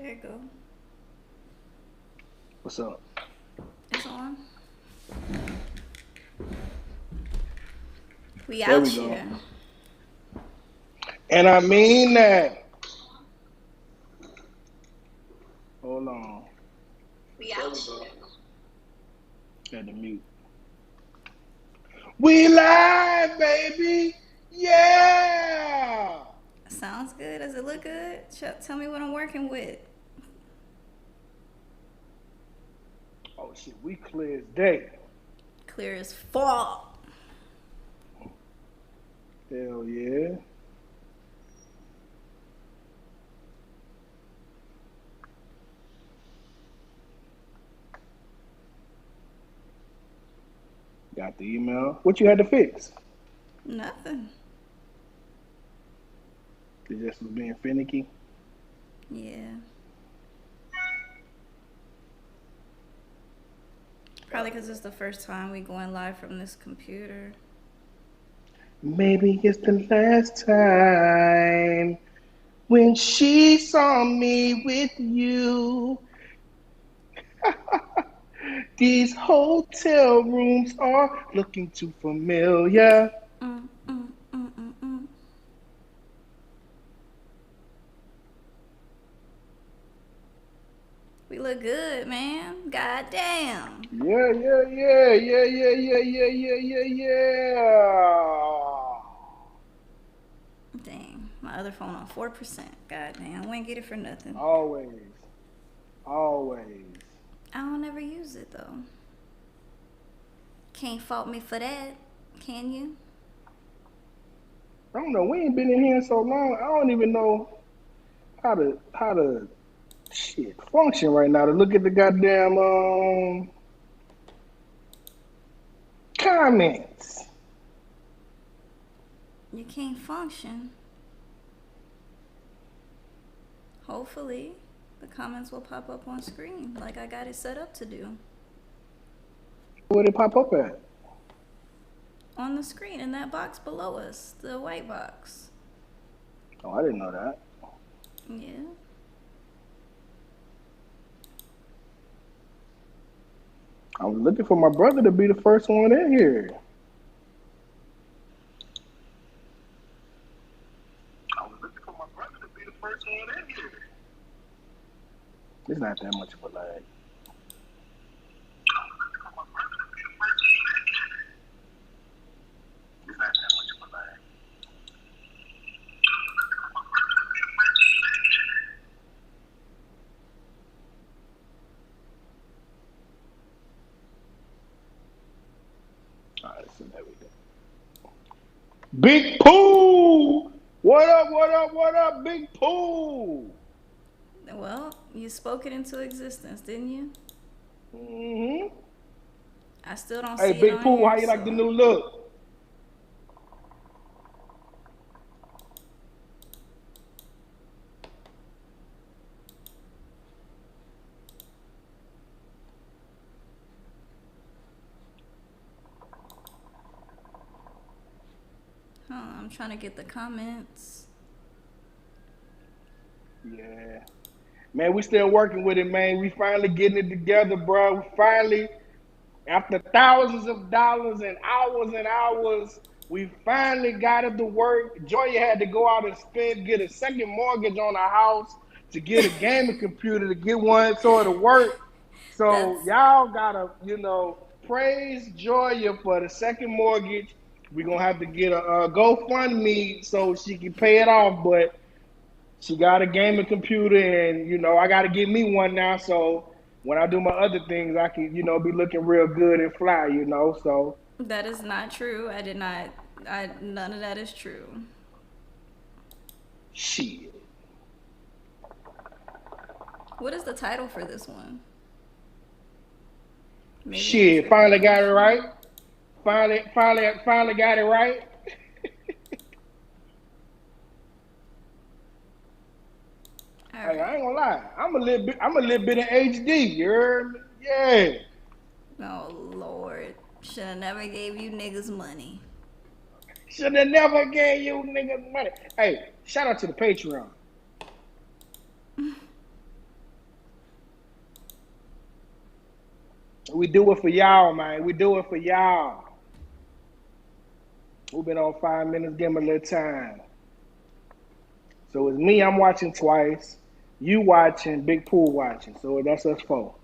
There you go. What's up? It's on. We There out we go. here. And I mean that. Hold on. We out here. Got to mute. We live, baby. Yeah. Sounds good. Does it look good? Tell me what I'm working with. Oh shit, we clear as day. Clear as fall. Hell yeah. Got the email. What you had to fix? Nothing. It just was being finicky. Yeah. Probably because it's the first time we going live from this computer. Maybe it's the last time when she saw me with you. These hotel rooms are looking too familiar. Mm, mm, mm, mm, mm. We look good, man. God damn. Yeah, yeah, yeah, yeah, yeah, yeah, yeah, yeah, yeah, yeah. Dang. My other phone on 4%. God damn. I wouldn't get it for nothing. Always, always. I don't ever use it though. Can't fault me for that. Can you? I don't know. We ain't been in here so long. I don't even know how to shit function right now. To look at the goddamn comments. You can't function. Hopefully, the comments will pop up on screen like I got it set up to do. Where they pop up at? On the screen in that box below us, the white box. Oh, I didn't know that. Yeah. I was looking for my brother to be the first one in here. I was looking for my brother to be the first one in here. It's not that much of a lag. It's not that much of a lag. All right, so there we go. Big Pooh! What up, what up, what up, Big Pooh? Well, you spoke it into existence, didn't you? Mm-hmm. I still don't Hey, see it Big on Pooh, how here, you like the so. new look? I'm trying to get the comments. Yeah. Man, we still working with it, man. We finally getting it together, bro. We finally, after thousands of dollars and hours, we finally got it to work. Joya had to go out and get a second mortgage on a house to get a gaming computer to get one so it'll work. So That's y'all gotta, praise Joya for the second mortgage. We're gonna have to get a GoFundMe so she can pay it off, but she got a gaming computer, and I got to get me one now. So when I do my other things, I can, be looking real good and fly. So that is not true. I did not. I none of that is true. shit, What is the title for this one? Maybe I'm shit. tripping Finally on got it shit. right. Finally got it right. All Hey, I right. ain't gonna lie. I'm a little bit in HD. You heard me? Yeah. Oh Lord, should have never gave you niggas money. Should have never gave you niggas money. Hey, shout out to the Patreon. We do it for y'all, man. We do it for y'all. We've been on 5 minutes. Give them a little time. So it's me. I'm watching twice. You watching. Big Pool watching. So that's us four.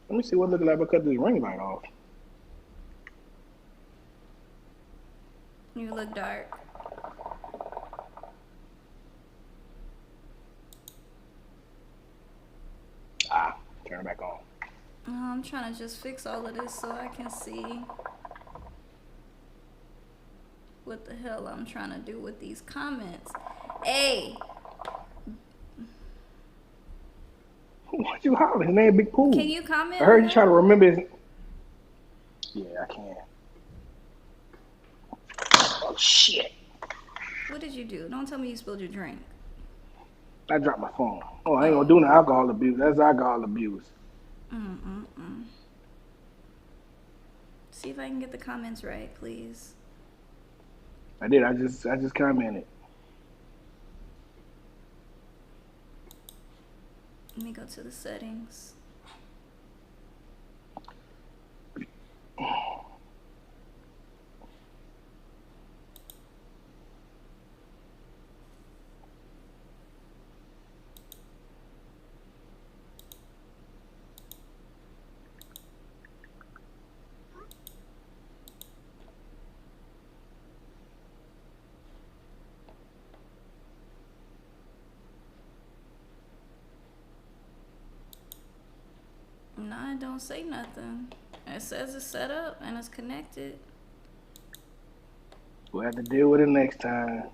Let me see what it looks like. I cut this ring light off. You look dark. Turn it back on. I'm trying to just fix all of this so I can see what the hell I'm trying to do with these comments. Hey! What you hollering? His name Big Pool. Can you comment? I heard you trying to remember his... Yeah, I can. Oh, shit. What did you do? Don't tell me you spilled your drink. I dropped my phone. Oh, I ain't gonna do no alcohol abuse. That's alcohol abuse. See if I can get the comments right, please. I did. I just commented. Let me go to the settings. No, it don't say nothing. It says it's set up and it's connected. We'll have to deal with it next time.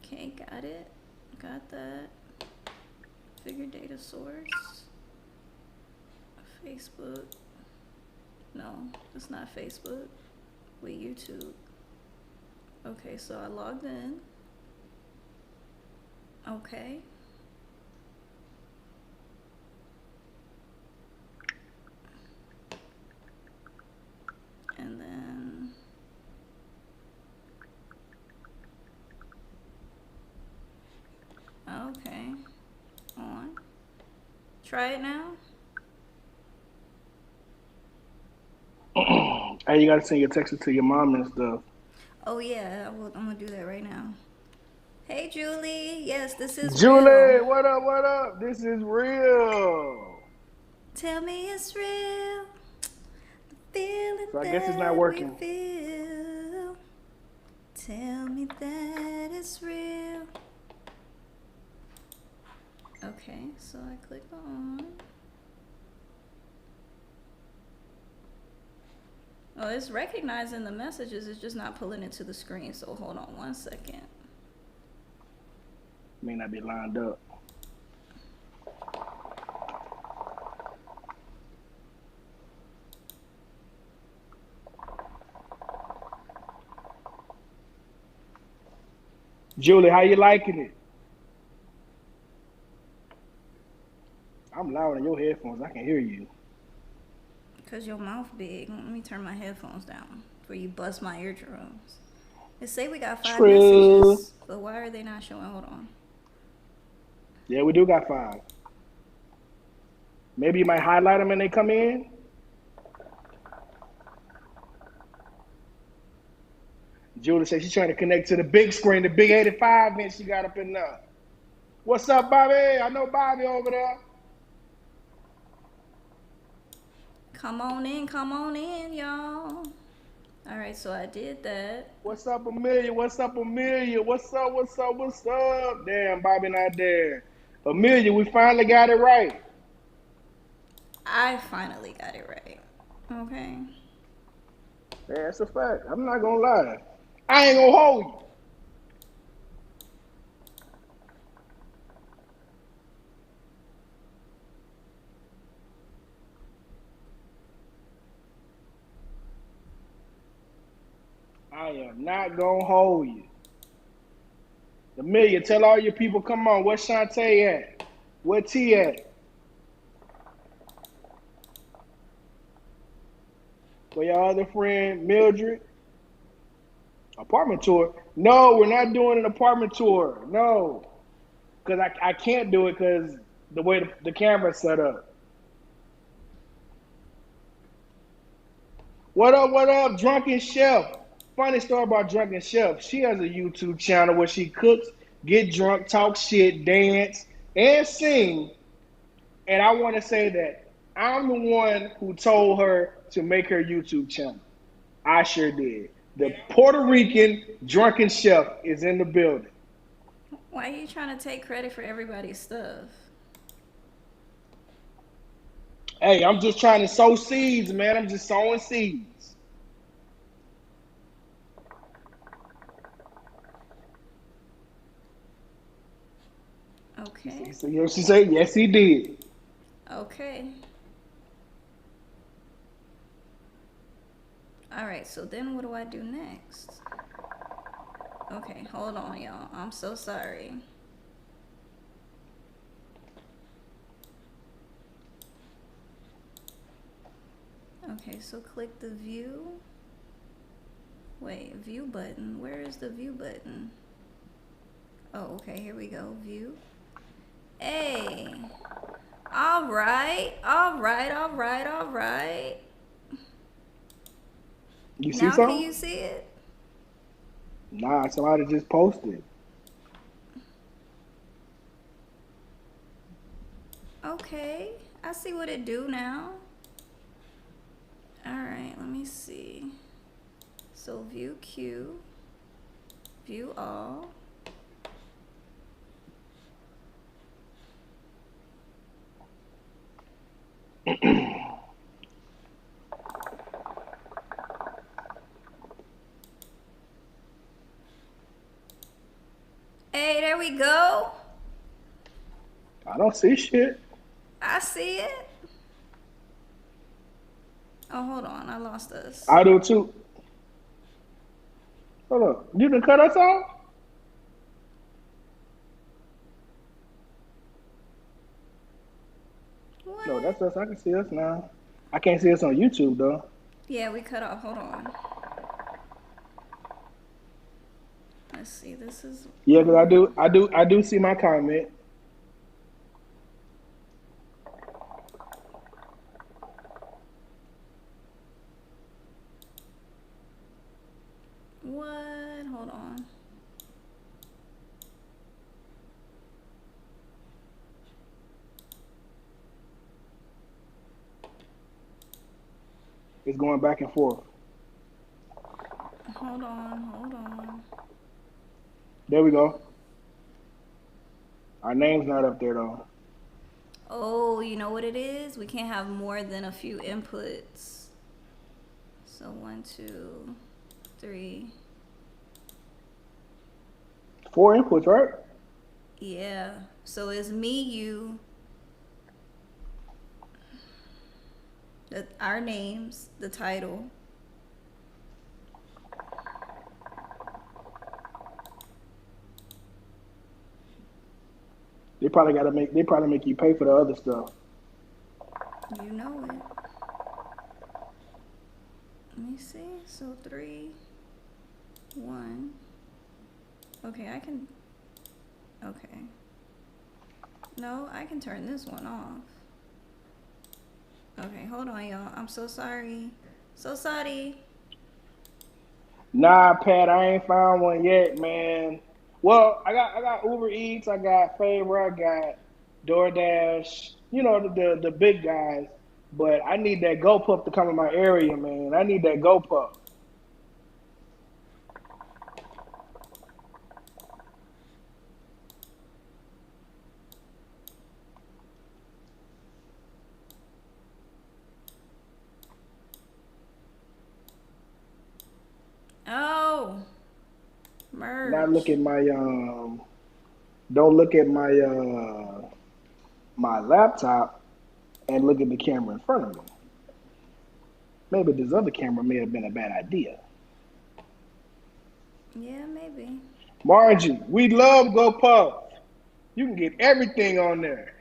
Okay, got it. Got that. Figure data source. Facebook. No, it's not Facebook. With YouTube. Okay, so I logged in. Okay. And then okay. On. Try it now. Hey, you gotta send your texts to your mom and stuff. Oh yeah, I'm gonna do that right now. Hey Julie, yes, this is Julie, real. what up? What up? This is real. Tell me it's real. The feeling So I guess it's not that working. we feel. Tell me that it's real. Okay, so I click on. Oh, it's recognizing the messages. It's just not pulling it to the screen. So hold on 1 second. May not be lined up. Julie, how you liking it? I'm loud in your headphones. I can hear you. Cause your mouth big. Let me turn my headphones down before you bust my eardrums. They say we got 5 messages, but why are they not showing? Hold on. Yeah, we do got 5. Maybe you might highlight them when they come in. Julie said she's trying to connect to the big screen, the big 85 inch she got up in there. What's up, Bobby? I know Bobby over there. Come on in, y'all. All right, so I did that. What's up, Amelia? What's up, Amelia? What's up? What's up? What's up? Damn, Bobby not there. Amelia, we finally got it right. I finally got it right. Okay. Yeah, that's a fact. I'm not gonna lie. I ain't gonna hold you. I am not gonna hold you. Amelia, tell all your people, come on. Where Shantae at? Where T at? For your other friend, Mildred. Apartment tour? No, we're not doing an apartment tour. No, because I can't do it because the way the camera's set up. What up? What up? Drunken Chef. Funny story about Drunken Chef. She has a YouTube channel where she cooks, get drunk, talk shit, dance, and sing. And I want to say that I'm the one who told her to make her YouTube channel. I sure did. The Puerto Rican Drunken Chef is in the building. Why are you trying to take credit for everybody's stuff? Hey, I'm just trying to sow seeds, man. I'm just sowing seeds. Okay. So, you know, she said, yes, he did. Okay. All right. So then, what do I do next? Okay, hold on, y'all. I'm so sorry. Okay, so click the view. Wait, view button. Where is the view button? Oh, okay, here we go. View. Hey. All right. All right. All right. All right. You see Now can something? you see it? Nah, somebody just posted. Okay. I see what it do now. All right, let me see. So view queue, view all. Hey, there we go. I don't see shit. I see it. Oh, hold on. I lost us. I do too. Hold up. You can cut us off? No, What? that's us. I can see us now. I can't see us on YouTube though. Yeah, we cut off. Hold on. Let's see. This is. Yeah, because I do see my comment. What? Hold on. It's going back and forth. Hold on. Hold on. There we go. Our name's not up there though. Oh, you know what it is? We can't have more than a few inputs. So 1, 2, 3. 4 inputs, right? Yeah. So it's me, you, our names, the title. They probably make you pay for the other stuff. You know it. Let me see. So 3, 1. Okay, I can. Okay. No, I can turn this one off. Okay, hold on, y'all. I'm so sorry. So sorry. Nah, Pat, I ain't found one yet, man. Well, I got Uber Eats, I got Favor, I got DoorDash, you know the big guys. But I need that GoPuff to come in my area, man. I need that GoPuff. Oh, Not look merch. at my don't look at my laptop and look at the camera in front of me. Maybe this other camera may have been a bad idea. Yeah, maybe. Margie, we love GoPuff. You can get everything on there.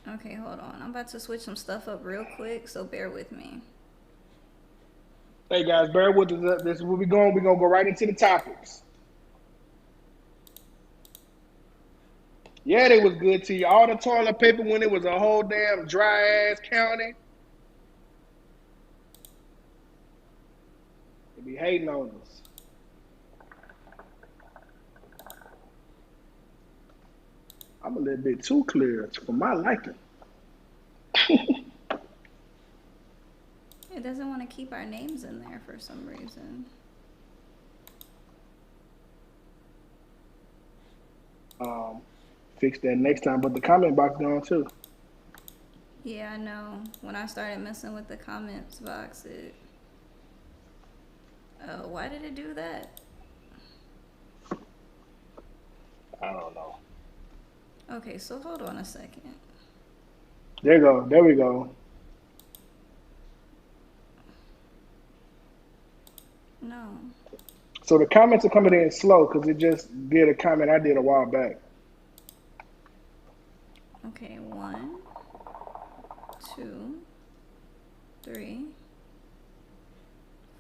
Okay, hold on. I'm about to switch some stuff up real quick, so bear with me. Hey guys, bear with us. This is where we going. We're gonna go right into the topics. Yeah, they was good to you. All the toilet paper when it was a whole damn dry ass county. They be hating on us. I'm a little bit too clear for my liking. It doesn't want to keep our names in there for some reason. Fix that next time. But the comment box gone too. Yeah, I know. When I started messing with the comments box, it... Oh, why did it do that? I don't know. Okay, so hold on a second. There you go. There we go. No. So the comments are coming in slow because it just did a comment I did a while back. Okay, 1, 2, 3,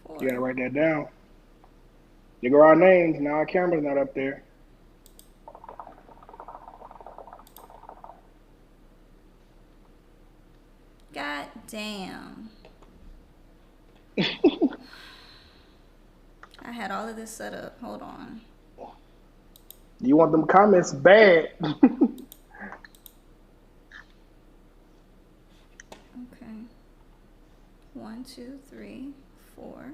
4. You gotta write that down. There go our names. Now our camera's not up there. God damn. I had all of this set up. Hold on. You want them comments bad. Okay. 1, 2, 3, 4.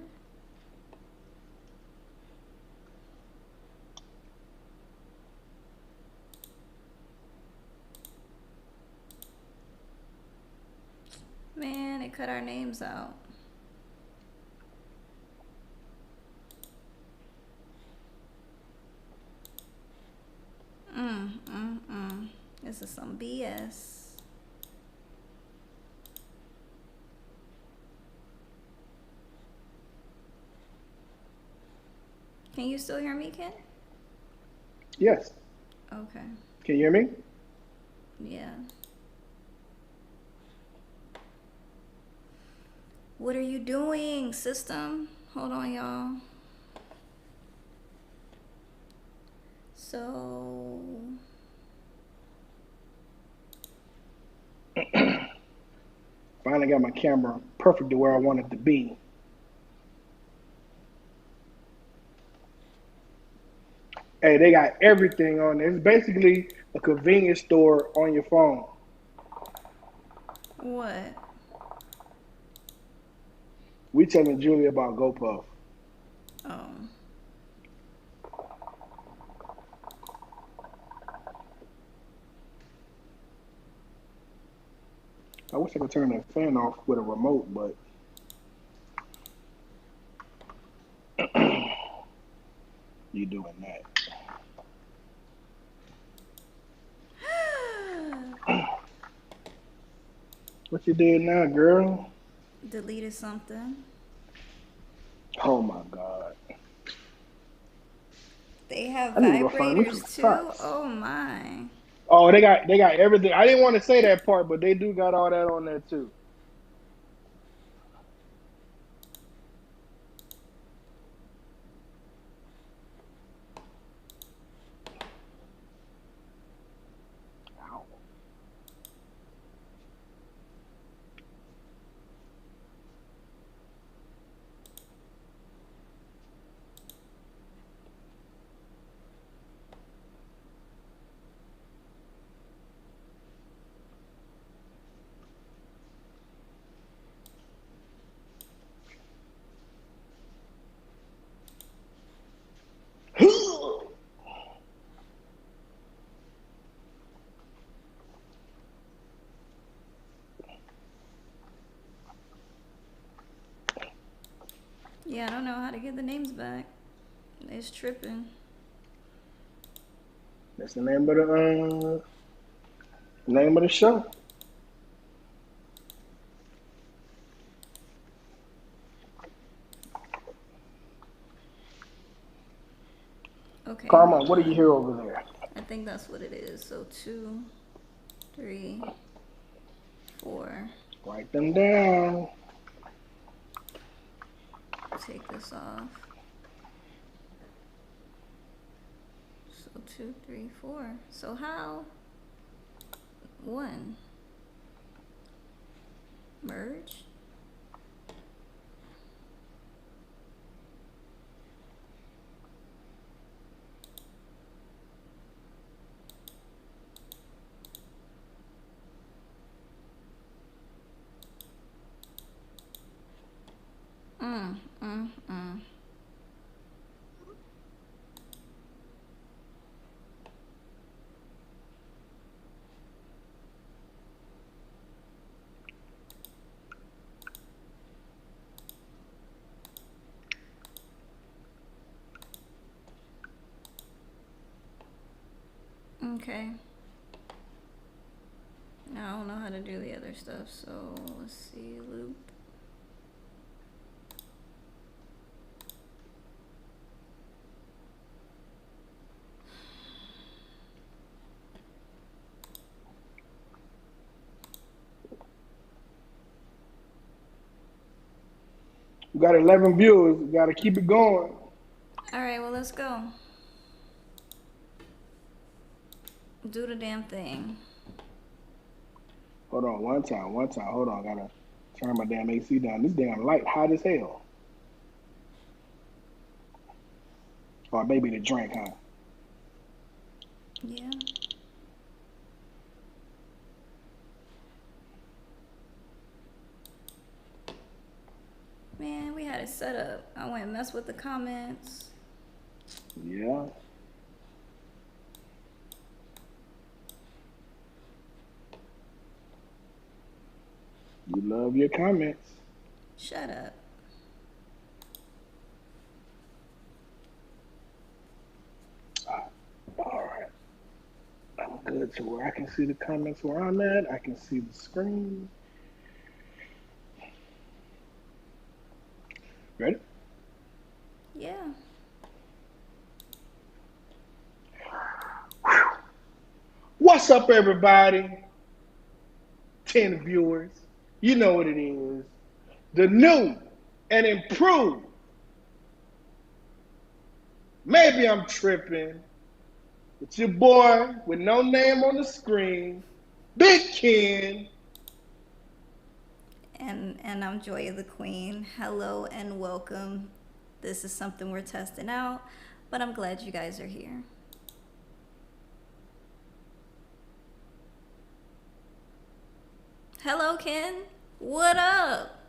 Man, it cut our names out. This is some BS. Can you still hear me, Ken? Yes. Okay. Can you hear me? Yeah. What are you doing, system? Hold on, y'all. So... Finally got my camera perfect to where I want it to be. Hey, they got everything on there. It's basically a convenience store on your phone. What? We telling Julie about GoPuff. Oh. I wish I could turn that fan off with a remote, but you doing that. What you did now, girl? Deleted something. Oh my God. They have I need to go find me some vibrators too? socks. Oh my. Oh, they got everything. I didn't want to say that part, but they do got all that on there too. Ow. Yeah, I don't know how to get the names back. It's tripping. That's the name of the show. Okay, Karma, hold what do you on. hear over there? I think that's what it is. So 2, 3, 4. Write them down. take this off. So 2, 3, 4. So how? 1. Merge. Mm, mm, mm. Okay. Now I don't know how to do the other stuff, so let's see, loop. We got 11 viewers. We got to keep it going. All right, well, let's go. Do the damn thing. Hold on, one time. Hold on, gotta turn my damn AC down. This damn light hot as hell. Or maybe the drink, huh? Yeah. Man, we had it set up. I went and messed with the comments. Yeah. You love your comments. Shut up. All right. I'm good to where I can see the comments where I'm at. I can see the screen. Ready? Yeah. What's up, everybody? 10 viewers. You know what it is. The new and improved. Maybe I'm tripping. It's your boy with no name on the screen, Big Ken. And I'm Joy of the Queen. Hello and welcome. This is something we're testing out, but I'm glad you guys are here. Hello, Ken. What up?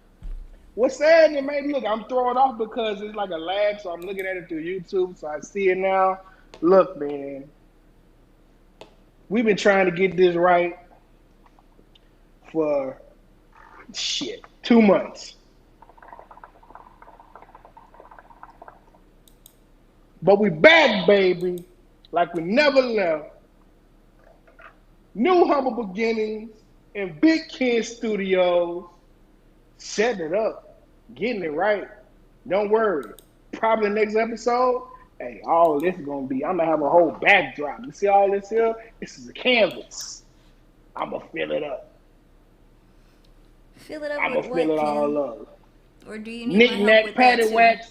What's happening, man? Look, I'm throwing off because it's like a lag, so I'm looking at it through YouTube, so I see it now. Look, man, we've been trying to get this right for 2 months. But we back, baby, like we never left. New humble beginnings in Big Ken Studios. Setting it up, getting it right. Don't worry. Probably next episode, hey, all this is gonna be, I'm gonna have a whole backdrop. You see all this here? This is a canvas. I'm gonna fill it up. Fill it up I'm with gonna what, fill it Ken? all up. Or do you need my help Knick-knack, with that too? paddywhack,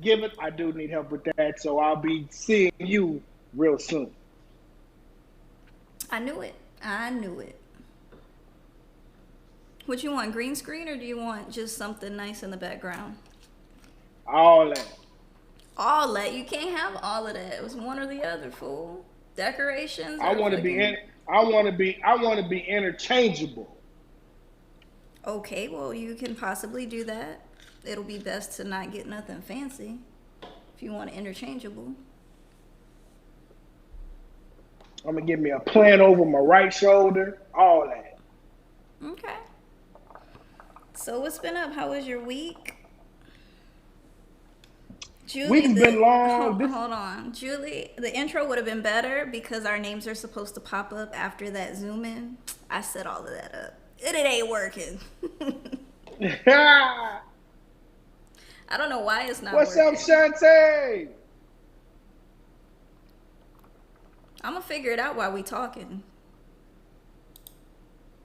give it. I do need help with that, so I'll be seeing you real soon. I knew it. I knew it. What you want, green screen, or do you want just something nice in the background? All that. All that? You can't have all of that. It was one or the other, fool. Decorations. I Or want to be fucking... I want to be interchangeable. Okay, well, you can possibly do that. It'll be best to not get nothing fancy if you want it interchangeable. I'm gonna give me a plant over my right shoulder. All that. Okay. So what's been up? How was your week? Julie, Week's been long. Hold on. Julie, the intro would have been better because our names are supposed to pop up after that zoom in. I set all of that up. It ain't working. I don't know why it's not What's working. up, Shantae? I'm going to figure it out while we talking.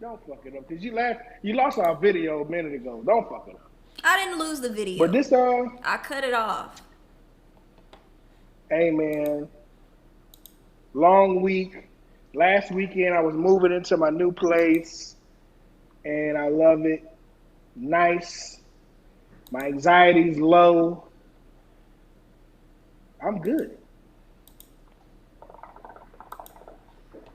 Don't fuck it up, because you lost our video a minute ago. Don't fuck it up. I didn't lose the But video. this I cut it off. hey man, long week. Last weekend I was moving into my new place and I love it. Nice. My anxiety's low. I'm good.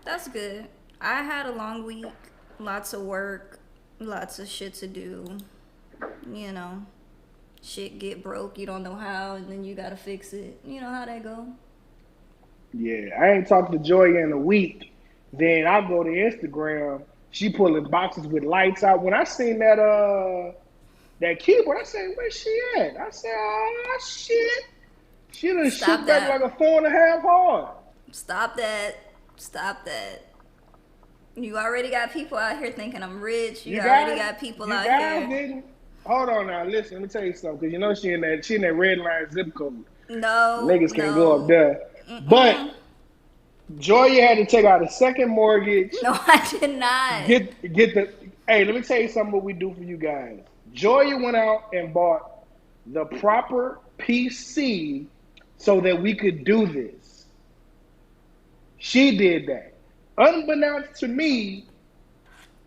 That's good. I had a long week, lots of work, lots of shit to do. You know, shit get broke, you don't know how, and then you gotta fix it. You know how that go. Yeah, I ain't talked to Joy in a week. Then I go to Instagram. She pulling boxes with lights out. When I seen that keyboard, I said, "Where's she at?" I said, "Oh shit, she done Stop shook back like that. a 4.5 hard." Stop that. Stop that. You already got people out here thinking I'm rich. You You already guys, got people you out guys here. didn't. Hold on now, listen. Let me tell you something, because you know she in that red line zip code. No, Niggas can't go up no. there. But Mm-mm. Joya had to take out a second mortgage. No, I did not. Get the. Hey, let me tell you something. What we do for you guys. Joya went out and bought the proper PC so that we could do this. She did that, unbeknownst to me.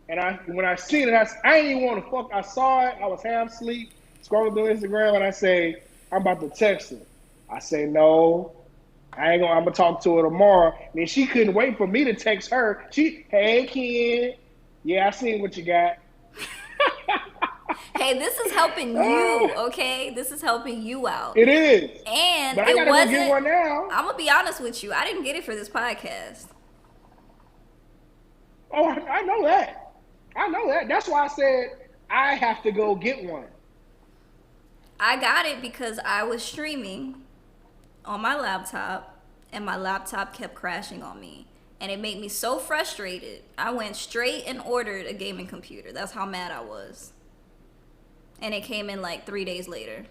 And when I seen it, I didn't even want to fuck. I saw it. I was half asleep, scrolling through Instagram, and I say, I'm about to text her. I say, no, I ain't gonna. I'm gonna talk to her tomorrow. And then she couldn't wait for me to text her. Hey Ken, yeah, I seen what you got. Hey, this is helping you, okay? This is helping you out. It is, And but I it gotta go get wasn't, one now. I'm gonna be honest with you, I didn't get it for this podcast. Oh, I know that. I know that. That's why I said I have to go get one. I got it because I was streaming on my laptop and my laptop kept crashing on me. And it made me so frustrated. I went straight and ordered a gaming computer. That's how mad I was. And it came in like 3 days later.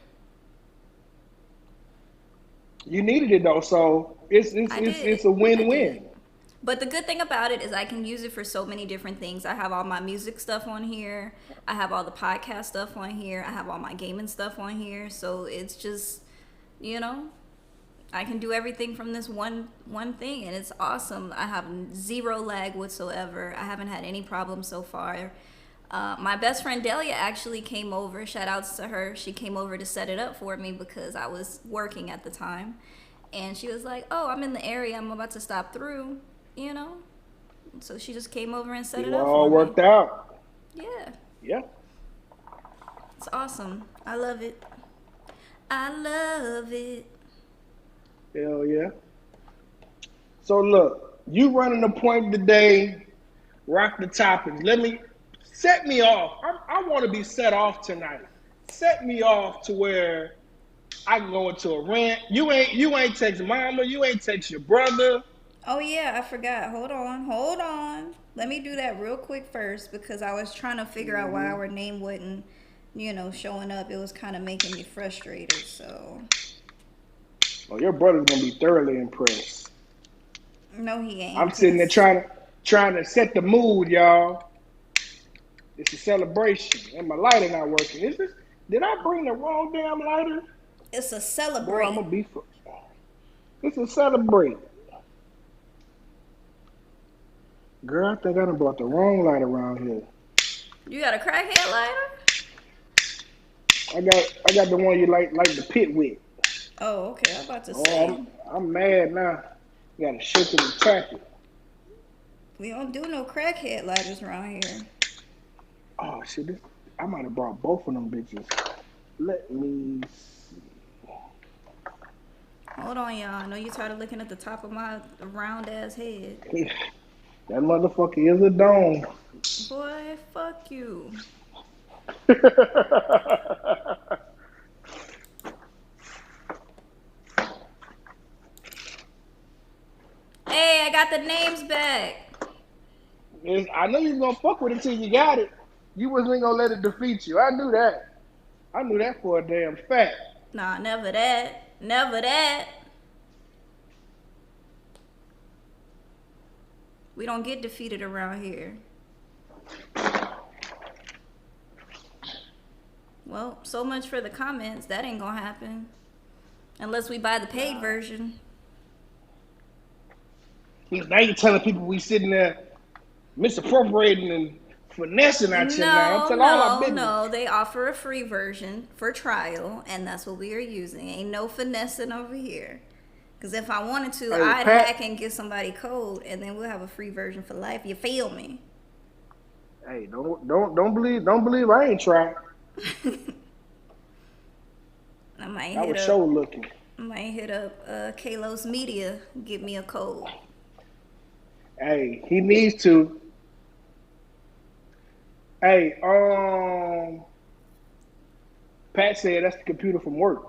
You needed it though, so it's it's I it's, did. it's a I did. win-win. But the good thing about it is I can use it for so many different things. I have all my music stuff on here. I have all the podcast stuff on here. I have all my gaming stuff on here. So it's just, you know, I can do everything from this one thing, and it's awesome. I have zero lag whatsoever. I haven't had any problems so far. My best friend Delia actually came over. Shout outs to her. She came over to set it up for me because I was working at the time, and she was like, "Oh, I'm in the area. I'm about to stop through." You know, so she just came over and set It it up for all me. worked out. Yeah, Yeah. it's awesome. I love it. I love it. Hell yeah. So look, you running the point today. Rock the topics. Set me off. I want to be set off tonight. Set me off to where I can go into a rant. You ain't text mama. You ain't text your brother. Oh yeah, I forgot. Hold on. Let me do that real quick first because I was trying to figure out why Mm-hmm. our name wasn't, showing up. It was kind of making me frustrated. So Oh, your brother's gonna be thoroughly impressed. no, he I'm ain't. sitting there Cause trying to set the mood, y'all. It's a celebration, and my lighter not working. Is this? Did I bring the wrong damn lighter? it's a Boy, I'm celebrate. gonna be for. It's a celebrate. Girl, I think I done brought the wrong light around here. You got a crackhead lighter? I got the one you like the pit with. Oh, okay. I'm about to Oh, say I'm mad now. You gotta shake it and tap it. we don't do no crackhead lighters around here. Oh shit, I might have brought both of them bitches. Let me Hold on, y'all. I know you tired of looking at the top of my round ass head. see. That motherfucker is a dome. Boy, fuck you. Hey, I got the names back. I know you was gonna fuck with it till you got it. You wasn't gonna let it defeat you. I knew that. I knew that for a damn fact. Nah, never that. Never that. We don't get defeated around here. Well, so much for the comments. That ain't gonna happen unless we buy the paid Nah. version. Now you telling people we sitting there misappropriating and finessing out here now. Don't No, tell all our no, business. no. They offer a free version for trial, and that's what we are using. Ain't no finessing over here. Because if I wanted to, Hey, I'd Pat. hack and give somebody code, and then we'll have a free version for life. You feel me? Hey, don't believe I ain't trying. I might I hit was up, show looking. Kalos Media, give me a code. Hey, he needs to. Hey, Pat said that's the computer from work.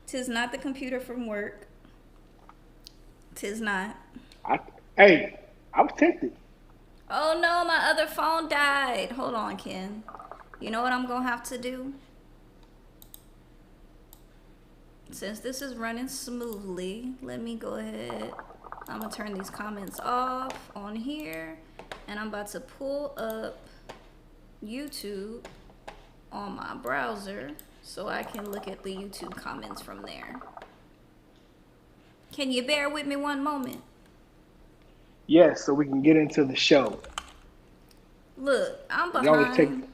Tis not the computer from work. Tis not. I, hey, I was tempted. Oh no, my other phone died. Hold on, Ken. You know what I'm gonna have to do? Since this is running smoothly, let me go ahead. I'm gonna turn these comments off on here, and I'm about to pull up YouTube on my browser so I can look at the YouTube comments from there. Can you bear with me one moment? Yes, so we can get into the show. Look, I'm It only take. behind.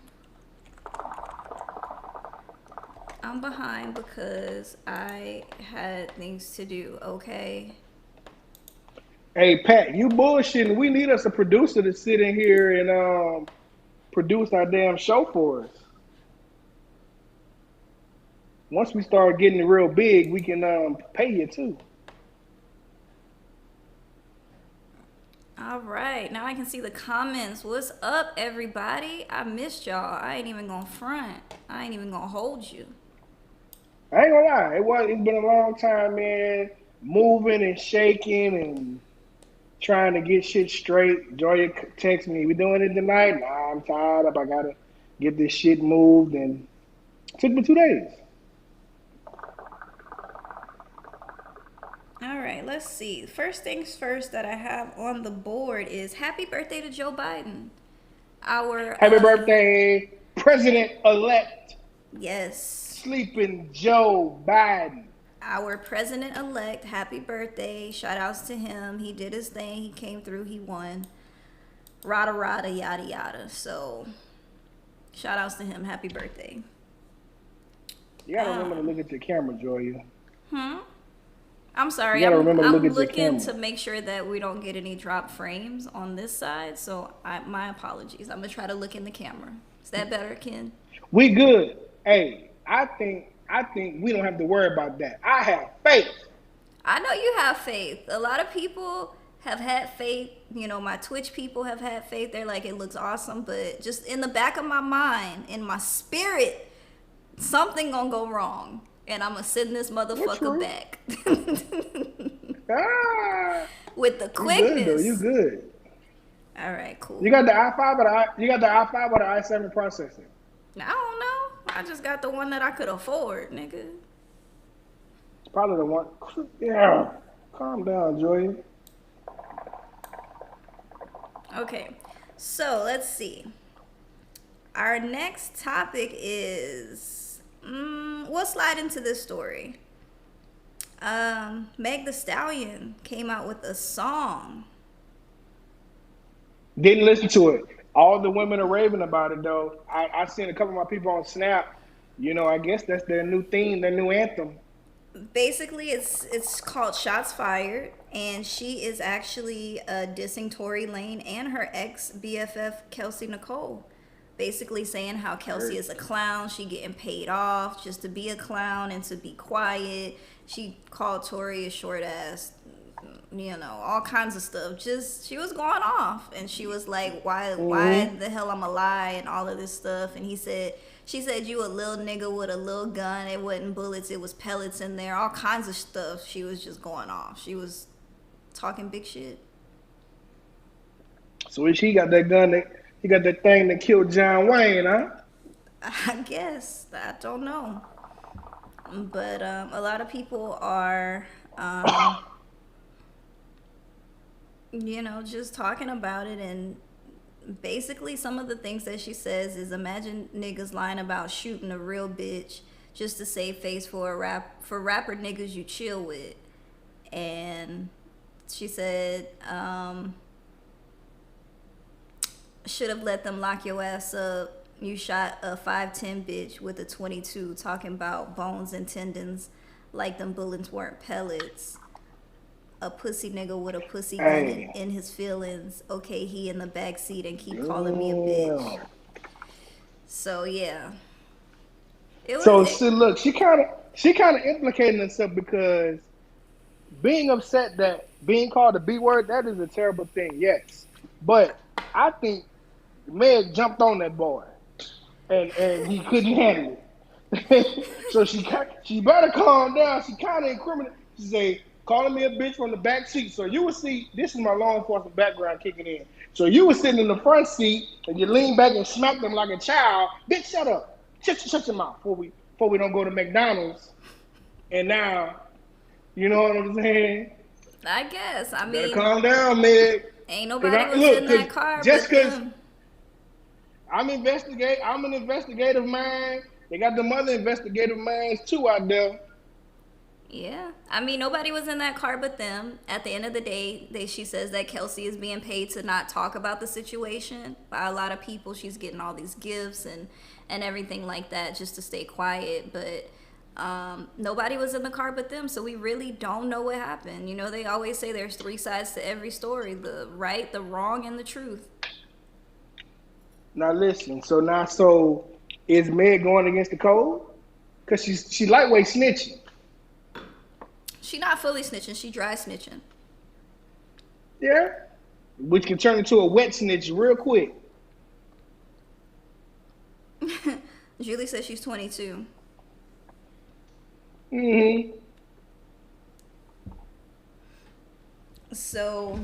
I'm behind because I had things to do, okay? Hey, Pat, you bullshitting. We need us a producer to sit in here and produce our damn show for us. Once we start getting real big, we can pay you too. All right, now I can see the comments. What's up, everybody? I missed y'all. I ain't even gonna front. I ain't even gonna hold you. I ain't gonna lie, it's been a long time, man. Moving and shaking and trying to get shit straight. Joya text me, "We doing it tonight?" Nah, I'm tired up. I gotta get this shit moved, and it took me 2 days. All right, let's see. First things first that I have on the board is happy birthday to Joe Biden. Our Happy birthday, President-elect yes, Sleeping Joe Biden. our president-elect. Happy birthday! Shout outs to him. He did his thing. He came through. He won. Rada rada yada yada. So, shout outs to him. Happy birthday. You gotta remember to look at your camera, Joya. I'm sorry. You gotta remember to I'm look at your looking camera. to make sure that we don't get any drop frames on this side. So my apologies. I'm gonna try to look in the camera. Is that better, Ken? We good. Hey, I think we don't have to worry about that. I have faith. I know you have faith. A lot of people have had faith. You know, my Twitch people have had faith. They're like, it looks awesome, but just in the back of my mind, in my spirit, something gonna go wrong, and I'm gonna send this motherfucker back Ah, with the you good though. You quickness. good. All right, cool. You got the i5 or the i7 processor. I don't know. I just got the one that I could afford, nigga. It's probably the one. Yeah. Calm down, Joy. Okay, so let's see. Our next topic is we'll slide into this story. Meg the Stallion came out with a song. Didn't listen to it. All the women are raving about it though. I seen a couple of my people on Snap. You know, I guess that's their new theme, their new anthem. Basically, it's called Shots Fired, and she is actually dissing Tory Lane and her ex BFF Kelsey Nicole. Basically saying how Kelsey is a clown, she getting paid off just to be a clown and to be quiet. She called Tory a short ass, you know, all kinds of stuff. Just she was going off, and she was like, why the hell I'm a lie and all of this stuff. And she said you a little nigga with a little gun. It wasn't bullets, it was pellets in there. All kinds of stuff. She was just going off. She was talking big shit. So he got that gun he got that thing that killed John Wayne, huh? I guess. I don't know. But a lot of people are, you know, just talking about it and Basically, some of the things that she says is imagine niggas lying about shooting a real bitch just to save face for rapper niggas you chill with. And she said, should have let them lock your ass up. You shot a 5'10" bitch with a 22, talking about bones and tendons like them bullets weren't pellets. A pussy nigga with a pussy gun Hey, in his feelings. Okay, he in the back seat and keep calling me a bitch. damn. So yeah, it was. So see, look, she kind of implicating herself because being upset that being called the B word, that is a terrible thing. Yes, but I think Meg jumped on that boy, and he couldn't handle it. So she better calm down. She kind of incriminated. She say calling me a bitch from the back seat. So you would see this is my law enforcement background kicking in. So you were sitting in the front seat and you lean back and smack them like a child. Bitch, shut up. Shut your mouth before we don't go to McDonald's. And now, you know what I'm saying? I guess. I Better mean, calm down, Meg. ain't Cause nobody I was look, in cause that car just but cause them. I'm an investigative mind. They got them other investigative minds too out there. Yeah, I mean nobody was in that car but them. At the end of the day, she says that Kelsey is being paid to not talk about the situation by a lot of people. She's getting all these gifts and everything like that just to stay quiet. But nobody was in the car but them, so we really don't know what happened. You know, they always say there's three sides to every story: the right, the wrong, and the truth. Now listen, so is Meg going against the code? Cause she lightweight snitching. She not fully snitching; she dry snitching. Yeah. Which can turn into a wet snitch real quick. Julie says she's 22. Hmm. So,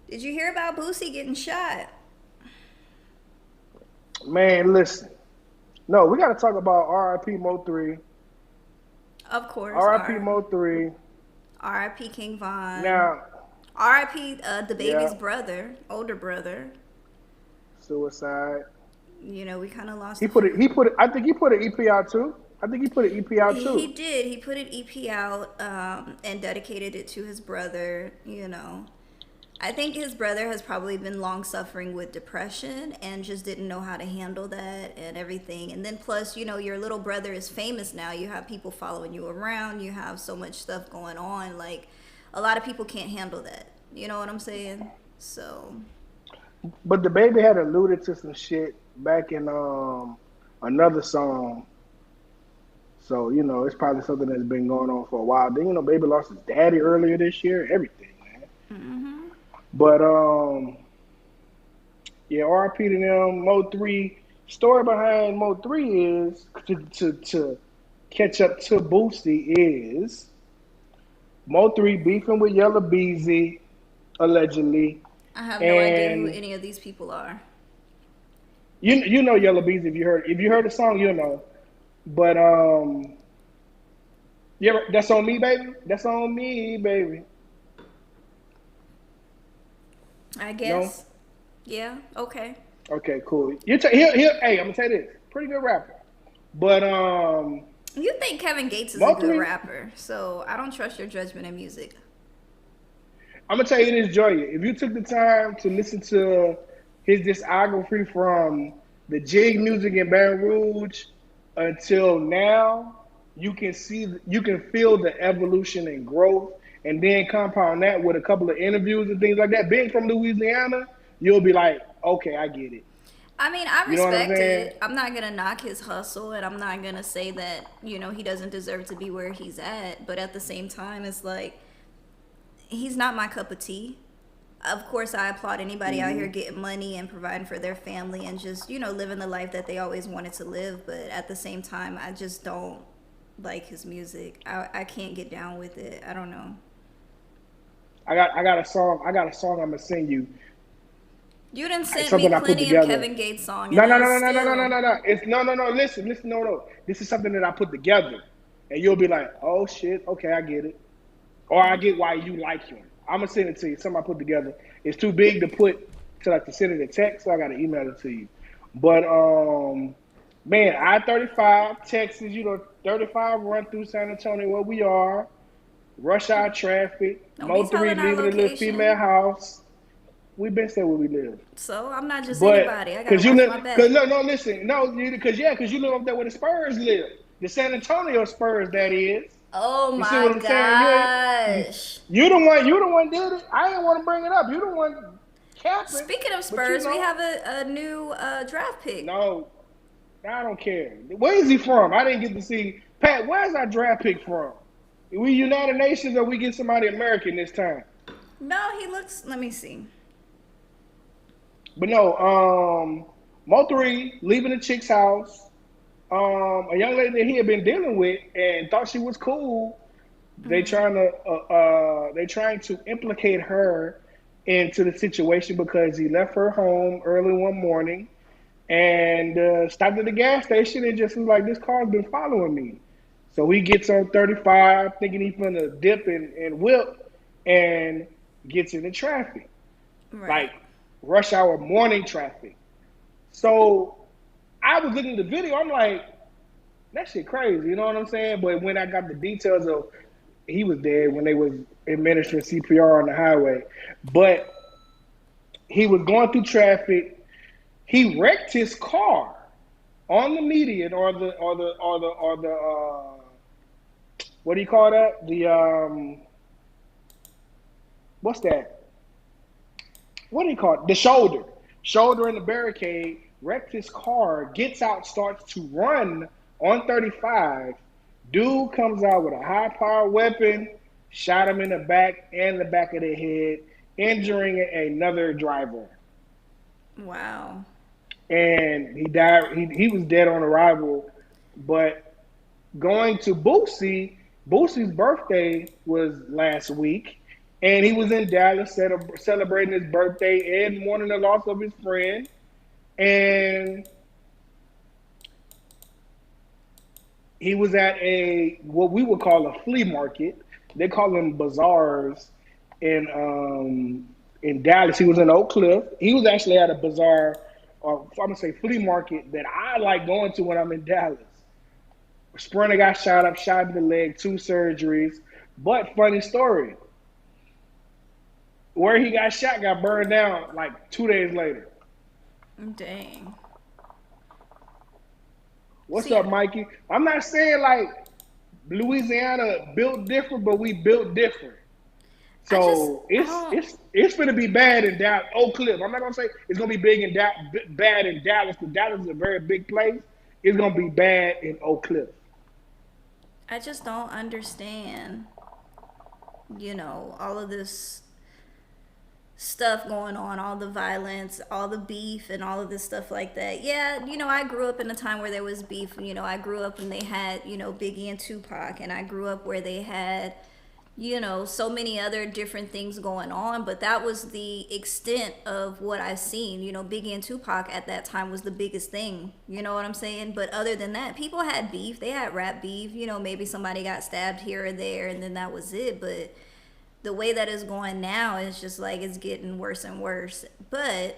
did you hear about Boosie getting shot? Man, listen. No, we gotta talk about R.I.P. Mo 3. Of course, R.I.P. Mo 3. R.I.P. King Von. Now, R.I.P. The yeah, baby's brother, older brother. suicide. You know, we kind of lost He a put it. few. He put it. I think he put an EP out too. I think he put an EP out He too. did. He put an EP out and dedicated it to his brother. You know, I think his brother has probably been long suffering with depression and just didn't know how to handle that and everything. And then plus, you know, your little brother is famous now. You have people following you around. You have so much stuff going on. Like, a lot of people can't handle that. You know what I'm saying? So, But the baby had alluded to some shit back in another song. So, it's probably something that's been going on for a while. Then, baby lost his daddy earlier this year, everything, man. hmm But yeah, RP to them, Mo 3. Story behind Mo 3 is to catch up to Boosie is Mo 3 beefing with Yella Beezy, allegedly. I have no idea who And any of these people are. you know Yella Beezy if you heard the song, you'll know. But yeah, that's on me, baby. That's on me, baby. I No? guess. Yeah. Okay. Okay, cool. Hey, I'm gonna tell you this. Pretty good rapper. But You think Kevin Gates is a Mo good 3, rapper, so I don't trust your judgment in music. I'm gonna tell you this, Joy. If you took the time to listen to his discography from the Jig music in Baton Rouge until now, you can feel the evolution and growth, and then compound that with a couple of interviews and things like that. Being from Louisiana, you'll be like, okay, I get it. I mean, I You know what I'm respect saying? it. I'm not gonna knock his hustle, and I'm not gonna say that he doesn't deserve to be where he's at. But at the same time, it's like he's not my cup of tea. Of course, I applaud anybody out here Hmm. getting money and providing for their family and just living the life that they always wanted to live. But at the same time, I just don't like his music. I can't get down with it. I don't know. I got a song. I got a song I'm gonna send you. You done It's sent me something I put plenty of together. Kevin Gates song, No, and no, I no, no, no, no, no, still. no, no. It's no. Listen, no. This is something that I put together, and you'll be like, "Oh shit, okay, I get it," or I get why you like him. I'm gonna send it to you. Something I put together. It's too big to put to send it a text, so I gotta email it to you. But man, I-35, Texas, 35 run through San Antonio where we are, rush hour traffic, Don't be Mo three telling our leaving a little female location. house. We been saying where we live. So I'm not just But anybody. I gotta cause you watch live, my cause back. no, listen, no, cause you live up there where the Spurs live, the San Antonio Spurs, that is. Oh You see my what I'm saying? You ain't gosh. you the one did it. I didn't want to bring it up. You the one capping, Speaking of but you Spurs, we know, have a new draft pick. no, I don't care. Where is he from? I didn't get to see Pat. Where's our draft pick from? We United Nations or we get somebody American this time? No, he looks. Let me see. But no, Mo three leaving the chick's house. A young lady that he had been dealing with and thought she was cool. They trying to implicate her into the situation because he left her home early one morning and stopped at the gas station and just was like, "This car's been following me." So he gets on 35, thinking he's gonna dip and whip, and gets into traffic, like Right. rush hour morning traffic. So I was looking at the video. I'm like, that shit crazy. You know what I'm saying? But when I got the details of he was dead when they was administering CPR on the highway, but he was going through traffic. He wrecked his car on the median or the what do you call that? The what's that? What do you call it? The shoulder in the barricade. Wrecked his car. Gets out, starts to run on 35. Dude comes out with a high-powered weapon, shot him in the back and the back of the head, injuring another driver. Wow. And he died. He was dead on arrival. But going to Boosie's birthday was last week, and he was in Dallas celebrating his birthday and mourning the loss of his friend. And he was at what we would call a flea market. They call them bazaars in Dallas. He was in Oak Cliff. He was actually at a bazaar, or I'm gonna say flea market that I like going to when I'm in Dallas. Sprinter got shot up, shot in the leg, 2 surgeries. But funny story, where he got shot got burned down like 2 days later. Dang. What's See, up, Mikey? I'm not saying like Louisiana built different, but we built different. So I it's don't. it's it's gonna be bad in Dallas. Oak Cliff. I'm not gonna say it's gonna be bad in Dallas because Dallas is a very big place. It's gonna be bad in Oak Cliff. I just don't understand. All of this stuff going on, all the violence, all the beef, and all of this stuff like that. Yeah, I grew up in a time where there was beef. I grew up when they had, Biggie and Tupac, and I grew up where they had, so many other different things going on. But that was the extent of what I've seen. Biggie and Tupac at that time was the biggest thing. You know what I'm saying? But other than that, people had beef. They had rap beef. Maybe somebody got stabbed here or there, and then that was it. But the way that is going now is just like it's getting worse and worse. But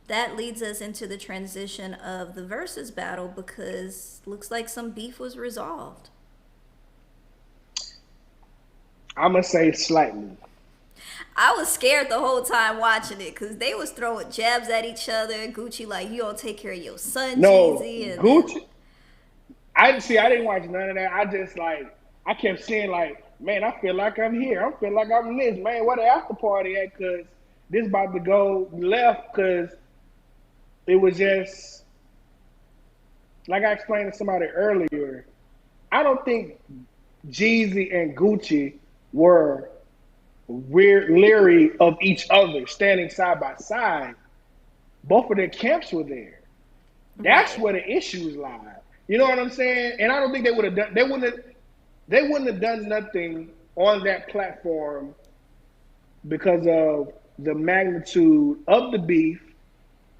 that leads us into the transition of the versus battle because looks like some beef was resolved. I'm gonna say slightly. I was scared the whole time watching it because they was throwing jabs at each other. Gucci like, you don't take care of your son, No, Jeezy, and then Gucci. I didn't watch none of that. I just like I kept saying like, man, I feel like I'm here. I feel like I'm this man. Where the after party at? Cause this about to go left. Cause it was just like I explained to somebody earlier. I don't think Jeezy and Gucci were weird leery of each other, standing side by side. Both of their camps were there. That's right. where the issues lie. You know what I'm saying? And I don't think they would have done. They wouldn't have done nothing on that platform because of the magnitude of the beef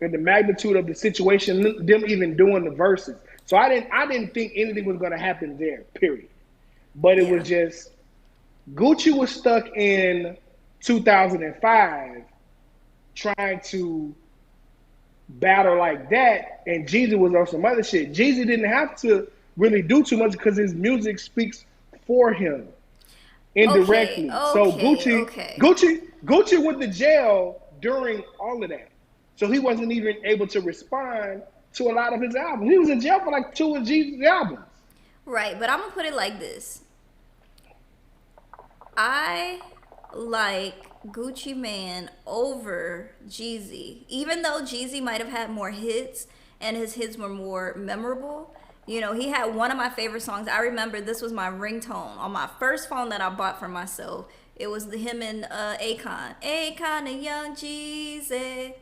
and the magnitude of the situation. Them even doing the verses. So I didn't think anything was going to happen there. Period. But it was Yeah. just Gucci was stuck in 2005 trying to battle like that, and Jeezy was on some other shit. Jeezy didn't have to really do too much because his music speaks for him Okay, indirectly. So okay, okay. Gucci went to jail during all of that. So he wasn't even able to respond to a lot of his albums. He was in jail for like two of Jeezy's albums. Right, but I'm gonna put it like this. I like Gucci Man over Jeezy. Even though Jeezy might have had more hits and his hits were more memorable, you know, he had one of my favorite songs. I remember this was my ringtone on my first phone that I bought for myself. It was him and Akon. Akon and Young Jeezy.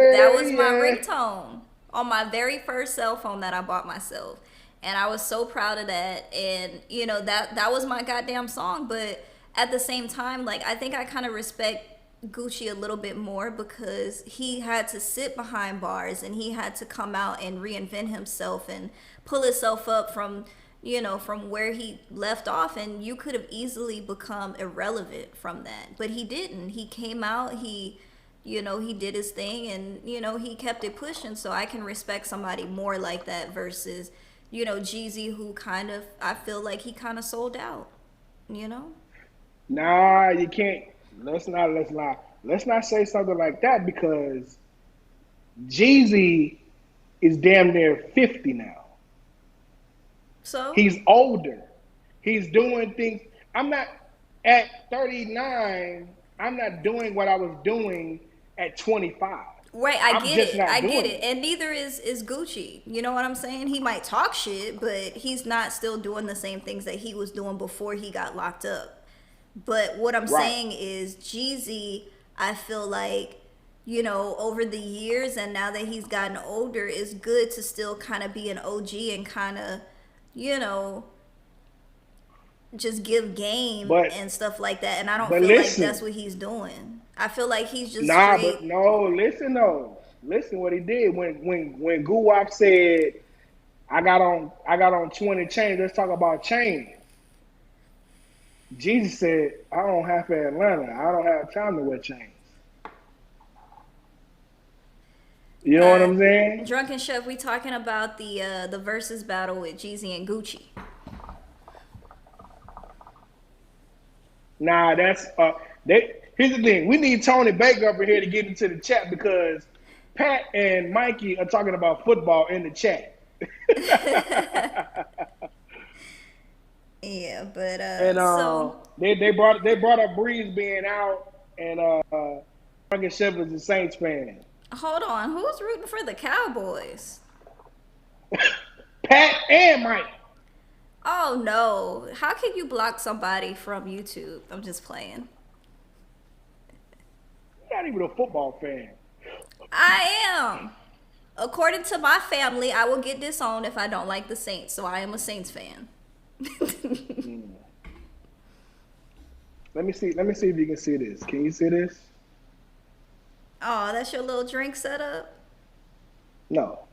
That was Jeezy, my yeah. ringtone on my very first cell phone that I bought myself. And I was so proud of that. And you know, that was my goddamn song, but at the same time, like I think I kind of respect Gucci a little bit more because he had to sit behind bars and he had to come out and reinvent himself and pull himself up from, you know, from where he left off. And you could have easily become irrelevant from that, but he didn't. He came out, he, you know, he did his thing, and you know, he kept it pushing. So I can respect somebody more like that versus, you know, Jeezy, who kind of, I feel like he kind of sold out, you know. Nah, you can't. Let's not say something like that because Jeezy is damn near 50 now. So He's older. He's doing things. I'm not at 39. I'm not doing what I was doing at 25. right, I I'm get just it, I not get doing it, it. and neither is Gucci. You know what I'm saying? He might talk shit, but he's not still doing the same things that he was doing before he got locked up. But what I'm Right. saying is Jeezy, I feel like, you know, over the years and now that he's gotten older, it's good to still kind of be an OG and kind of, you know, just give game But and stuff like that. And I don't but feel like that's listen. what he's doing. I feel like he's just Nah, straight. but no, listen though. Listen what he did when Guwap said I got on 20 chains. Let's talk about chains. Jesus said, I don't have to Atlanta. I don't have time to wear chains. You know what Uh, I'm saying? Drunken Chef, we talking about the versus battle with Jeezy and Gucci. Nah, that's here's the thing. We need Tony Baker up in here to get into the chat because Pat and Mikey are talking about football in the chat. Yeah, but And so they brought up Breeze being out and Drunken Chef is a Saints fan. hold on, who's rooting for the Cowboys? Pat and Mike. Oh no, how can you block somebody from YouTube? I'm just playing. You're not even a football fan. I am. According to my family, I will get disowned if I don't like the Saints, so I am a Saints fan. Mm. Let me see. Let me see if you can see this. Can you see this? Oh, that's your little drink setup? No.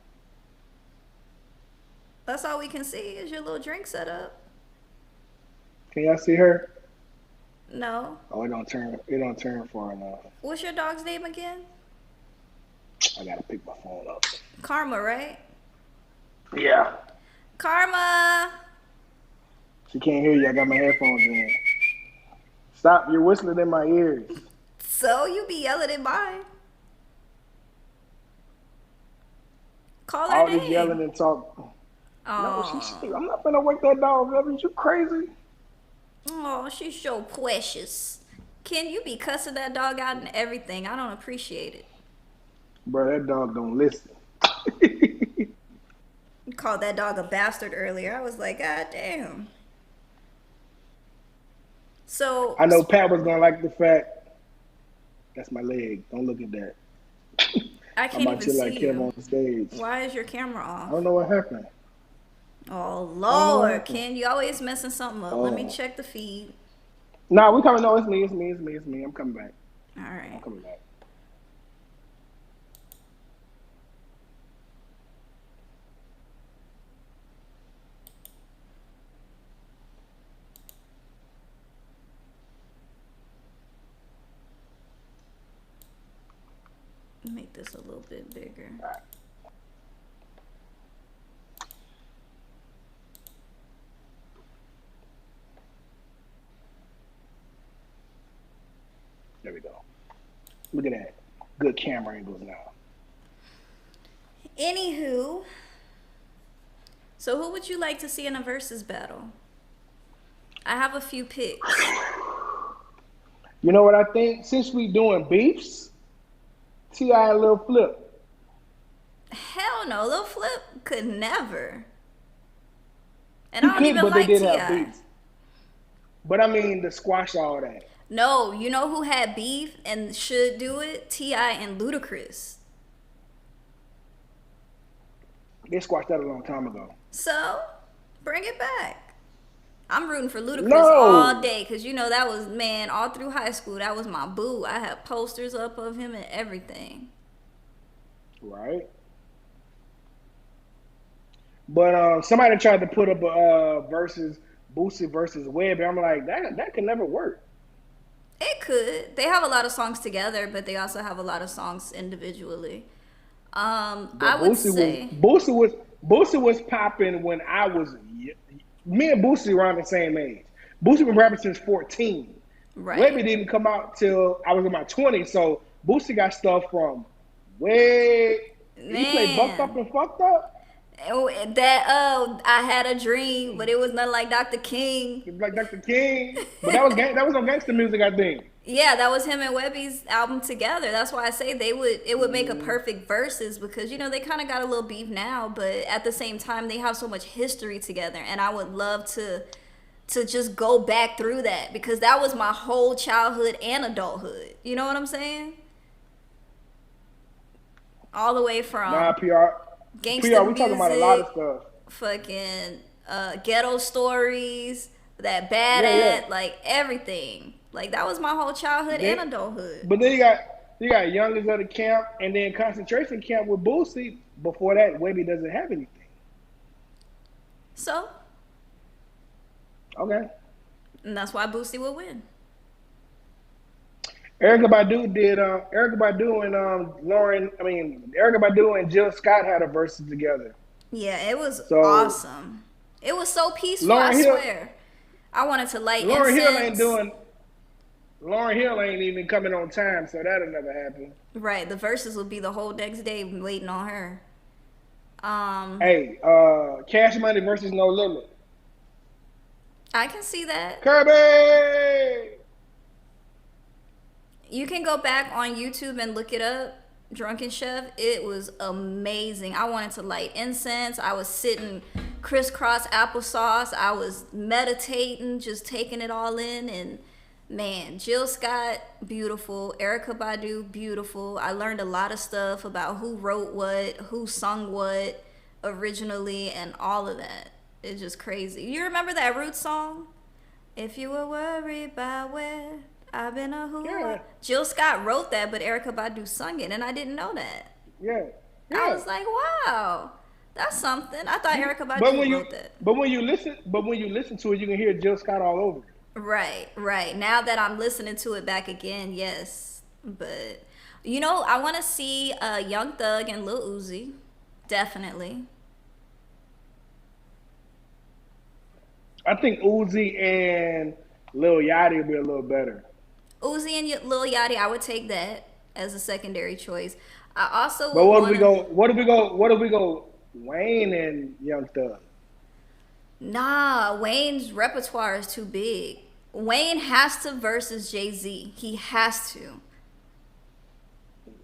That's all we can see is your little drink setup. Can y'all see her? No. Oh, it don't turn. It don't turn far enough. What's your dog's name again? I gotta pick my phone up. Karma, right? Yeah. Karma! She can't hear you. I got my headphones in. Stop! You're whistling in my ears. So you be yelling at mine. Call her All this name. yelling and talk. No, she's Oh, sleep. I'm not gonna wake that dog up. Is you crazy? oh, she's so precious. Can you be cussing that dog out and everything? I don't appreciate it. Bro, that dog don't listen. You called that dog a bastard earlier. I was like, God damn. So, I know Pat was gonna like the fact. That's my leg. Don't look at that. I I'm can't about even to like see him you. on stage. Why is your camera I off? don't know what happened. Oh, I don't know what Lord. happened. Ken, you always messing something up. Let me Oh. check the feed. Nah, we coming. No, it's me. It's me. It's me. It's me. I'm coming back. All I'm right. coming back. Make this a little bit bigger. All right, there we go. Look at that. Good camera angles now. Anywho, so who would you like to see in a versus battle? I have a few picks. You know what I think? Since we doing beefs, T.I. and Lil Flip. Hell no, Lil Flip could never. And He I don't could, even but they like did have T.I. beefs. But I mean, to squash all that. No, you know who had beef and should do it? T.I. and Ludacris. They squashed that a long time ago. So, bring it back. I'm rooting for Ludacris No. all day because you know that was, man, all through high school, that was my boo. I had posters up of him and everything. Right. But somebody tried to put up a versus Boosie versus Web. I'm like, that could never work. It could. They have a lot of songs together, but they also have a lot of songs individually. But I would say Boosie was popping when I was, me and Boosie around the same age. Boosie been rapping since 14. right. Webby didn't come out till I was in my 20s. So Boosie got stuff from way. He played Bucked Up Man. and Fucked Up. I had a dream, but it was nothing like Dr. King. Like Dr. King. But that was on gangster music, I think. Yeah, that was him and Webby's album together. That's why I say it would make a perfect versus because you know they kind of got a little beef now, but at the same time they have so much history together, and I would love to just go back through that because that was my whole childhood and adulthood. You know what I'm saying? All the way Nah, from PR. gangsta We talking about a lot of music, stuff. fucking ghetto stories, that Yeah. badass, like everything. Like that was my whole childhood Then, and adulthood. but then you got youngest of the camp and then concentration camp with Boosie. Before that, Webby doesn't have anything. So, Okay. and that's why Boosie will win. Erica Badu and Erica Badu and Jill Scott had a versus together. Yeah, it was So awesome. It was so peaceful, Lauren I Hill swear. I wanted to light Lauren Hill ain't incense. doing Lauren Hill ain't even coming on time, so that'll never happen. Right, the verses would be the whole next day waiting on her. Hey, Cash Money versus No Limit. I can see that. Kirby! You can go back on YouTube and look it up. Drunken Chef. It was amazing. I wanted to light incense. I was sitting crisscross applesauce. I was meditating, just taking it all in. And man, Jill Scott, beautiful. Erica Badu, beautiful. I learned a lot of stuff about who wrote what, who sung what originally, and all of that. It's just crazy. You remember that Roots song? If you were worried about where I've been a who. Yeah. Jill Scott wrote that, but Erica Badu sung it, and I didn't know that. Yeah. I Yeah. was like, wow, that's something. I thought Erica But Badu when you wrote that. but when you listen to it, you can hear Jill Scott all over it. Right, right. Now that I'm listening to it back again, yes. But you know, I want to see Young Thug and Lil Uzi, definitely. I think Uzi and Lil Yachty will be a little better. Uzi and Lil Yachty, I would take that as a secondary choice. I also But would what want if we to. go? What if we go? Wayne and Young Thug. Nah, Wayne's repertoire is too big. Wayne has to versus Jay-Z. He has to.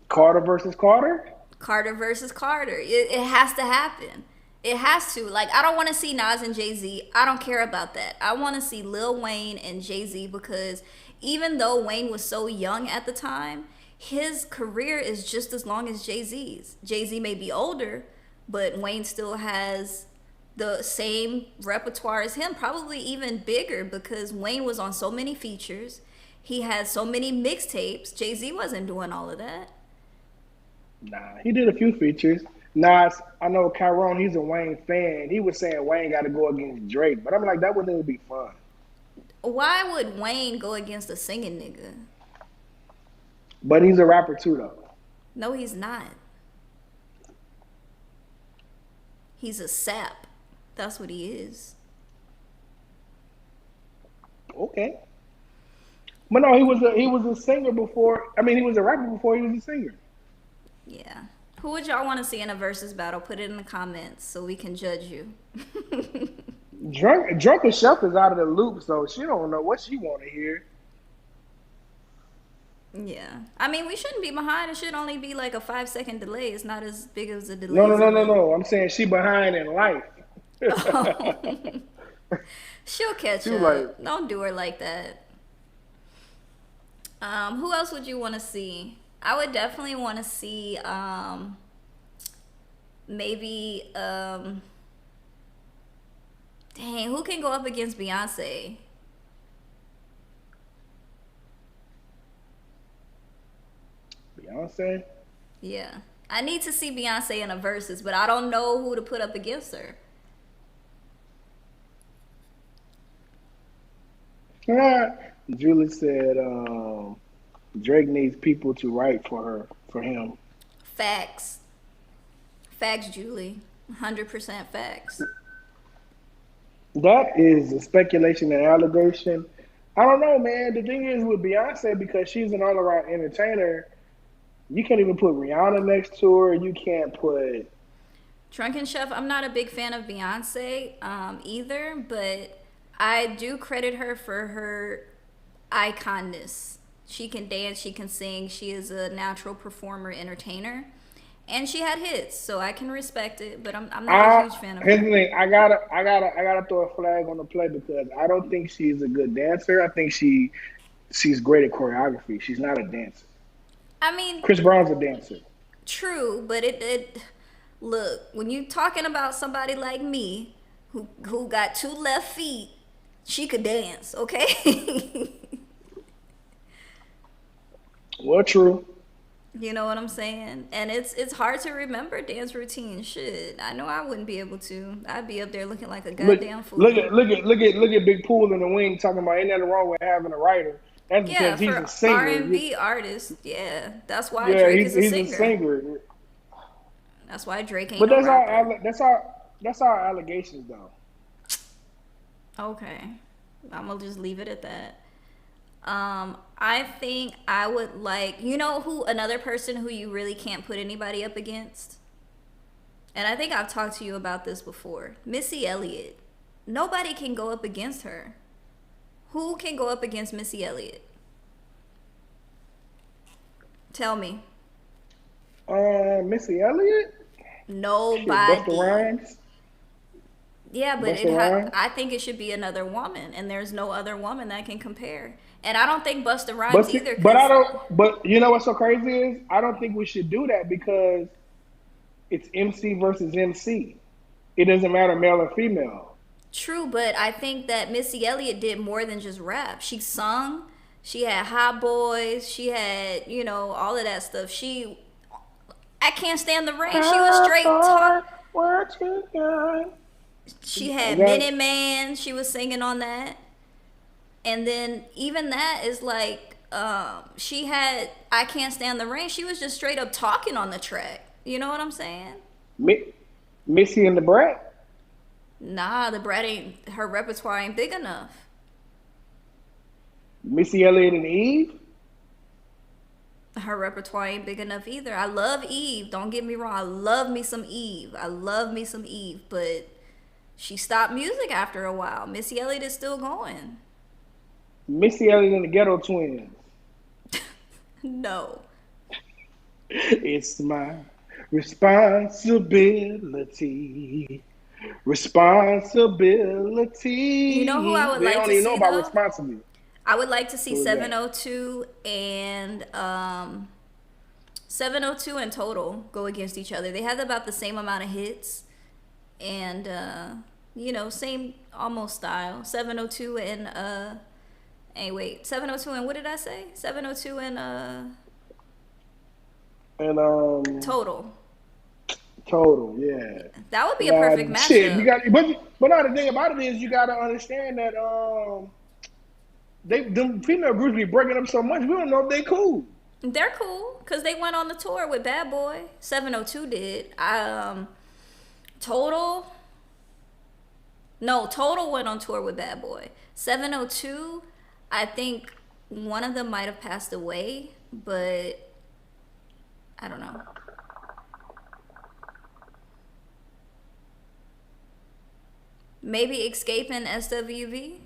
Carter versus Carter. Carter versus Carter. It has to happen. It has to. Like, I don't want to see Nas and Jay-Z. I don't care about that. I want to see Lil Wayne and Jay-Z because even though Wayne was so young at the time, his career is just as long as Jay-Z's. Jay-Z may be older, but Wayne still has the same repertoire as him, probably even bigger because Wayne was on so many features. He had so many mixtapes. Jay-Z wasn't doing all of that. Nah, he did a few features. Nas, I know Kyron, he's a Wayne fan. He was saying Wayne got to go against Drake, but I'm like, that wouldn't even be fun. Why would Wayne go against a singing nigga? But he's a rapper too, though. No, he's not. He's a sap. That's what he is. Okay. But no, he was a singer before. I mean, he was a rapper before he was a singer. Yeah. Who would y'all want to see in a versus battle? Put it in the comments so we can judge you. Drunken Chef is out of the loop, so she don't know what she want to hear. Yeah. I mean, we shouldn't be behind. It should only be like a 5 second delay. It's not as big as a No, delay no, as no, it no, look. no. I'm saying she behind in life. She'll catch She was like, up. Don't do her like that. Who else would you want to see? I would definitely want to see maybe dang, who can go up against Beyonce? Beyonce. Yeah. I need to see Beyonce in a versus, but I don't know who to put up against her. Julie said Drake needs people to write for him. Facts. Facts, Julie. 100% facts. That is a speculation and allegation. I don't know, man. The thing is with Beyonce, because she's an all around entertainer, you can't even put Rihanna next to her. You can't put. Drunken Chef, I'm not a big fan of Beyonce either, but I do credit her for her iconness. She can dance, she can sing, she is a natural performer, entertainer, and she had hits, so I can respect it. But I'm not a huge fan of Here's the her. thing. I gotta throw a flag on the play because I don't think she's a good dancer. I think she's great at choreography. She's not a dancer. I mean, Chris Brown's a dancer. true, but it look, when you talking about somebody like me who got two left feet, she could dance, okay? Well, true. You know what I'm saying? And it's hard to remember dance routines. Shit, I know I wouldn't be able to. I'd be up there looking like a Look, goddamn look fool. at look at look at look at Big Pool in the wing talking about ain't nothing wrong with having a writer. That's Yeah, because he's for a singer. R&B artists, yeah, that's why Yeah, Drake he's is a he's a singer. singer. That's why Drake ain't But no rapper. that's all allegations though. Okay, I'm gonna just leave it at that. I think I would like, you know, who another person who you really can't put anybody up against, and I think I've talked to you about this before. Missy Elliott. Nobody can go up against her. Who can go up against Missy Elliott? Tell me. Missy Elliott, shit, Busta Nobody. Rhymes, Yeah, but Busta Rhymes. I think it should be another woman, and there's no other woman that can compare. And I don't think Busta But Rhymes see, either, but I cause don't. But you know what's so crazy is I don't think we should do that because it's MC versus MC. It doesn't matter male or female. true, but I think that Missy Elliott did more than just rap. She sung, she had Hot Boys, she had, you know, all of that stuff. I Can't Stand the Rain. She was How straight far talk. what you got? She I had got Minute Man. She was singing on that. And then even that is like, she had I Can't Stand the Rain. She was just straight up talking on the track. You know what I'm saying? Missy and the Brat. Nah, the brat ain't, her repertoire ain't big enough. Missy Elliott and Eve. Her repertoire ain't big enough either. I love Eve. Don't get me wrong. I love me some Eve. I love me some Eve. But she stopped music after a while. Missy Elliott is still going. Missy Elliott and the Ghetto Twins. No. It's my responsibility. You know who I Responsibility. would They like don't to even know see about though? responsibility. I would like to see Who is that? 702 and 702 and Total go against each other. They have about the same amount of hits and you know, same almost style. 702 and hey wait, 702 and what did I say? 702 and And Total. Total, yeah. That would be a Now, perfect shit, you matchup. got, but now the thing about it is you got to understand that them female groups be breaking up so much we don't know if they cool. They're cool because they went on the tour with Bad Boy. 702 did. Total. No, Total went on tour with Bad Boy. 702, I think one of them might have passed away, but I don't know. Maybe Escaping SWV.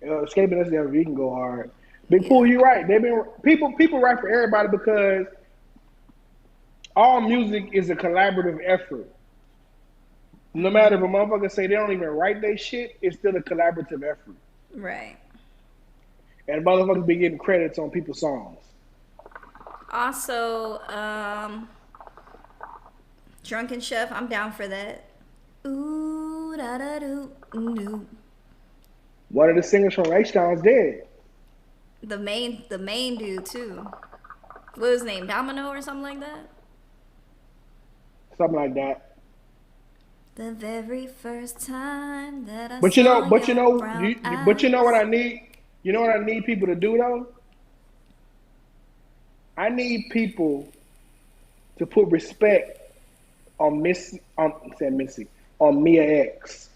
Escaping SWV can go hard. Big Yeah. Pooh, you're right. They've been people write for everybody because all music is a collaborative effort. No matter if a motherfucker say they don't even write their shit, it's still a collaborative effort. Right. And motherfuckers be getting credits on people's songs. Also, Drunken Chef, I'm down for that. Ooh, da da doo, doo. One of the singers from H-Town's dead. The main dude too. What was his name? Domino or something like that? Something like that. The very first time that I But saw but your brown but you know what eyes. I need? You know what I need people to do though? I need people to put respect on on Mia X.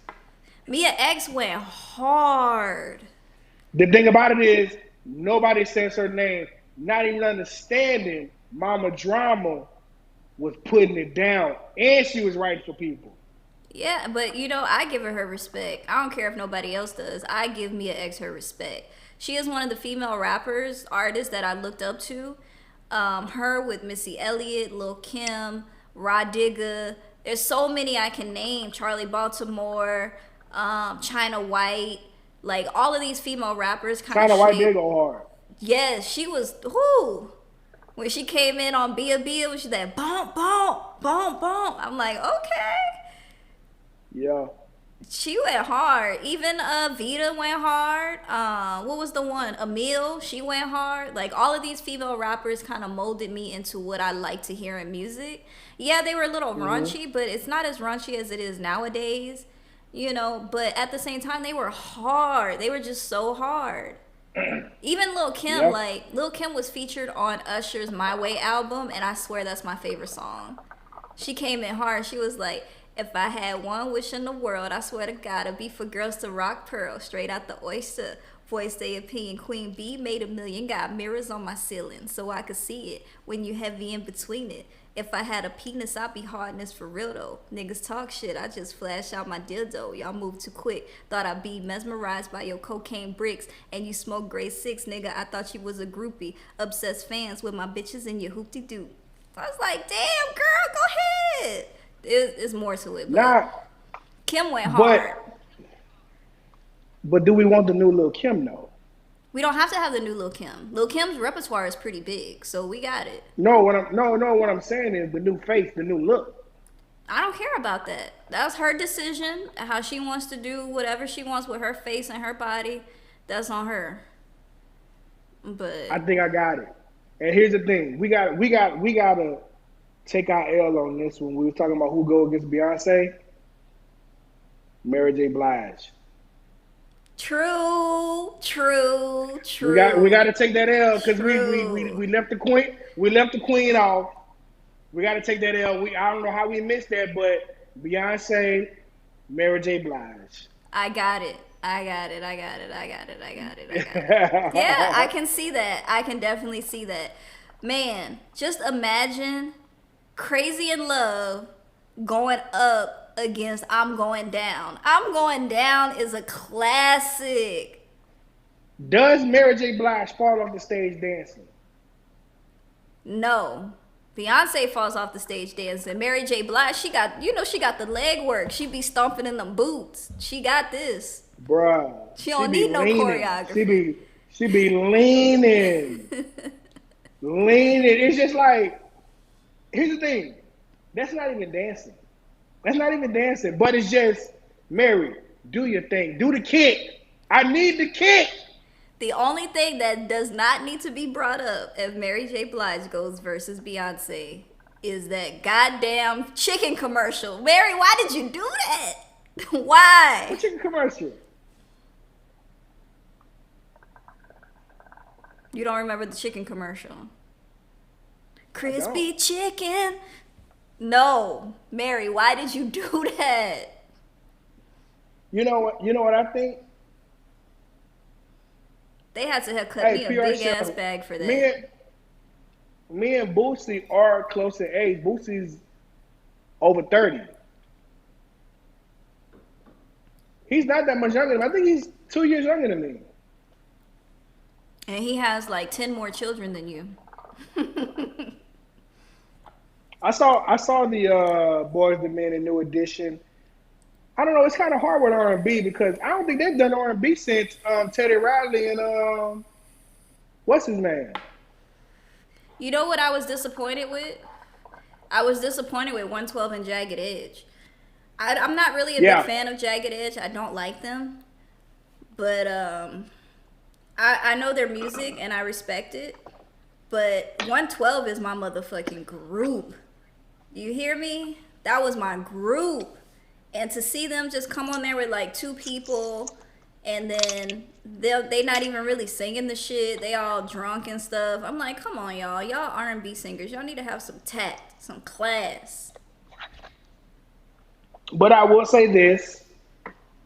Mia X went hard. The thing about it is nobody says her name, not even understanding Mama Drama was putting it down, and she was writing for people. Yeah, but I give her respect. I don't care if nobody else does. I give Mia X her respect. She is one of the female rappers, artists that I looked up to. Her with Missy Elliott, Lil Kim, Rod Digga. There's so many I can name. Charlie Baltimore, China White. Like all of these female rappers kind of China White did shaped. go hard. Yes, she was. Whoo! When she came in on Bia Bia, when she that bump, bump, bump, bump. I'm like, okay. Yeah. She went hard. Even Vita went hard. What was the one? Emil, she went hard. Like all of these female rappers kind of molded me into what I like to hear in music. Yeah, they were a little raunchy, but it's not as raunchy as it is nowadays. But at the same time, they were hard. They were just so hard. Even Lil Kim, Yep. like Lil Kim was featured on Usher's My Way album, and I swear that's my favorite song. She came in hard. She was like, if I had one wish in the world, I swear to God, it'd be for girls to rock pearl straight out the oyster. Voice their opinion. Queen B made a million. Got mirrors on my ceiling so I could see it when you heavy in between it. If I had a penis, I'd be hardness for real though. Niggas talk shit, I just flash out my dildo. Y'all move too quick. Thought I'd be mesmerized by your cocaine bricks. And you smoke grade 6, nigga. I thought you was a groupie. Obsessed fans with my bitches and your hoopty-doo. I was like, damn, girl, go ahead. There's more to it, but Nah, Kim went hard. but do we want the new Lil Kim though? We don't have to have the new Lil Kim. Lil Kim's repertoire is pretty big, so we got it. No, what I'm saying is the new face, the new look. I don't care about that. That's her decision. How she wants to do whatever she wants with her face and her body, that's on her. But I think I got it. And here's the thing: we gotta take our L on this one. We were talking about who go against Beyonce. Mary J. Blige. true. We got to take that L because True. we left the queen. We left the queen off. We got to take that L. I don't know how we missed that, but Beyonce, Mary J. Blige. I got it. Yeah, I can see that. I can definitely see that. Man, just imagine Crazy in Love going up against I'm Going Down. I'm Going Down is a classic. Does Mary J. Blige fall off the stage dancing? No. Beyonce falls off the stage dancing. Mary J. Blige, she got the leg work. She be stomping in them boots. She got this. Bruh. She don't need no choreography. She be leaning. Leaning. It's just like, here's the thing. That's not even dancing. But it's just, Mary, do your thing. Do the kick. I need the kick. The only thing that does not need to be brought up if Mary J. Blige goes versus Beyonce is that goddamn chicken commercial. Mary, why did you do that? Why? What chicken commercial? You don't remember the chicken commercial? I don't. Crispy chicken. No, Mary, why did you do that? You know what? You know what I think? They had to have cut Hey, me a PR big ass show. bag for Me that. and me and Boosie are close in age. Boosie's over 30. He's not that much younger than me. I think he's 2 years younger than me. And he has like 10 more children than you. I saw the Boys the Men in New Edition. I don't know. It's kind of hard with R&B because I don't think they've done R&B since Teddy Riley and what's his name? You know what I was disappointed with? I was disappointed with 112 and Jagged Edge. I'm not really a big Yeah, fan of Jagged Edge. I don't like them. But I know their music and I respect it. But 112 is my motherfucking group. You hear me? That was my group. And to see them just come on there with like two people and then they not even really singing the shit. They all drunk and stuff. I'm like, come on, y'all. Y'all R&B singers. Y'all need to have some tact, some class. but I will say this: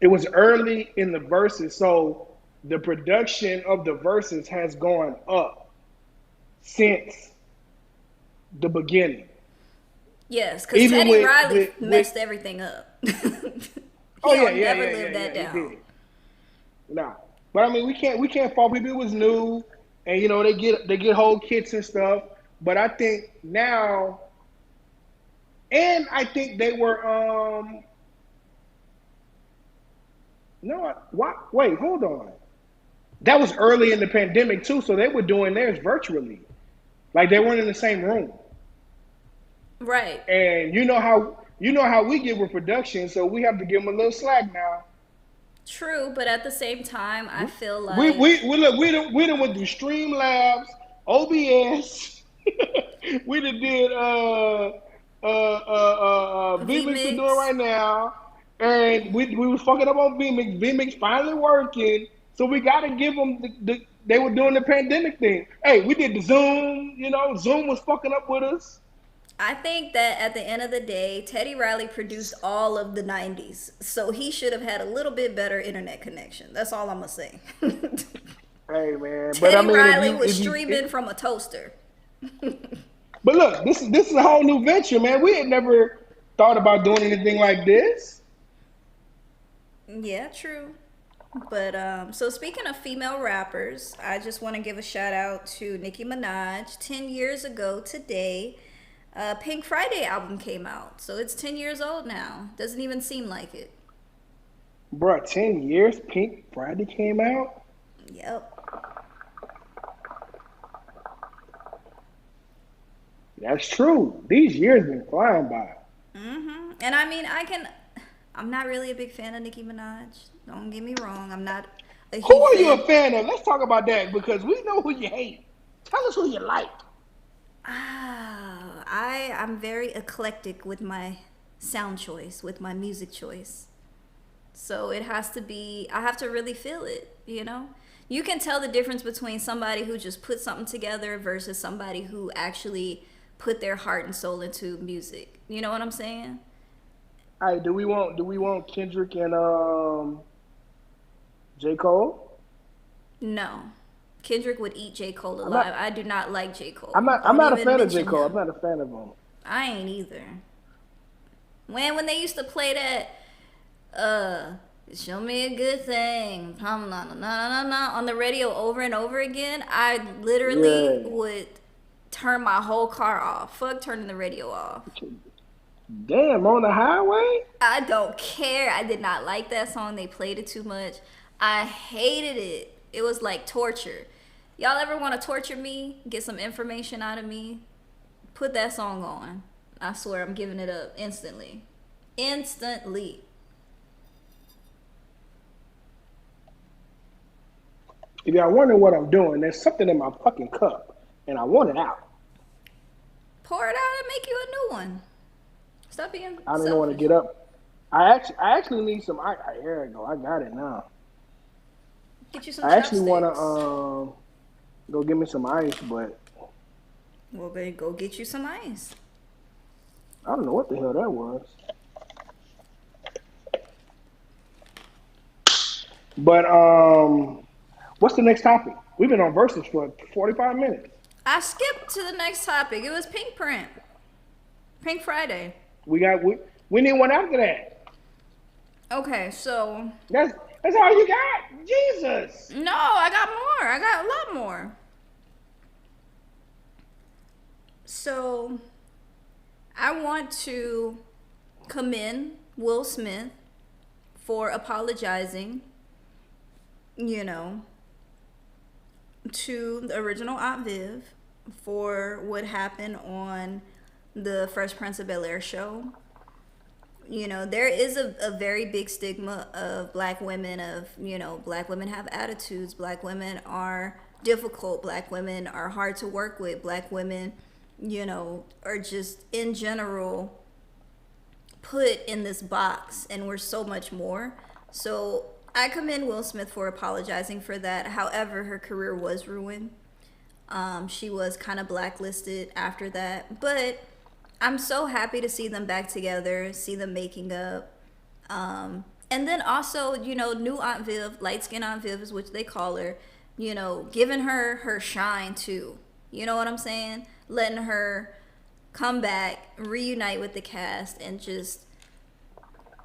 it was early in the verses, so the production of the verses has gone up since the beginning. Yes, because Even Teddy with Riley with with messed everything up. oh He'll yeah, yeah, never yeah, yeah, live yeah, that he down. did. Nah, but I mean, we can't fault people. It was new, and they get whole kits and stuff. But I think now, and I think they were no, what? Wait, hold on. That was early in the pandemic too, so they were doing theirs virtually, like they weren't in the same room. Right. And you know how we get with production, so we have to give them a little slack now. True, but at the same time, I feel We like look we done went through Streamlabs, OBS. We done did VMix we're doing V-Mix. right now, and we was fucking up on VMix. VMix finally working, so we got to give them they were doing the pandemic thing. Hey, we did the Zoom. Zoom was fucking up with us. I think that at the end of the day, Teddy Riley produced all of the 90s. So he should have had a little bit better internet connection. That's all I'm going to say. Hey man, but I Teddy mean, Riley was streaming from a toaster. but look, this is a whole new venture, man. We had never thought about doing anything like this. Yeah, true. But so speaking of female rappers, I just want to give a shout out to Nicki Minaj. 10 years ago today, Pink Friday album came out, so it's 10 years old now. Doesn't even seem like it. Bruh, 10 years, Pink Friday came out? Yep. That's true. These years been flying by. And I mean, I'm not really a big fan of Nicki Minaj. Don't get me wrong. I'm not a Who huge are you fan. a fan of? Let's talk about that because we know who you hate. Tell us who you like. I'm very eclectic with my sound choice, with my music choice. So it has to be, I have to really feel it, you know? You can tell the difference between somebody who just put something together versus somebody who actually put their heart and soul into music. You know what I'm saying? All right, do we want Kendrick and J. Cole? No. Kendrick would eat J. Cole I'm alive. not I do not like J. I'm Cole. not I'm Don't not a even fan of J. mention Cole. I'm him. not a fan of him. I ain't either. When they used to play that show me a good thing on the radio over and over again, I literally Yeah. would turn my whole car off. Fuck turning the radio off. Damn, on the highway? I don't care. I did not like that song. They played it too much. I hated it. It was like torture. Y'all ever want to torture me? Get some information out of me? Put that song on. I swear I'm giving it up instantly. Instantly. If y'all wondering what I'm doing, there's something in my fucking cup, and I want it out. Pour it out and make you a new one. Stop being I don't even want to selfish. get up. I actually need some. Here we go. I got it now. Get you some I actually want to. chopsticks. Go get me some ice, but Well, go get you some ice. I don't know what the hell that was. But what's the next topic? We've been on verses for 45 minutes. I skipped to the next topic. It was Pink Print. Pink Friday. We got we need one after that. Okay, so That's that's all you got? Jesus. no, I got more. I got a lot more. So I want to commend Will Smith for apologizing, you know, to the original Aunt Viv for what happened on the Fresh Prince of Bel-Air show. You know, there is a very big stigma of black women, of, you know, black women have attitudes, black women are difficult, black women are hard to work with, black women, you know, are just in general put in this box, and we're so much more. So I commend Will Smith for apologizing for that. However, her career was ruined. She was kind of blacklisted after that, but I'm so happy to see them back together, see them making up. And then also, you know, new Aunt Viv, light skin Aunt Viv is what they call her, you know, giving her her shine too. You know what I'm saying? Letting her come back, reunite with the cast, and just,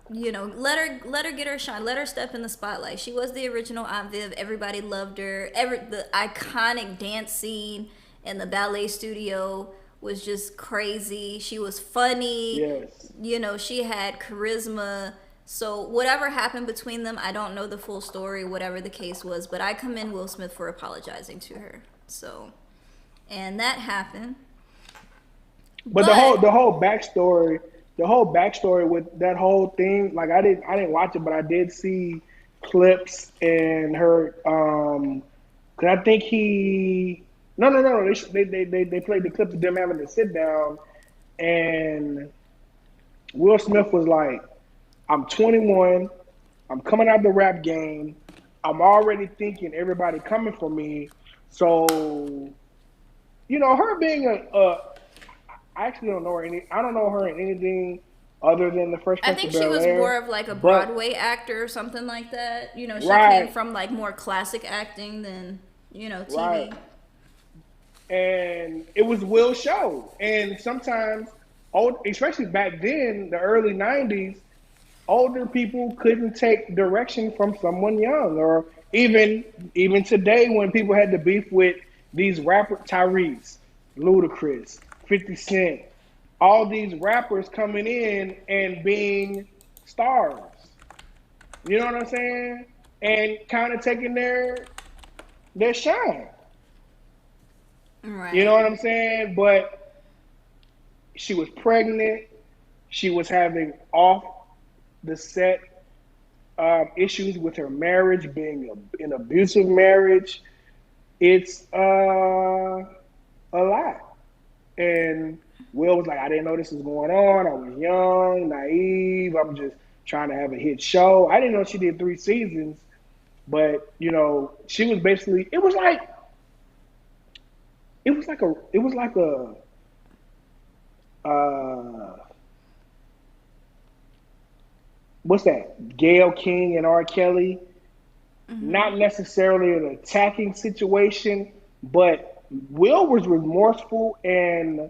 you know, let her get her shine, let her step in the spotlight. She was the original Aunt Viv. Everybody loved her. The iconic dance scene in the ballet studio was just crazy. She was funny. Yes. You know, she had charisma. So whatever happened between them, I don't know the full story, whatever the case was, but I commend Will Smith for apologizing to her. So, and that happened. But the whole backstory with that whole thing, like I didn't watch it, but I did see clips and her cause I think he no they played the clip of them having to sit down, and Will Smith was like, I'm 21, I'm coming out of the rap game, I'm already thinking everybody coming for me, so you know, her being I actually don't know her I don't know her in anything other than the Fresh I Prince think of she was Bel-Air. more of like a But Broadway actor or something like that. You know, she came right, from like more classic acting than, you know, right. TV. And it was Will's show. And sometimes especially back then, the early 90s, older people couldn't take direction from someone young, or even today when people had to beef with these rapper Tyrese, Ludacris, 50 Cent, all these rappers coming in and being stars. You know what I'm saying? And kind of taking their shine. You know Right. what I'm saying? But she was pregnant. She was having off the set issues with her marriage, being an abusive marriage. It's a lot. And Will was like, I didn't know this was going on. I was young, naive. I'm just trying to have a hit show. I didn't know she did 3 seasons, but you know, she was basically. It was like a uh, what's that? Gayle King and R. Kelly. Not necessarily an attacking situation, but Will was remorseful and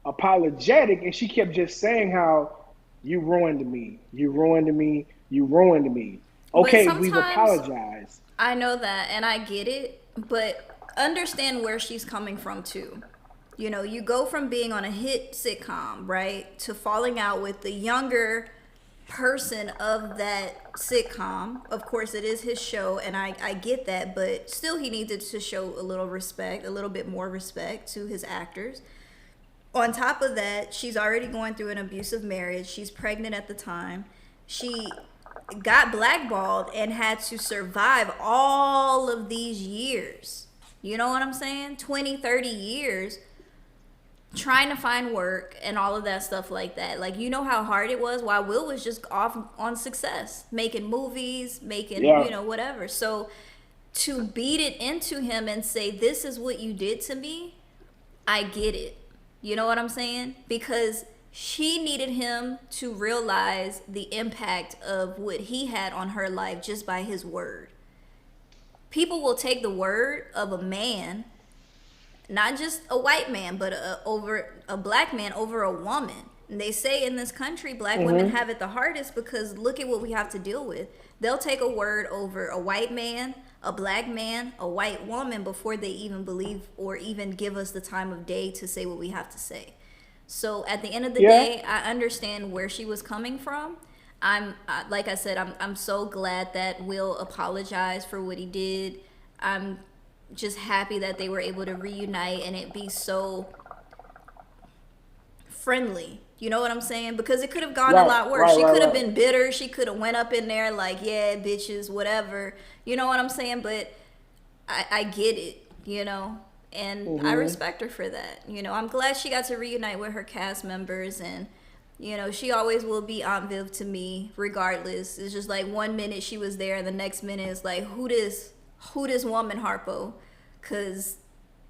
apologetic, and she kept just saying how you ruined me, you ruined me, you ruined me. But Okay, we've sometimes apologized. I know that and I get it, but understand where she's coming from too. You know, you go from being on a hit sitcom, right, to falling out with the younger person of that sitcom. Of course, it is his show, and I get that, but still, he needed to show a little respect, a little bit more respect to his actors. On top of that, she's already going through an abusive marriage. She's pregnant at the time. She got blackballed and had to survive all of these years. You know what I'm saying? 20, 30 years trying to find work and all of that stuff like that. Like, you know how hard it was while Will was just off on success, making movies, making, Yeah, you know, whatever. So to beat it into him and say, this is what you did to me, I get it. You know what I'm saying? Because she needed him to realize the impact of what he had on her life just by his word. People will take the word of a man, not just a white man, but over a black man over a woman. And they say in this country, black women Mm-hmm. have it the hardest because look at what we have to deal with. They'll take a word over a white man, a black man, a white woman before they even believe or even give us the time of day to say what we have to say. So at the end of the Yeah. day, I understand where she was coming from. Like I said, I'm so glad that Will apologized for what he did. I'm just happy that they were able to reunite and it be so friendly. You know what I'm saying? Because it could have gone a Right. lot worse. Right. She Right. could have Right. been bitter. She could have went up in there like, yeah, bitches, whatever. You know what I'm saying? But I get it, you know, and I Mm-hmm. respect her for that. You know, I'm glad she got to reunite with her cast members, and you know, she always will be Aunt Viv to me, regardless. It's just like 1 minute she was there, and the next minute it's like, who this woman, Harpo? Cause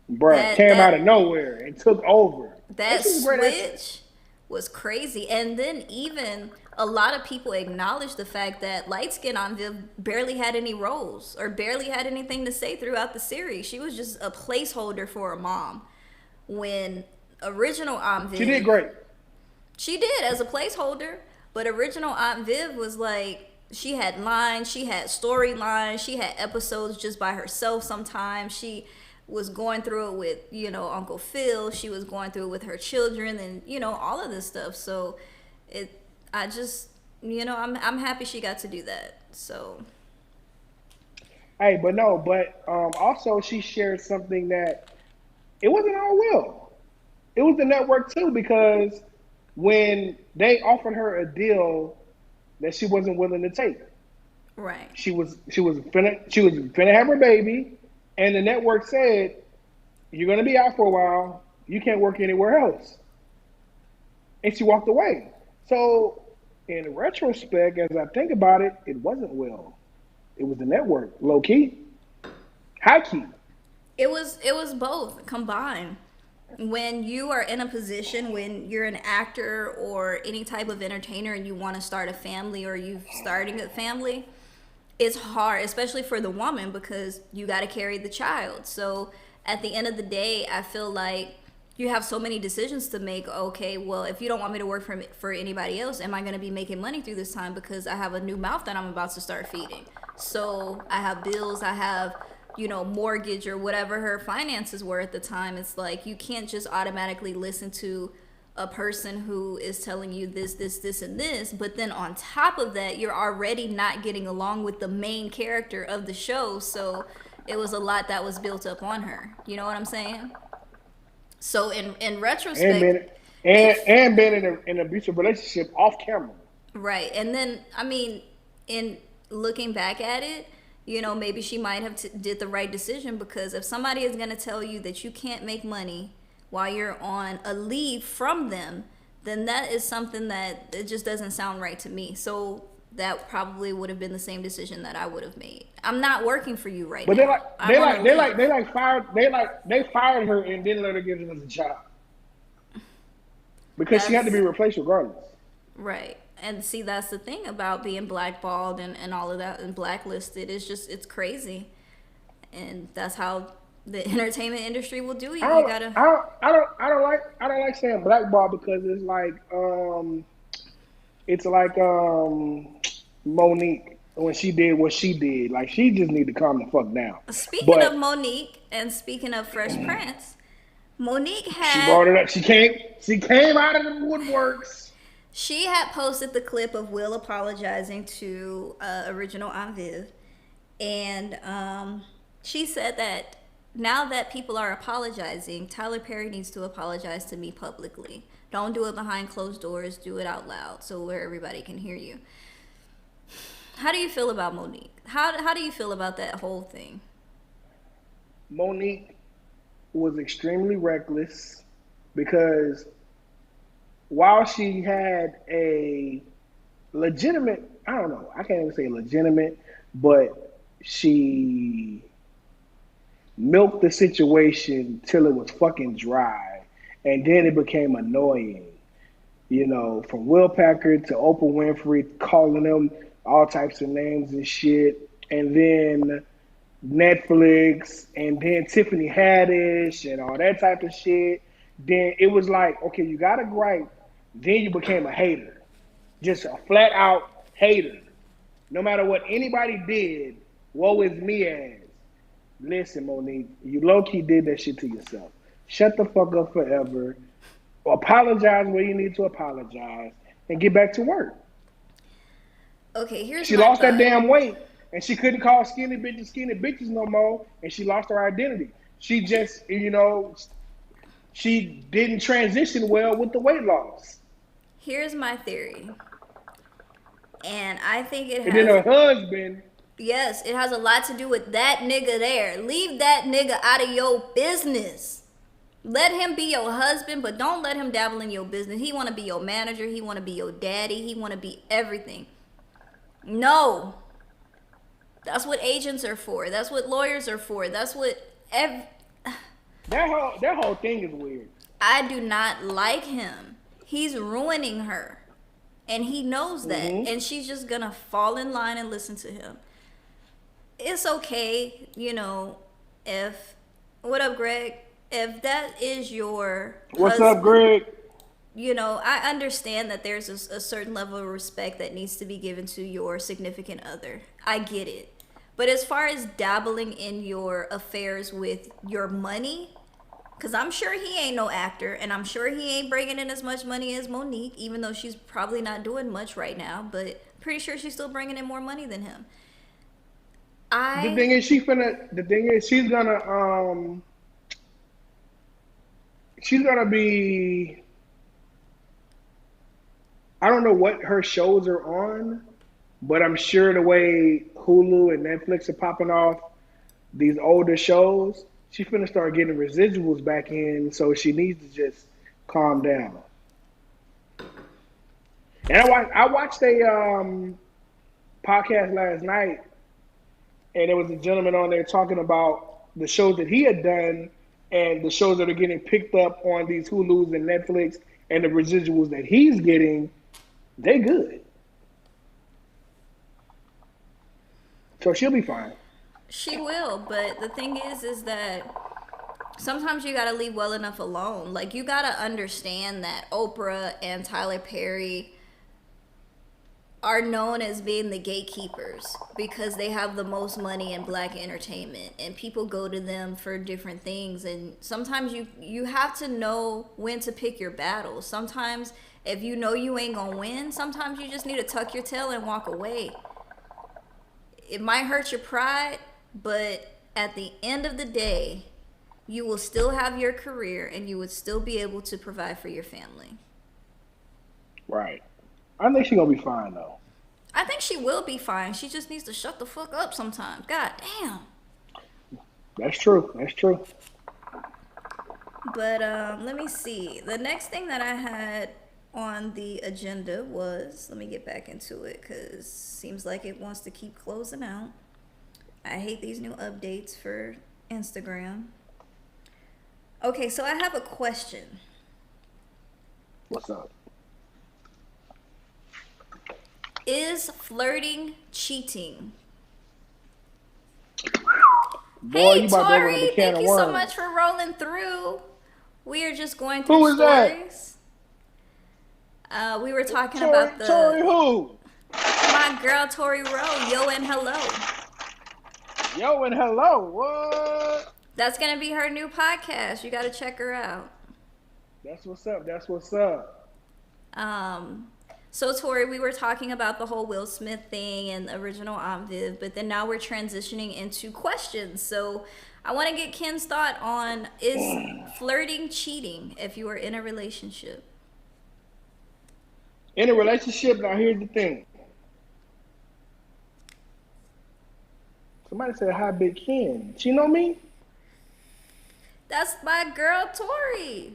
Bruh, that came out that of nowhere and took over. And that she's a great actress. switch was crazy. And then even a lot of people acknowledged the fact that light skin Aunt Viv barely had any roles or barely had anything to say throughout the series. She was just a placeholder for a mom. When original Aunt She did Viv, great. she did as a placeholder, but original Aunt Viv was like, she had lines, she had storylines, she had episodes just by herself sometimes. She was going through it with, you know, Uncle Phil. She was going through it with her children and, you know, all of this stuff. So it I just, you know, I'm happy she got to do that. So Hey, but no, but also she shared something that it wasn't all Will. It was the network too, because when they offered her a deal that she wasn't willing to take, right. she was finna have her baby, and the network said, "You're gonna be out for a while. You can't work anywhere else," and she walked away. So, in retrospect, as I think about it, it wasn't Will. It was the network, low key, high key. It was both combined. When you are in a position when you're an actor or any type of entertainer and you want to start a family or you starting a family, it's hard, especially for the woman because you got to carry the child. So at the end of the day, I feel like you have so many decisions to make. Okay, well, if you don't want me to work for anybody else, am I going to be making money through this time because I have a new mouth that I'm about to start feeding? So I have bills, I have, you know, mortgage or whatever her finances were at the time. It's like you can't just automatically listen to a person who is telling you this, and this, but then on top of that, you're already not getting along with the main character of the show. So it was a lot that was built up on her. You know what I'm saying? So in and retrospect, been and been in an abusive relationship off camera. right. And then, I mean, in looking back at it, you know, maybe she might have did the right decision because if somebody is going to tell you that you can't make money while you're on a leave from them, then that is something that it just doesn't sound right to me. So that probably would have been the same decision that I would have made. I'm not working for you right But they now. like I'm they on a like they leave. like they like fired they fired her and didn't let her get another job because she had to be That's replaced regardless. right. And see, that's the thing about being blackballed and all of that and blacklisted. It's just, it's crazy. And that's how the entertainment industry will do you. I You don't gotta, I don't I don't I don't like I don't like saying blackball because it's like Monique when she did what she did. Like she just need to calm the fuck down. speaking of But Monique and speaking of Fresh Prince, Monique she had, brought it up. She came out of the woodworks. she had posted the clip of Will apologizing to original Aunt Viv. And she said that now that people are apologizing, Tyler Perry needs to apologize to me publicly. Don't do it behind closed doors. Do it out loud so where everybody can hear you. How do you feel about Monique? How do you feel about that whole thing? Monique was extremely reckless because while she had a legitimate, I don't know, I can't even say legitimate, but she milked the situation till it was fucking dry, and then it became annoying. From Will Packard to Oprah Winfrey, calling them all types of names and shit, and then Netflix, and then Tiffany Haddish and all that type of shit. Then it was like, okay, you got a gripe, then you became a hater, just a flat out hater. No matter what anybody did, woe is me ass. Listen, Monique, you low key did that shit to yourself. Shut the fuck up forever. Apologize where you need to apologize and get back to work. Okay, here's She my lost that thought. damn weight and she couldn't call skinny bitches no more, and she lost her identity. She just, she didn't transition well with the weight loss. Here's my theory. And I think it And then has, her husband, yes, it has a lot to do with that nigga there. Leave that nigga out of your business. Let him be your husband, but don't let him dabble in your business. He want to be your manager. He want to be your daddy. He want to be everything. No. That's what agents are for. That's what lawyers are for. That's what that whole thing is weird. I do not like him. He's ruining her. And he knows that. Mm-hmm. And she's just going to fall in line and listen to him. It's okay, if... What up, Greg? If that is your What's husband, up, Greg? I understand that there's a certain level of respect that needs to be given to your significant other. I get it. But as far as dabbling in your affairs with your money, because I'm sure he ain't no actor, and I'm sure he ain't bringing in as much money as Monique, even though she's probably not doing much right now, but pretty sure she's still bringing in more money than him. The thing is, she's gonna be, I don't know what her shows are on, but I'm sure the way Hulu and Netflix are popping off these older shows, she's finna start getting residuals back in, so she needs to just calm down. And I watched a podcast last night, and there was a gentleman on there talking about the shows that he had done and the shows that are getting picked up on these Hulus and Netflix, and the residuals that he's getting, they good. So she'll be fine. She will, but the thing is that sometimes you gotta leave well enough alone. Like, you gotta understand that Oprah and Tyler Perry are known as being the gatekeepers because they have the most money in black entertainment, and people go to them for different things. And sometimes you have to know when to pick your battles. Sometimes if you know you ain't gonna win, sometimes you just need to tuck your tail and walk away. It might hurt your pride, but at the end of the day, you will still have your career and you would still be able to provide for your family. Right. I think she's gonna be fine though. I think she will be fine. She just needs to shut the fuck up sometimes. God damn. That's true. That's true. But let me see. The next thing that I had on the agenda was, let me get back into it because seems like it wants to keep closing out. I hate these new updates for Instagram. Okay, so I have a question. What's up? Is flirting cheating? Boy, Hey, you about to open up Tori, a can thank of you so worms. much for rolling through. We are just going through Who is that? stories. We were talking Tori, about Tori who? my girl Tori Rowe. Yo and hello. Yo and hello. What? That's gonna be her new podcast. You gotta check her out. That's what's up. That's what's up. So Tori, we were talking about the whole Will Smith thing and the original Aunt Viv, but then now we're transitioning into questions. So I want to get Ken's thought on, is flirting cheating if you are in a relationship? In a relationship, now here's the thing. Somebody said hi, Big Ken. She know me? That's my girl Tori.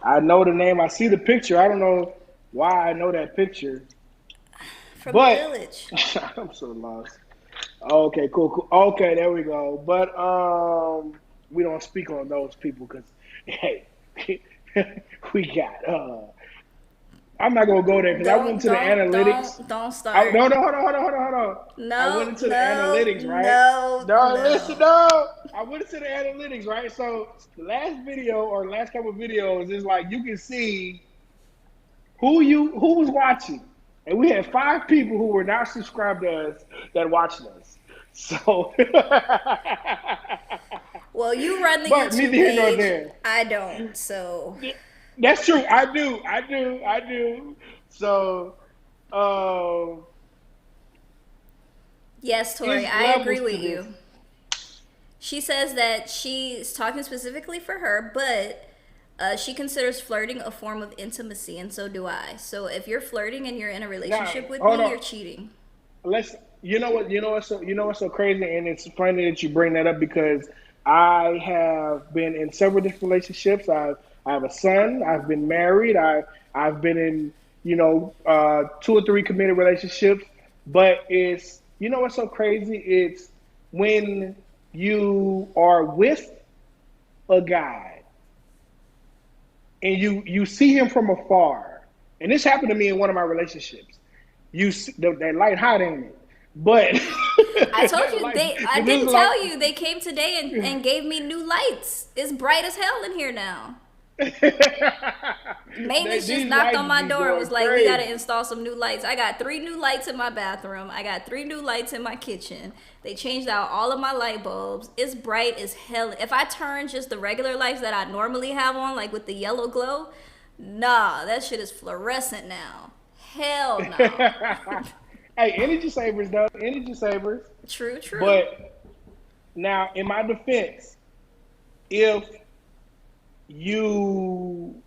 I know the name. I see the picture. I don't know why I know that picture. From But the village. I'm so lost. Okay, cool, cool. Okay, there we go. But we don't speak on those people because hey, we got I'm not gonna go there because I went Don't to the don't analytics. don't start. No, no, hold on. I went No, into the no, analytics, right? no, No, listen, no. no. I went into the analytics, right? So the last video or last couple of videos is like you can see who was watching, and we had 5 people who were not subscribed to us that watched us. So, Well, you run the but neither YouTube here nor page. there. I don't. So, That's true. I do. So, um, yes, Tori, it's I agree levels to with this. you. She says that she's talking specifically for her, but she considers flirting a form of intimacy, and so do I. So, if you're flirting and you're in a Now, relationship with hold me, on. you're cheating. Let's. You know what's so crazy, and it's funny that you bring that up because I have been in several different relationships. I have a son. I've been married. I've been in 2 or 3 committed relationships. But it's what's so crazy? It's when you are with a guy and you see him from afar, and this happened to me in one of my relationships. That light hot ain't it? But I told that you light, I this didn't light. tell you they came today and gave me new lights. It's bright as hell in here now. Maintenance just These knocked lights on my be door and going was like, "We got crazy. to install some new lights." I got 3 new lights in my bathroom. I got 3 new lights in my kitchen. They changed out all of my light bulbs. It's bright as hell. If I turn just the regular lights that I normally have on, like with the yellow glow, nah, that shit is fluorescent now. Hell no. Hey, energy savers though, energy savers. True, true. But now, in my defense, if you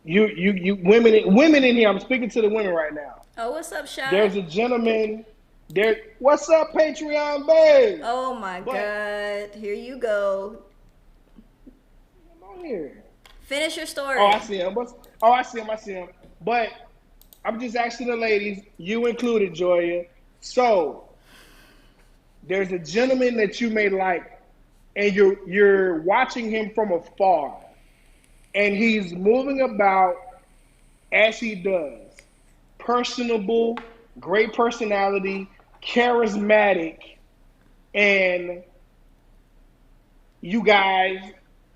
women in here, I'm speaking to the women right now. Oh, what's up, Shy? There's a gentleman there. What's up, Patreon babe? Oh my But God. Here you go. I'm on here. Finish your Oh, I story. see him. Oh, I see him. I see him. But I'm just asking the ladies, you included, Joya. So there's a gentleman that you may like, and you're watching him from afar, and he's moving about as he does, personable, great personality, charismatic, and you guys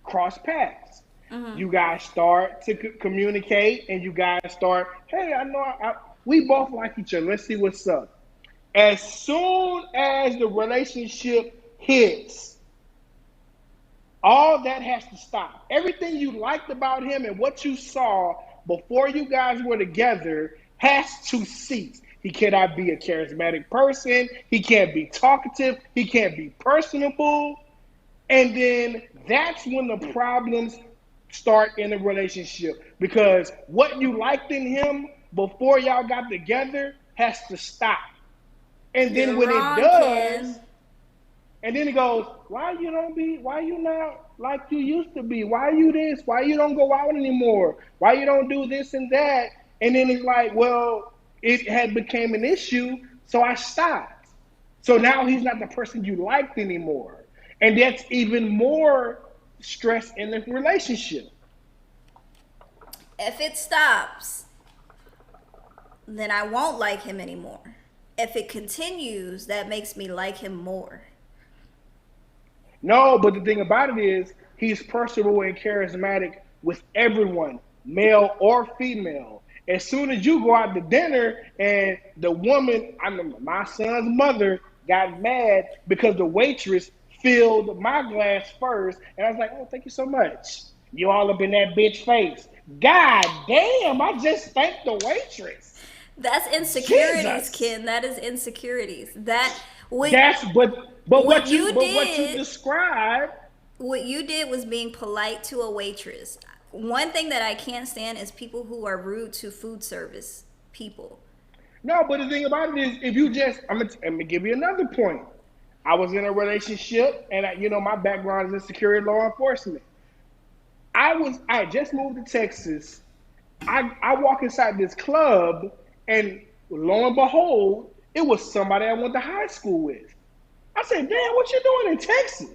cross paths. Mm-hmm. You guys start to communicate, and you guys start, hey, I know we both like each other. Let's see what's up. As soon as the relationship hits, all that has to stop. Everything you liked about him and what you saw before you guys were together has to cease. He cannot be a charismatic person. He can't be talkative. He can't be personable. And then that's when the problems start in the relationship because what you liked in him before y'all got together has to stop. And then You're when it wrong, does, Ken. and then he goes, why you not like you used to be? Why you this? Why you don't go out anymore? Why you don't do this and that? And then it's like, well, it had became an issue, so I stopped. So now he's not the person you liked anymore. And that's even more stress in the relationship. If it stops, then I won't like him anymore. If it continues, that makes me like him more. No, but the thing about it is he's personable and charismatic with everyone, male or female. As soon as you go out to dinner and the woman, I mean, my son's mother got mad because the waitress filled my glass first, and I was like, "Oh, thank you so much." You all up in that bitch face. God damn! I just thanked the waitress. That's insecurities, Jesus. Ken. That is insecurities. That what That's but what what you you but what you did described. what you did was being polite to a waitress. One thing that I can't stand is people who are rude to food service people. No, but the thing about it is, if you just, I'm gonna give you another point. I was in a relationship, and my background is in security law enforcement. I had just moved to Texas. I walk inside this club, and lo and behold, it was somebody I went to high school with. I said, damn, what you doing in Texas?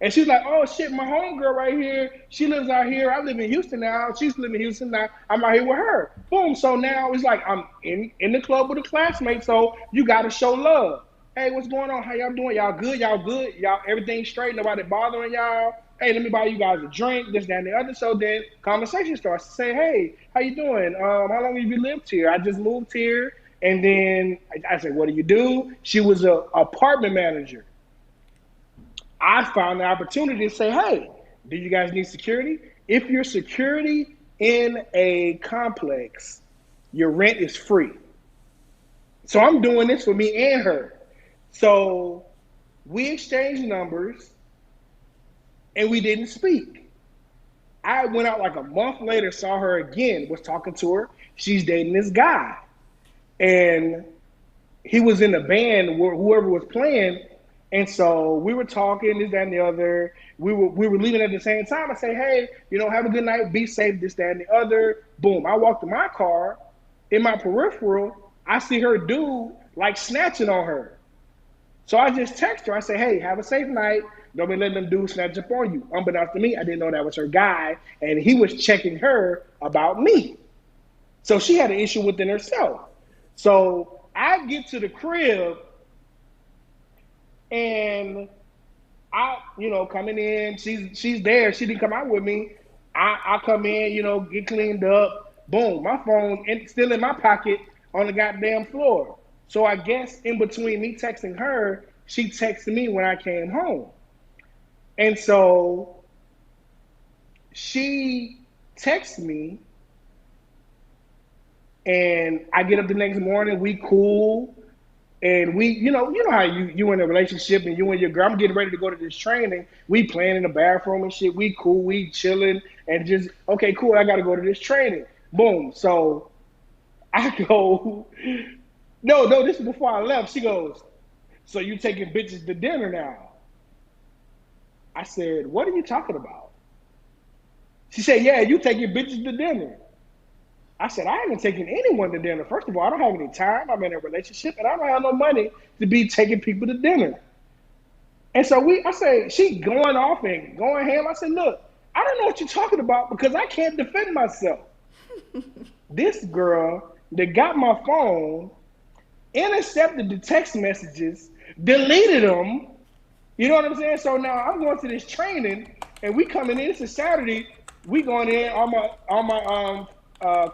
And she's like, oh shit, my homegirl right here, she lives out here. I live in Houston now. She's living in Houston now. I'm out here with her. Boom. So now it's like I'm in the club with a classmate. So you gotta show love. Hey, what's going on? How y'all doing? Y'all good? Y'all good? Y'all everything straight? Nobody bothering y'all? Hey, let me buy you guys a drink, this, that, and the other. So then conversation starts to say, hey, how you doing? How long have you lived here? I just moved here. And then I said, what do you do? She was a apartment manager. I found the opportunity to say, hey, do you guys need security? If you're security in a complex, your rent is free. So I'm doing this for me and her. So we exchanged numbers and we didn't speak. I went out like a month later, saw her again, was talking to her. She's dating this guy. And he was in the band where whoever was playing. And so we were talking, this, that, and the other. We were leaving at the same time. I say, hey, have a good night, be safe, this, that, and the other. Boom. I walked to my car. In my peripheral, I see her dude like snatching on her. So I just text her. I say, hey, have a safe night. Don't be letting them dudes snatch up on you. Unbeknownst to me, I didn't know that was her guy. And he was checking her about me. So she had an issue within herself. So I get to the crib and coming in, she's there. She didn't come out with me. I come in, get cleaned up. Boom, my phone still in my pocket on the goddamn floor. So I guess in between me texting her, she texted me when I came home. And so she texts me and I get up the next morning, we cool. And we, how you in a relationship and you and your girl, I'm getting ready to go to this training. We playing in the bathroom and shit. We cool, we chilling and just, okay, cool, I got to go to this training. Boom. So I go, no, this is before I left. She goes, so you taking bitches to dinner now? I said, what are you talking about? She said, yeah, you taking bitches to dinner. I said, I haven't taken anyone to dinner. First of all, I don't have any time. I'm in a relationship and I don't have no money to be taking people to dinner. And so I say, she going off and going ham. I said, look, I don't know what you're talking about because I can't defend myself. This girl that got my phone, intercepted the text messages, deleted them. You know what I'm saying? So now I'm going to this training and we coming in. It's a Saturday. We going in, all my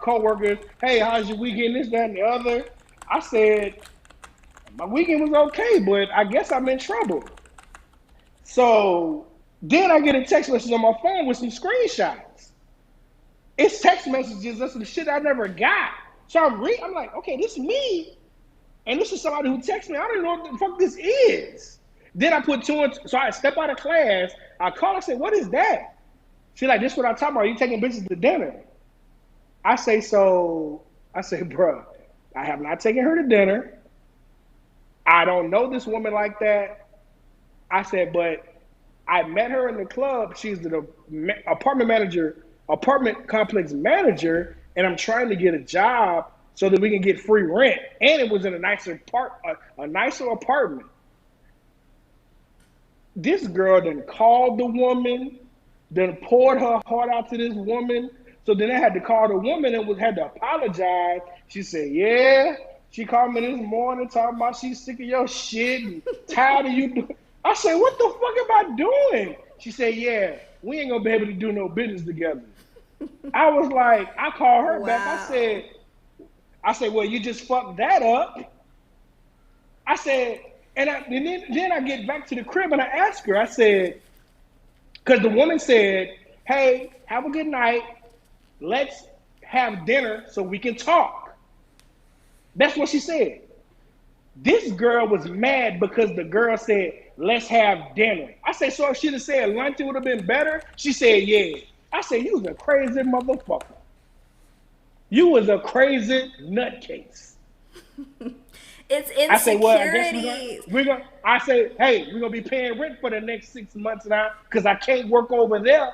co-workers, hey, how's your weekend, this, that, and the other. I said, my weekend was okay, but I guess I'm in trouble. So then I get a text message on my phone with some screenshots. It's text messages, that's the shit I never got. So I'm like, okay, this is me, and this is somebody who texts me. I don't know what the fuck this is. Then I put two and so I step out of class, I call, I say, what is that? She's like, this is what I'm talking about. You taking bitches to dinner? I say, bruh, I have not taken her to dinner. I don't know this woman like that. I said, but I met her in the club. She's the apartment complex manager, and I'm trying to get a job so that we can get free rent. And it was in a nicer apartment. This girl then called the woman, then poured her heart out to this woman. So then I had to call the woman and had to apologize. She said, yeah. She called me this morning talking about she's sick of your shit and tired of you. I said, what the fuck am I doing? She said, yeah, we ain't going to be able to do no business together. I was like, I called her back. I said, well, you just fucked that up. I said, and then I get back to the crib and I asked her, I said, because the woman said, hey, have a good night. Let's have dinner so we can talk. That's what she said. This girl was mad because the girl said, let's have dinner. I said, so if she'd have said lunch, it would have been better? She said, yeah. I said, you was a crazy motherfucker. You was a crazy nutcase. It's insecurities. I said, well, I guess we're gonna. I said, hey, we're gonna be paying rent for the next 6 months now because I can't work over there.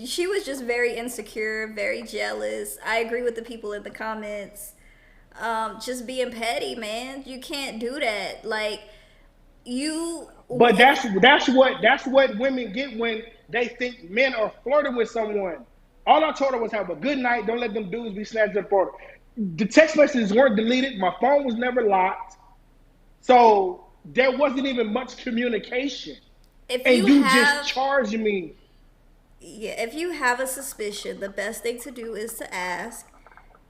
She was just very insecure, very jealous. I agree with the people in the comments. just being petty, man. You can't do that. Like you, But if that's what women get when they think men are flirting with someone. All I told her was have a good night. Don't let them dudes be snatched up for it. The text messages weren't deleted. My phone was never locked. So there wasn't even much communication. if And you you just have charge me. yeah, if you have a suspicion, the best thing to do is to ask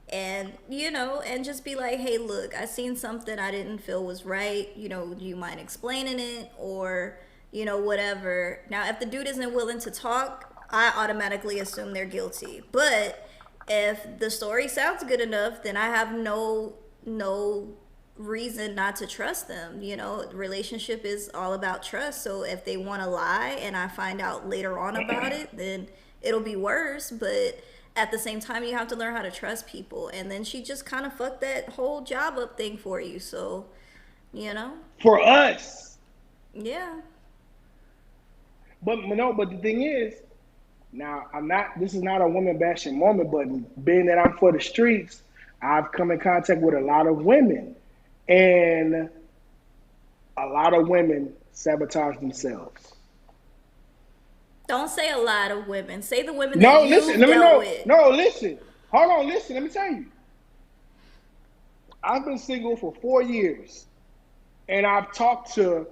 and and just be like, hey, look, I seen something I didn't feel was right, do you mind explaining it, or whatever. Now if the dude isn't willing to talk, I automatically assume they're guilty. But if the story sounds good enough, then I have no reason not to trust them. Relationship is all about trust. So if they want to lie and I find out later on about it, then it'll be worse. But at the same time, you have to learn how to trust people. And then she just kind of fucked that whole job up thing for you. So, you know, For us. yeah. But no, but the thing is, now I'm not this is not a woman bashing moment, but being that I'm for the streets, I've come in contact with a lot of women. And a lot of women sabotage themselves. Don't say a lot of women. Say the women that No, listen, you've let me dealt know. with. No, listen. Hold on, listen, let me tell you. I've been single for 4 years and I've talked to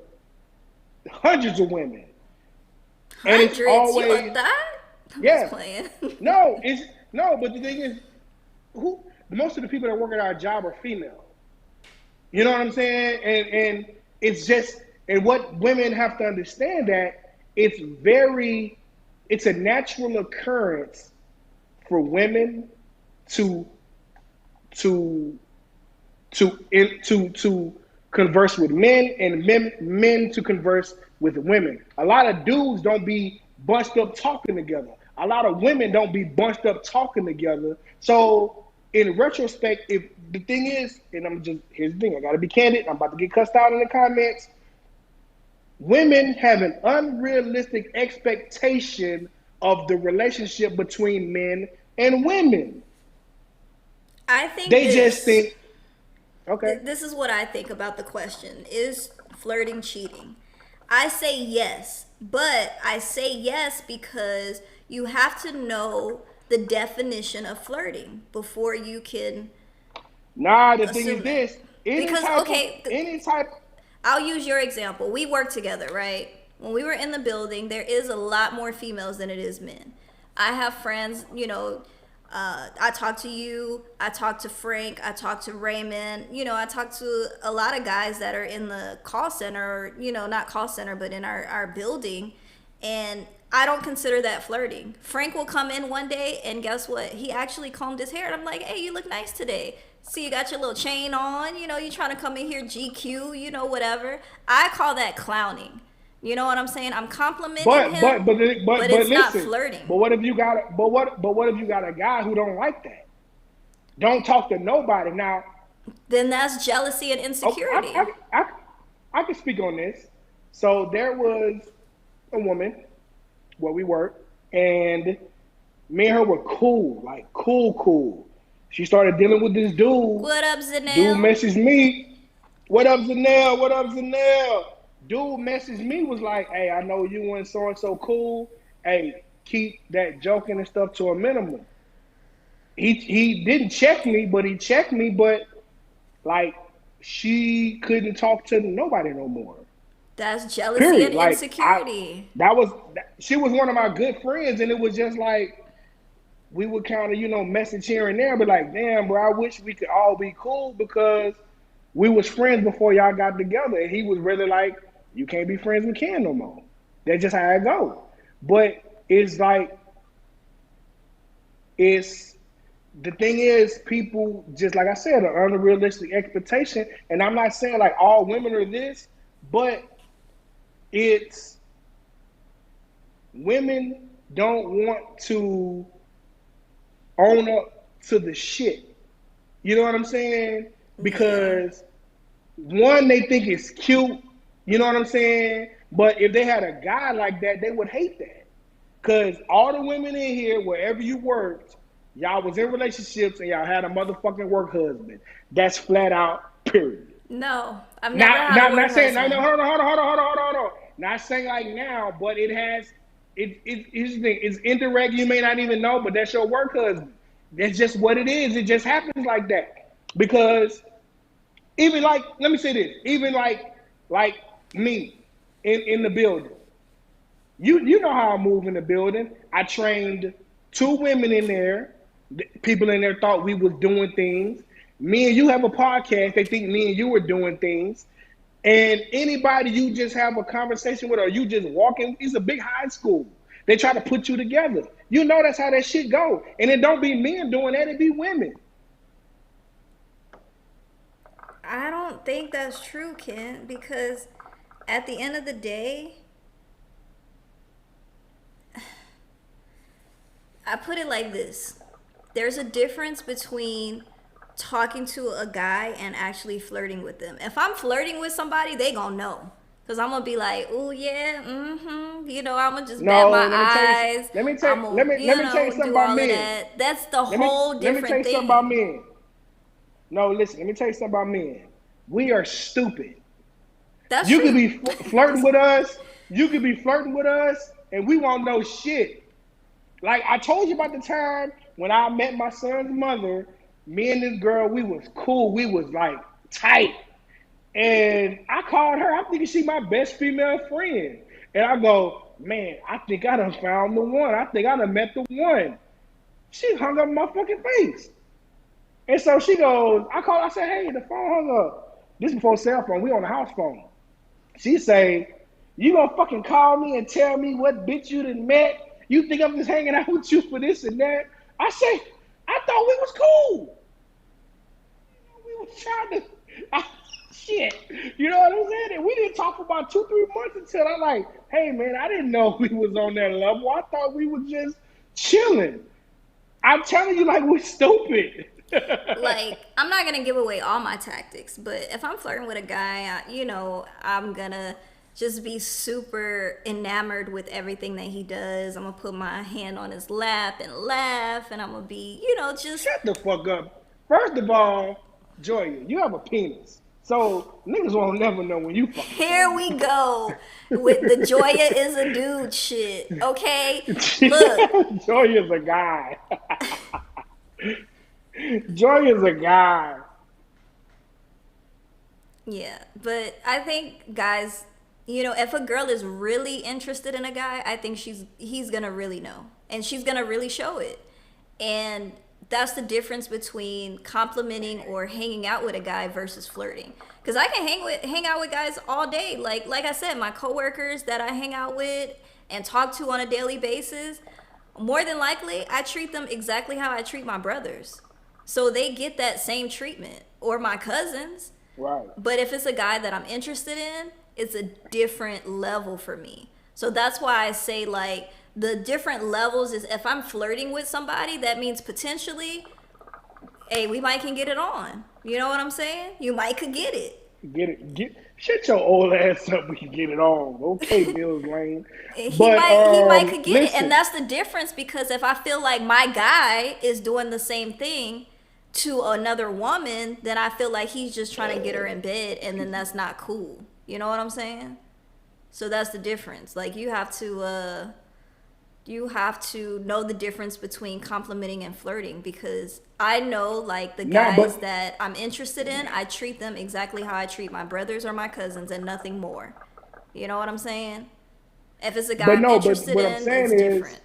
hundreds of women. And it's Hundreds? You a always, thot? I'm just yeah. playing. No, it's no, but the thing is, who most of the people that work at our job are female. You know what I'm saying? And it's just and what women have to understand that it's very it's a natural occurrence for women to to to converse with men and men to converse with women. A lot of dudes don't be bunched up talking together. A lot of women don't be bunched up talking together. So in retrospect, if the thing is, and I'm just here's the thing, I gotta be candid. I'm about to get cussed out in the comments. Women have an unrealistic expectation of the relationship between men and women. I think They just this. think, okay, This is what I think about the question. Is flirting cheating? I say yes, but I say yes because you have to know the definition of flirting before you can nah, the thing is assume that. this. Any Because, type of okay, any type I'll use your example. We work together, right? When we were in the building, there is a lot more females than it is men. I have friends, I talk to you, I talk to Frank, I talk to Raymond, I talk to a lot of guys that are in the call center, not call center, but in our building. And I don't consider that flirting. Frank will come in one day and guess what? He actually combed his hair. And I'm like, hey, you look nice today. See, you got your little chain on, you trying to come in here GQ, whatever. I call that clowning. You know what I'm saying? I'm complimenting but him, but but it's not listen. flirting. But what if you got a guy who don't like that? Don't talk to nobody. Now, Then that's jealousy and oh, insecurity. I can speak on this. So there was a woman where we worked, and me and her were cool, like cool. She started dealing with this dude. What up, Dude Zanelle? messaged me. What up, Zanelle? What up, Zanelle? Dude messaged me was like, "Hey, I know you and so and so cool. Hey, keep that joking and stuff to a minimum." He didn't check me, but he checked me. But like, she couldn't talk to nobody no more. That's jealousy and Period. Like insecurity. that was she was one of my good friends, and it was just like we would kind of message here and there, but like, damn, bro, I wish we could all be cool because we was friends before y'all got together, and he was really like, you can't be friends with Ken no more. That's just how it go. But it's like it's the thing is, people just like I said, an unrealistic expectation, and I'm not saying like all women are this, but it's women don't want to own up to the shit. You know what I'm saying? Yeah. Because one, they think it's cute. You know what I'm saying? But if they had a guy like that, they would hate that. Because all the women in here, wherever you worked, Y'all was in relationships and y'all had a motherfucking work husband. That's flat out, period. No, I've never Not had a not work not saying no, husband. hold on. Not saying like now, but it has here's the thing, it's indirect, you may not even know, but that's your work husband. That's just what it is. It just happens like that. Because even like, let me say this, even like me in the building. You know how I move in the building. I trained two women in there. People in there thought we was doing things. Me and you have a podcast. They think me and you are doing things. And anybody you just have a conversation with or you just walking, it's a big high school. They try to put you together. You know that's how that shit go. And it don't be men doing that, it be women. I don't think that's true, Ken, because at the end of the day, I put it like this. There's a difference between talking to a guy and actually flirting with them. If I'm flirting with somebody, they gonna know. Cause I'm gonna be like, oh yeah, mm-hmm. You know, I'm gonna just bat No, my eyes. I'm gonna, let me tell you something do about all of men. that. That's the whole Let me tell different you something about thing. men. No, listen, let me tell you something about men. We are stupid. That's You could true. be flirting with us. You could be flirting with us, and we won't know shit. Like I told you about the time when I met my son's mother. Me and this girl, we was cool. We was like tight. And I called her. I'm thinking she my best female friend. And I go, man, I think I done found the one. I think I done met the one. She hung up my fucking face. And so she goes, I called, I said, hey, the phone hung up. This before cell phone. We on the house phone. She say, you gonna fucking call me and tell me what bitch you done met? You think I'm just hanging out with you for this and that? I say, I thought we was cool. We was trying to, shit. You know what I'm saying? And we didn't talk for about 2, 3 months until I like, hey man, I didn't know we was on that level. I thought we was just chilling. I'm telling you, like we're stupid. Like, I'm not gonna give away all my tactics, but if I'm flirting with a guy, I'm gonna just be super enamored with everything that he does. I'm gonna put my hand on his lap and laugh, and I'm gonna be, just Shut the fuck up. First of all, Joya, you have a penis. So niggas won't never know when you fucking here somebody. we go with the Joya is a dude shit. Okay, look, Joya's a guy. Joya's a guy. yeah, but I think guys, if a girl is really interested in a guy, I think he's gonna really know, and she's gonna really show it, and that's the difference between complimenting or hanging out with a guy versus flirting. Because I can hang out with guys all day, like I said, my coworkers that I hang out with and talk to on a daily basis. More than likely, I treat them exactly how I treat my brothers, so they get that same treatment, or my cousins. Right. But if it's a guy that I'm interested in, it's a different level for me. So that's why I say, like, the different levels is if I'm flirting with somebody, that means potentially, hey, we might can get it on. You know what I'm saying? You might could get it. Shut your old ass up. We can get it on. Okay, Mills Lane. He But might could get it, and listen. that's the difference. Because if I feel like my guy is doing the same thing to another woman, then I feel like he's just trying to get her in bed, and then that's not cool. You know what I'm saying? So that's the difference. Like, you have to know the difference between complimenting and flirting, because I know, like, the Nah, guys but that I'm interested in, I treat them exactly how I treat my brothers or my cousins, and nothing more. You know what I'm saying? If it's a guy but I'm no, but interested what I'm in, it's saying is, different.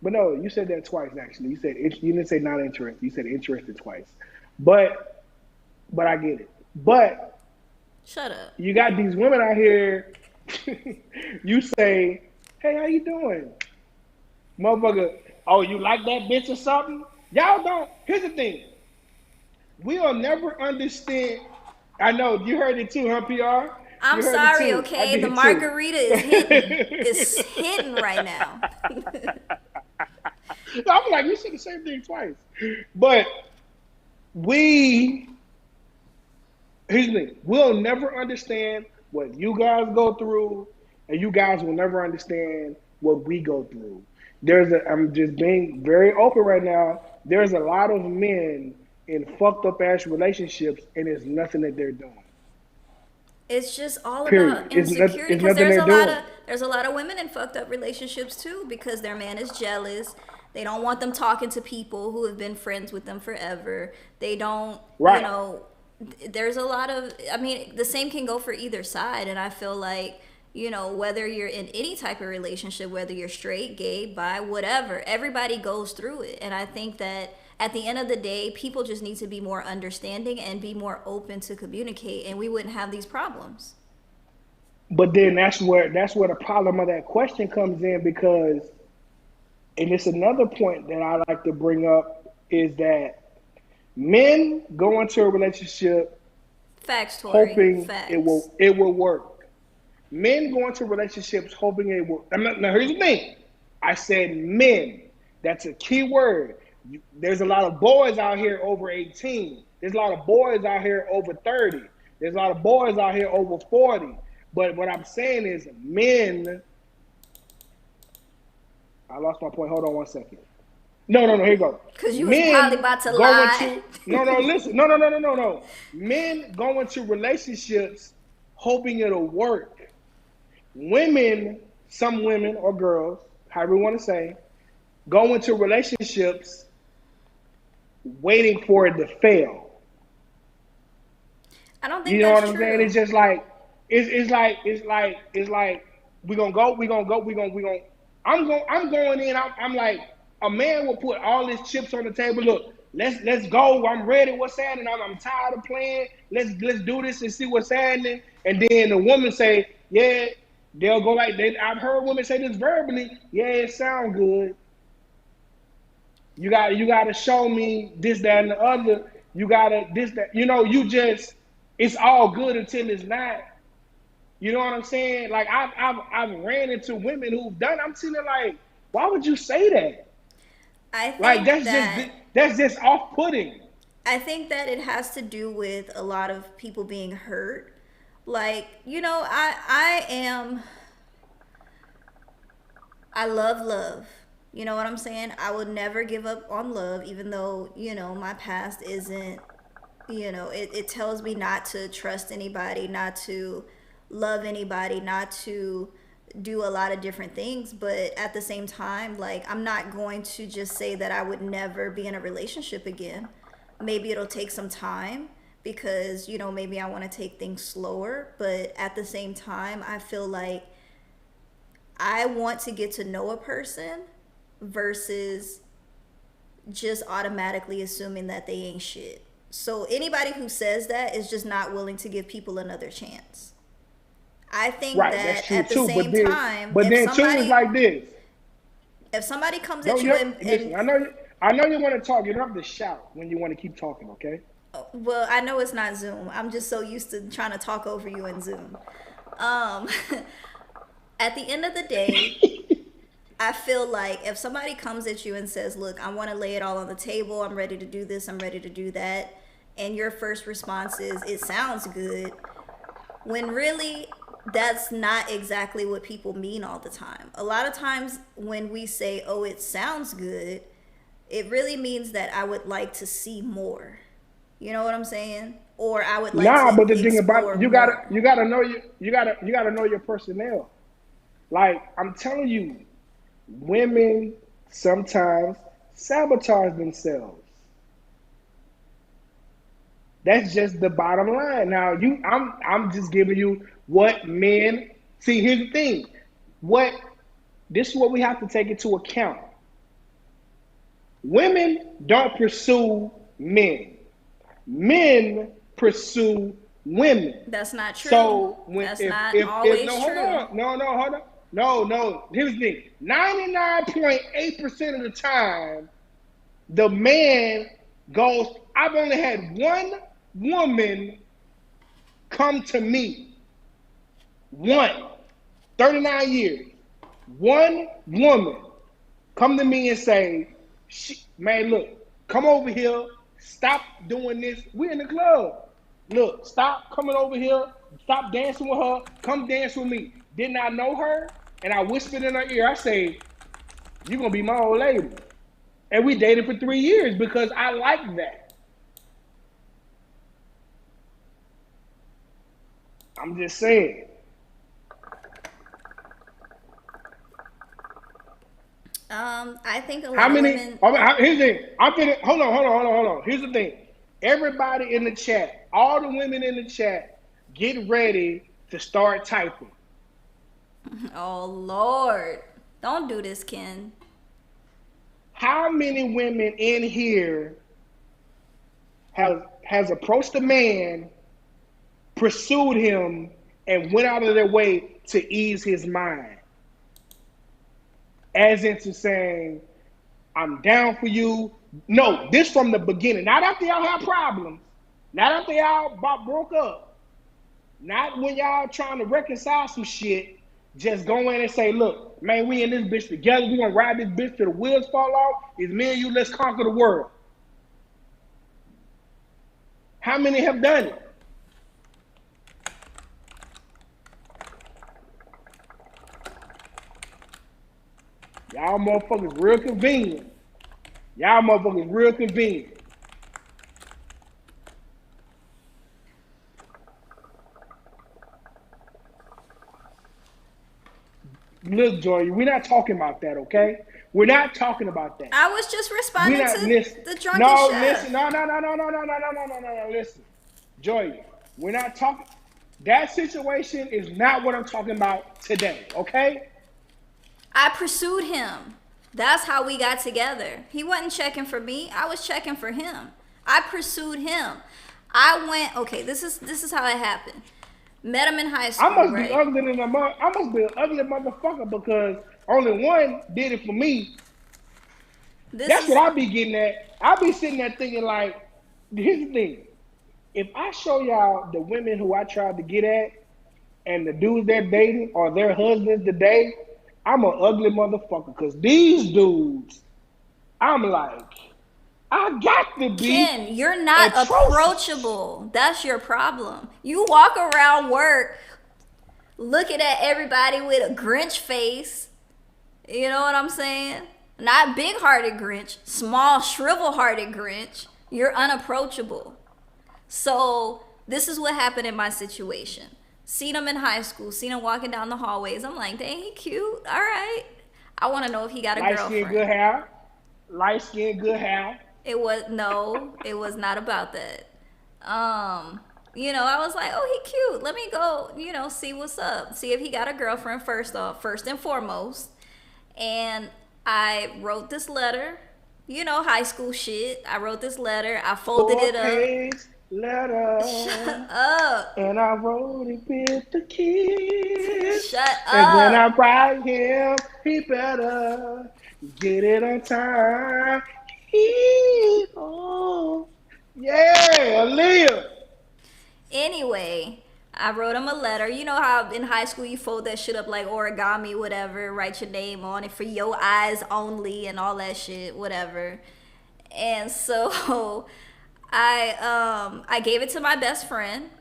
but no, you said that twice actually. You said you didn't say not interested. You said interested twice. But I get it. But Shut up. you got these women out here. You say, "Hey, how you doing, motherfucker? Oh, you like that bitch or something?" Y'all don't. Here's the thing. We'll never understand. I know you heard it too, huh, PR? I'm You heard it sorry, too. I okay? The did too. margarita is hitting. It's hitting right now. I'm like, you said the same thing twice. But we, here's the thing, we'll never understand what you guys go through, and you guys will never understand what we go through. I'm just being very open right now. There's a lot of men in fucked up ass relationships, and it's nothing that they're doing. It's just all Period. about insecurity It's because nothing there's they're a lot doing. of women in fucked up relationships too because their man is jealous. They don't want them talking to people who have been friends with them forever. They don't, Right. there's a lot of, I mean, the same can go for either side. And I feel like, whether you're in any type of relationship, whether you're straight, gay, bi, whatever, everybody goes through it. And I think that at the end of the day, people just need to be more understanding and be more open to communicate, and we wouldn't have these problems. But then that's where the problem of that question comes in because, and it's another point that I like to bring up is that men go into a relationship Facts, Tori. hoping it Facts. will it will work. Men go into relationships hoping it will. Now here's the thing. I said men. That's a key word. There's a lot of boys out here over 18. There's a lot of boys out here over 30. There's a lot of boys out here over 40. But what I'm saying is men. I lost my point. Hold on one second. No. Here you go. Because you was probably Men about to go lie. into no. Listen. No. Men go into relationships hoping it'll work. Women, some women or girls, however you want to say, go into relationships waiting for it to fail. I don't think You know what that's I'm saying? It's true. just like it's like we gonna. I'm going in. I'm like a man will put all his chips on the table. Look, let's go. I'm ready. What's happening? I'm tired of playing. Let's do this and see what's happening. And then the woman say, yeah, they'll go like they. I've heard women say this verbally. Yeah, it sound good. You gotta show me this, that, and the other. You gotta this, that. You just it's all good until it's not. You know what I'm saying? Like I've ran into women who've done. I'm sitting there like, why would you say that? I Like think that that's just off putting. I think that it has to do with a lot of people being hurt. Like, I love love. You know what I'm saying? I would never give up on love, even though, my past isn't, it tells me not to trust anybody, not to love anybody, not to do a lot of different things. But at the same time, like, I'm not going to just say that I would never be in a relationship again. Maybe it'll take some time because, maybe I want to take things slower. But at the same time, I feel like I want to get to know a person versus just automatically assuming that they ain't shit. So anybody who says that is just not willing to give people another chance. I think Right, that's that true at the too. But same then time, but then too is like this. if somebody comes No, at you you and listen. I know you want to talk. You don't have to shout when you want to keep talking. Okay. well, I know it's not Zoom. I'm just so used to trying to talk over you in Zoom. Um, at the end of the day, I feel like if somebody comes at you and says, "Look, I want to lay it all on the table. I'm ready to do this. I'm ready to do that," and your first response is, "It sounds good," when really that's not exactly what people mean all the time. A lot of times when we say, "Oh, it sounds good," it really means that I would like to see more. You know what I'm saying? Or I would like Nah, to but the thing about explore you gotta more. you gotta know you gotta know your personnel. Like I'm telling you, women sometimes sabotage themselves. That's just the bottom line. Now I'm just giving you what men see. Here's the thing. What this is what we have to take into account. Women don't pursue men. Men pursue women. That's not true. So when That's not if always no hold true. on hold on no here's the thing 99.8% of the time the man goes I've only had one woman come to me one 39 years one woman come to me and say man look come over here stop doing this we in the club look stop coming over here stop dancing with her come dance with me didn't I know her and I whispered in her ear I say You're gonna be my old lady. And we dated for 3 years because I like that. I'm just saying. I think a How lot of many? women. Here's the thing. I'm finna. Hold on. Here's the thing. Everybody in the chat, all the women in the chat, get ready to start typing. Oh Lord, don't do this, Ken. How many women in here has approached a man, pursued him, and went out of their way to ease his mind? As into saying, I'm down for you. No, this from the beginning. Not after y'all have problems. Not after y'all broke up. Not when y'all trying to reconcile some shit. Just go in and say, look, man, we in this bitch together. We gonna ride this bitch till the wheels fall off. It's me and you, let's conquer the world. How many have done it? Y'all motherfuckers real convenient. Y'all motherfuckers real convenient. Look, Joy, we're not talking about that, okay? We're not talking about that. I was just We're responding not to listen. the drunken No, chef. listen. No. Listen, Joy, we're not talking. That situation is not what I'm talking about today, okay? I pursued him. That's how we got together. He wasn't checking for me. I was checking for him. I pursued him. I went. Okay, this is how it happened. Met him in high I school, must be right? ugly than I must be an ugly motherfucker because only one did it for me. This That's what is I be getting at. I be sitting there thinking like, here's the thing. If I show y'all the women who I tried to get at and the dudes they're dating or their husbands today, I'm an ugly motherfucker. Cause these dudes, I'm like, I got to be Ken. You're not atrocious. approachable. That's your problem. You walk around work looking at everybody with a Grinch face. You know what I'm saying? Not big hearted Grinch, small shrivel hearted Grinch. You're unapproachable. So this is what happened in my situation. Seen him in high school, seen him walking down the hallways. I'm like, dang, he cute. All right. I want to know if he got a Light skin, girlfriend. good hair. Light skin, good hair. It was no, it was not about that. I was like, oh, he cute. Let me go, see what's up. See if he got a girlfriend first off, first and foremost. And I wrote this letter, high school shit. I wrote this letter. I folded it up. Four-page letter. Shut up. And I wrote it with the kiss. Shut And when I up. write him, he better get it on time. Oh, yeah, Aaliyah. Anyway, I wrote him a letter. You know how in high school you fold that shit up like origami, whatever, write your name on it for your eyes only and all that shit, whatever. And so I gave it to my best friend.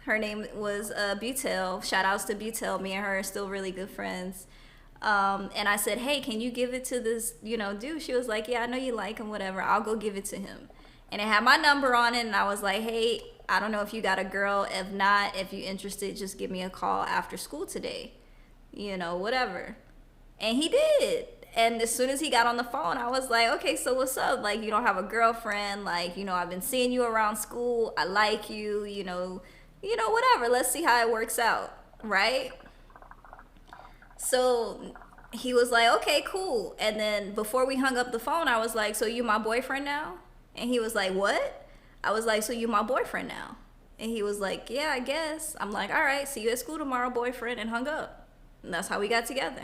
Her name was Butel. Shout outs to Butel. Me and her are still really good friends. And I said, hey, can you give it to this, dude? She was like, yeah, I know you like him, whatever. I'll go give it to him. And it had my number on it. And I was like, hey, I don't know if you got a girl. If not, if you're interested, just give me a call after school today. Whatever. And he did. And as soon as he got on the phone, I was like, okay, so what's up? Like, you don't have a girlfriend. Like, I've been seeing you around school. I like you, whatever. Let's see how it works out. Right? So he was like, okay, cool. And then before we hung up the phone, I was like, so you my boyfriend now? And he was like, what? I was like, so you my boyfriend now? And he was like, yeah, I guess. I'm like, all right, see you at school tomorrow, boyfriend, and hung up. And that's how we got together.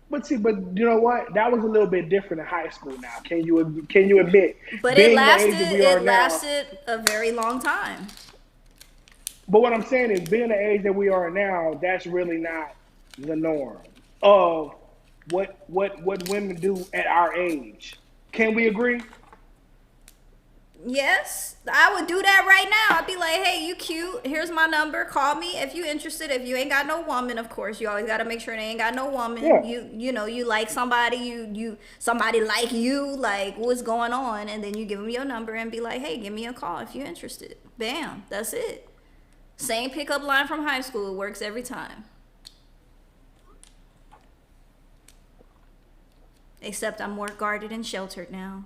But see, but you know what? That was a little bit different in high school. Now, can you admit? But it Being the lasted age that we are it now, lasted a very long time. but what I'm saying is, being the age that we are now, that's really not the norm of what women do at our age. Can we agree? Yes, I would do that right now. I'd be like, hey, you cute. Here's my number. Call me if you interested. If you ain't got no woman, of course, you always gotta make sure they ain't got no woman. Yeah. You know, you like somebody, you somebody like you, like what's going on, and then you give them your number and be like, hey, give me a call if you're interested. Bam, that's it. Same pickup line from high school. It works every time. Except I'm more guarded and sheltered now.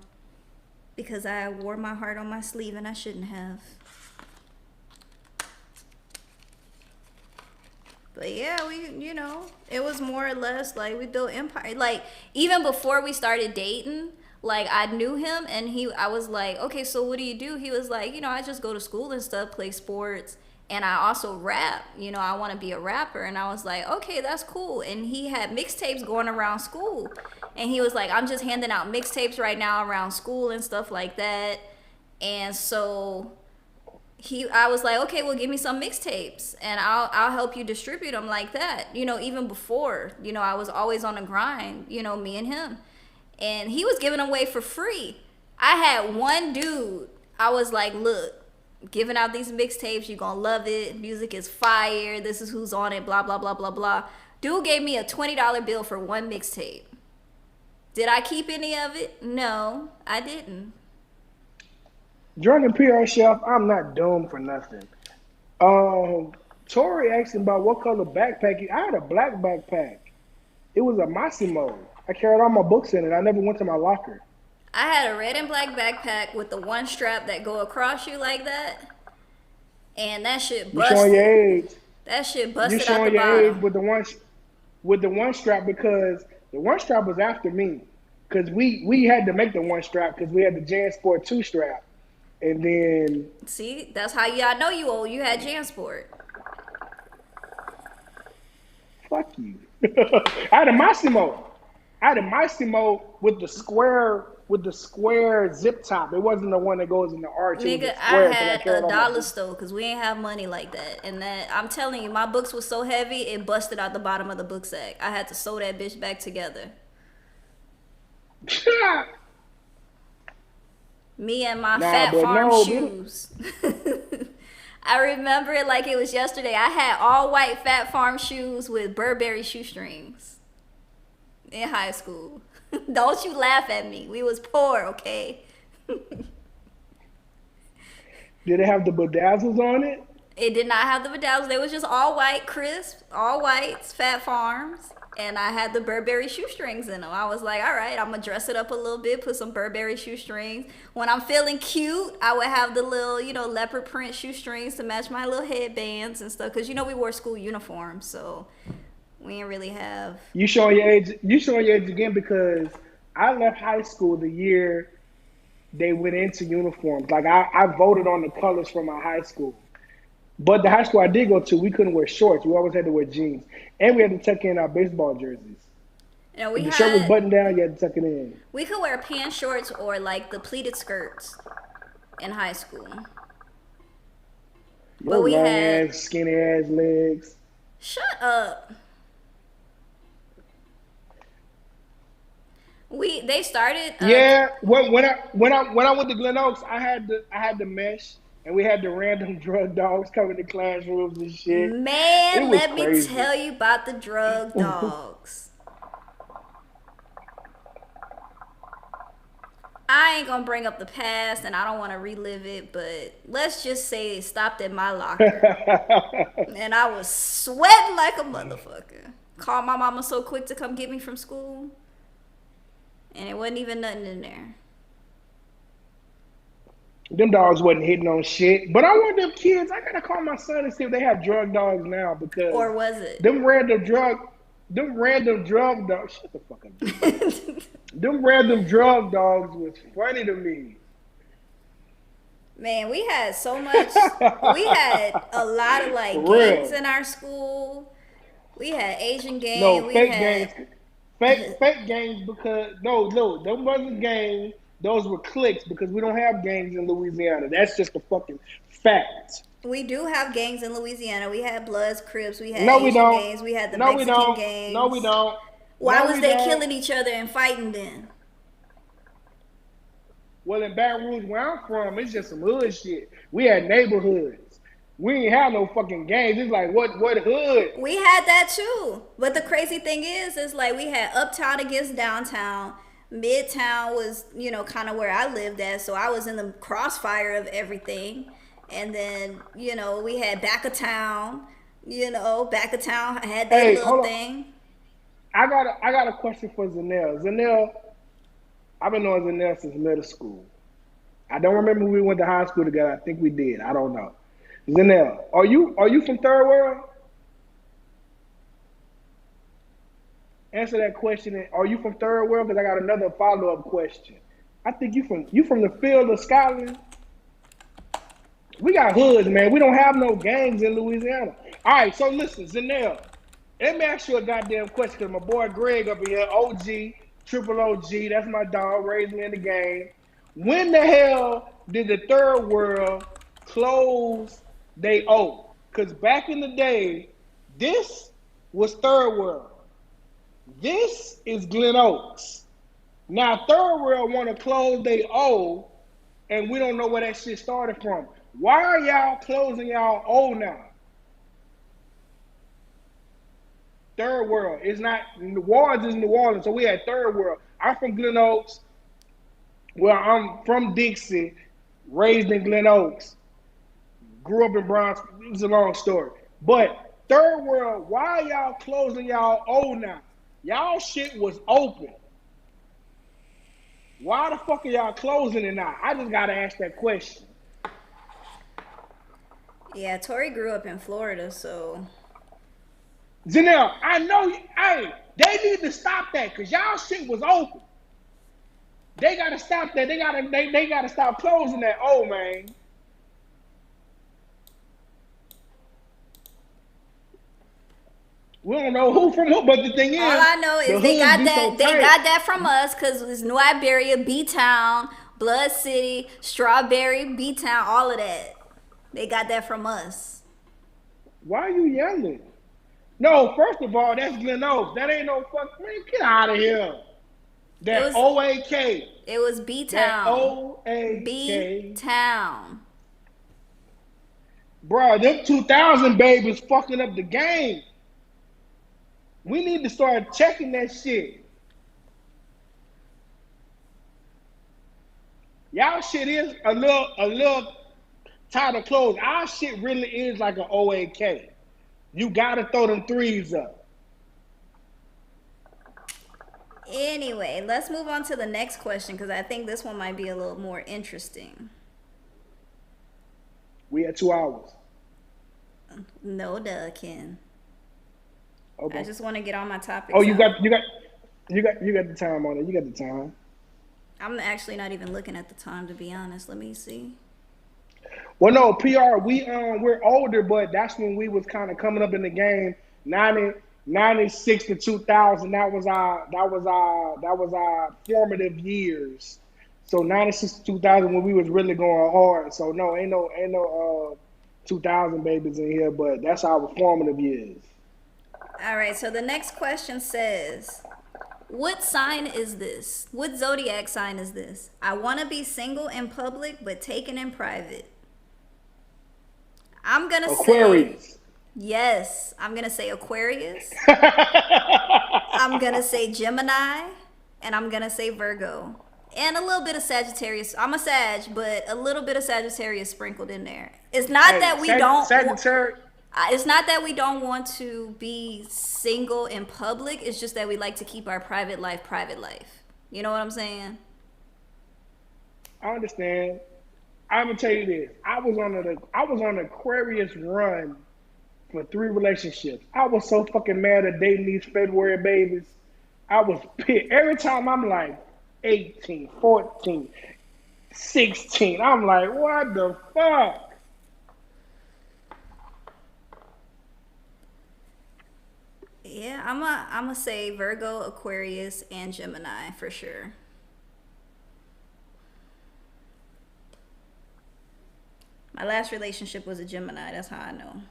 Because I wore my heart on my sleeve and I shouldn't have. But yeah, it was more or less like we built empire. Like even before we started dating, like I knew him and I was like, okay, so what do you do? He was like, I just go to school and stuff, play sports, and I also rap. I want to be a rapper. And I was like, okay, that's cool. And he had mixtapes going around school. And he was like, I'm just handing out mixtapes right now around school and stuff like that. And so I was like, okay, well, give me some mixtapes and I'll help you distribute them like that. Even before, I was always on the grind, me and him. And he was giving them away for free. I had one dude, I was like, look, giving out these mixtapes, you're gonna love it. Music is fire. This is who's on it, blah, blah, blah, blah, blah. Dude gave me a $20 bill for one mixtape. Did I keep any of it? No, I didn't. Jordan PR Chef, I'm not doomed for nothing. Tori asked him about what color backpack. I had a black backpack. It was a Massimo. I carried all my books in it. I never went to my locker. I had a red and black backpack with the one strap that go across you like that. And that shit busted. You showing your age. That shit busted You showing out the your bottom. age with the one strap because the one strap was after me. Because we had to make the one strap because we had the JanSport 2 strap. And then... See, that's how y'all know you old. You had JanSport. Fuck you. I had a Massimo. With the square zip top. It wasn't the one that goes in the arch. Nigga, I had a dollar store because we ain't have money like that. And that I'm telling you, my books was so heavy it busted out the bottom of the book sack. I had to sew that bitch back together. Me and my Fat Farm shoes. I remember it like it was yesterday. I had all white Fat Farm shoes with Burberry shoestrings in high school. Don't you laugh at me. We was poor, okay? Did it have the bedazzles on it? It did not have the bedazzles. They was just all white, crisp, all whites, Fat Farms. And I had the Burberry shoestrings in them. I was like, all right, I'm going to dress it up a little bit, put some Burberry shoestrings. When I'm feeling cute, I would have the little, leopard print shoestrings to match my little headbands and stuff. Because, we wore school uniforms, so we didn't really have... You showing your age again because I left high school the year they went into uniforms. Like, I voted on the colors for my high school. But the high school I did go to, we couldn't wear shorts. We always had to wear jeans. And we had to tuck in our baseball jerseys. If the shirt was buttoned down, you had to tuck it in. We could wear pants, shorts, or like the pleated skirts in high school. But we had skinny ass legs. Shut up. They started. Yeah, when I went to Glen Oaks, I had the mesh. And we had the random drug dogs coming to classrooms and shit. Man, let me tell you about the drug dogs. I ain't gonna bring up the past and I don't want to relive it, but let's just say it stopped at my locker. And I was sweating like a motherfucker. Called my mama so quick to come get me from school. And it wasn't even nothing in there. Them dogs wasn't hitting on shit. But I want them kids, I gotta call my son and see if they have drug dogs now because... Or was it? Them random drug dogs... Shut the fuck up. Them random drug dogs was funny to me. Man, we had so much... We had a lot of like gangs in our school. We had Asian gangs. No, fake gangs. Fake gangs because... No, them wasn't gangs. Those were cliques because we don't have gangs in Louisiana. That's just a fucking fact. We do have gangs in Louisiana. We had Bloods, Crips, we had Asian gangs, we had the Mexican gangs. No, we don't. Why was they killing each other and fighting then? Well, in Baton Rouge, where I'm from, it's just some hood shit. We had neighborhoods. We ain't have no fucking gangs. It's like what hood? We had that too. But the crazy thing is like we had uptown against downtown. Midtown was, kind of where I lived at, so I was in the crossfire of everything. And then, we had back of town. Back of town had their Hey, little hold on. thing. I got a question for Zanelle. Zanelle, I've been knowing Zanelle since middle school. I don't remember we went to high school together. I think we did. I don't know. Zanelle, are you from Third World? Answer that question. Are you from Third World? Because I got another follow up question. I think you from the field of Scotland. We got hoods, man. We don't have no gangs in Louisiana. All right, so listen, Zanelle, let me ask you a goddamn question because my boy Greg up here, OG, triple OG, that's my dog, raised me in the game. When the hell did the Third World close they O? Because back in the day, this was Third World. This is Glen Oaks. Now Third World want to close they O, and we don't know where that shit started from. Why are y'all closing y'all O now? Third World. It's not New Orleans is New Orleans, so we had Third World. I'm from Glen Oaks. Well, I'm from Dixie, raised in Glen Oaks, grew up in Bronx. It's a long story. But Third World, why y'all closing y'all O now? Y'all shit was open. Why the fuck are y'all closing it now? I just gotta ask that question. Yeah, Tori grew up in Florida, so Janelle, I know hey, they need to stop that because y'all shit was open. They gotta stop that. They gotta stop closing that. Oh man. We don't know who from who, but the thing all is, I know the is they hoods got be so that they tight. got that from us because it was New Iberia, B Town, Blood City, Strawberry, B Town, all of that. They got that from us. Why are you yelling? No, first of all, that's Glen Oaks. That ain't no fuck man. Get out of here. It That was OAK. it was B That Town. B OAK. Town. Bro, them 2000 babies fucking up the game. We need to start checking that shit. Y'all shit is a little tighter clothes. Our shit really is like an OAK. You gotta throw them threes up. Anyway, let's move on to the next question because I think this one might be a little more interesting. We had 2 hours. No duh, Ken. I Okay. just want to get all my Oh, topics you out. got you got you got the time on it. You got the time. I'm actually not even looking at the time to be honest. Let me see. Well, no, PR. We're older, but that's when we was kind of coming up in the game. 96 to 2000. That was our formative years. So 96 to 2000 when we was really going hard. So no, ain't no 2000 babies in here, but that's our formative years. All right, so the next question says, what sign is this? What zodiac sign is this? I want to be single in public but taken in private. I'm going to say Aquarius. yes. I'm going to say Aquarius. I'm going to say Gemini. And I'm going to say Virgo. And a little bit of Sagittarius. I'm a Sag, but a little bit of Sagittarius sprinkled in there. It's not Hey, that we don't. Sagittarius. It's not that we don't want to be single in public. It's just that we like to keep our private life private life. You know what I'm saying? I understand. I'm gonna tell you this. I was on an Aquarius run for 3 relationships. I was so fucking mad at dating these February babies. I was pissed. Every time I'm like 18, 14, 16, I'm like, what the fuck? Yeah, I'm a say Virgo, Aquarius, and Gemini for sure. My last relationship was a Gemini. That's how I know.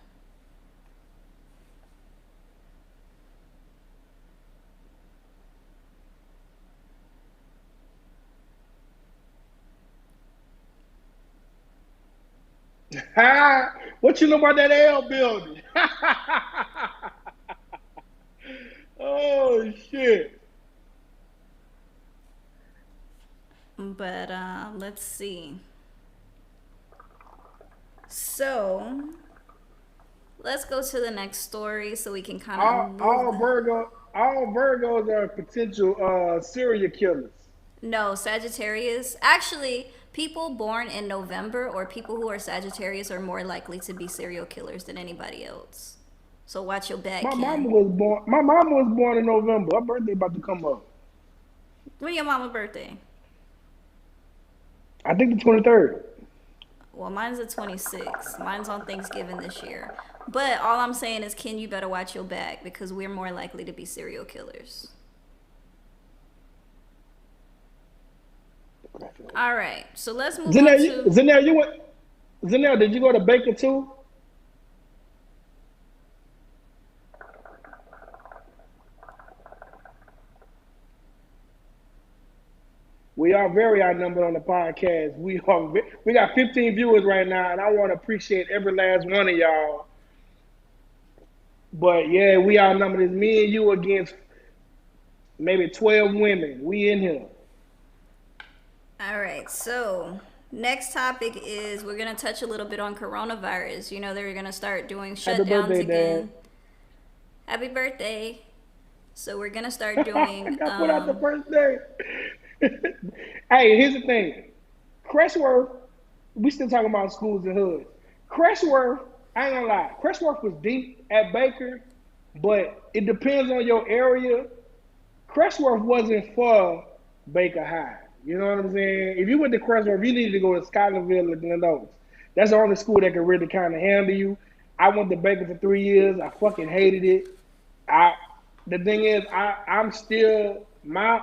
Ha! What you know about that L building? Oh shit! But let's see. So let's go to the next story so we can kind of All, move all the. Virgo, all Virgos are potential serial killers. No, Sagittarius. Actually, people born in November or people who are Sagittarius are more likely to be serial killers than anybody else. So watch your back, My mama Ken. was born. My mama was born in November. Her birthday about to come up. When your mama's birthday? I think the 23rd. Well, mine's the 26th. Mine's on Thanksgiving this year. But all I'm saying is, Ken, you better watch your back because we're more likely to be serial killers. All right, so let's move on to. Zanelle, you went. Zanelle, did you go to Baker too? We are very outnumbered on the podcast. We got 15 viewers right now, and I want to appreciate every last one of y'all. But yeah, we outnumbered. It's me and you against maybe 12 women. We in here. All right, so next topic is we're going to touch a little bit on coronavirus. You know, they're going to start doing Happy shutdowns birthday, Dad. again. Happy birthday. So we're going to start I doing. got put out the first day. Hey, here's the thing. Crestworth, we still talking about schools and hoods. Crestworth, I ain't gonna lie. Crestworth was deep at Baker, but it depends on your area. Crestworth wasn't for Baker High. You know what I'm saying? If you went to Crestworth, you needed to go to Scotlandville or Glen Oaks. That's the only school that can really kind of handle you. I went to Baker for 3 years. I fucking hated it. I the thing is, I'm still my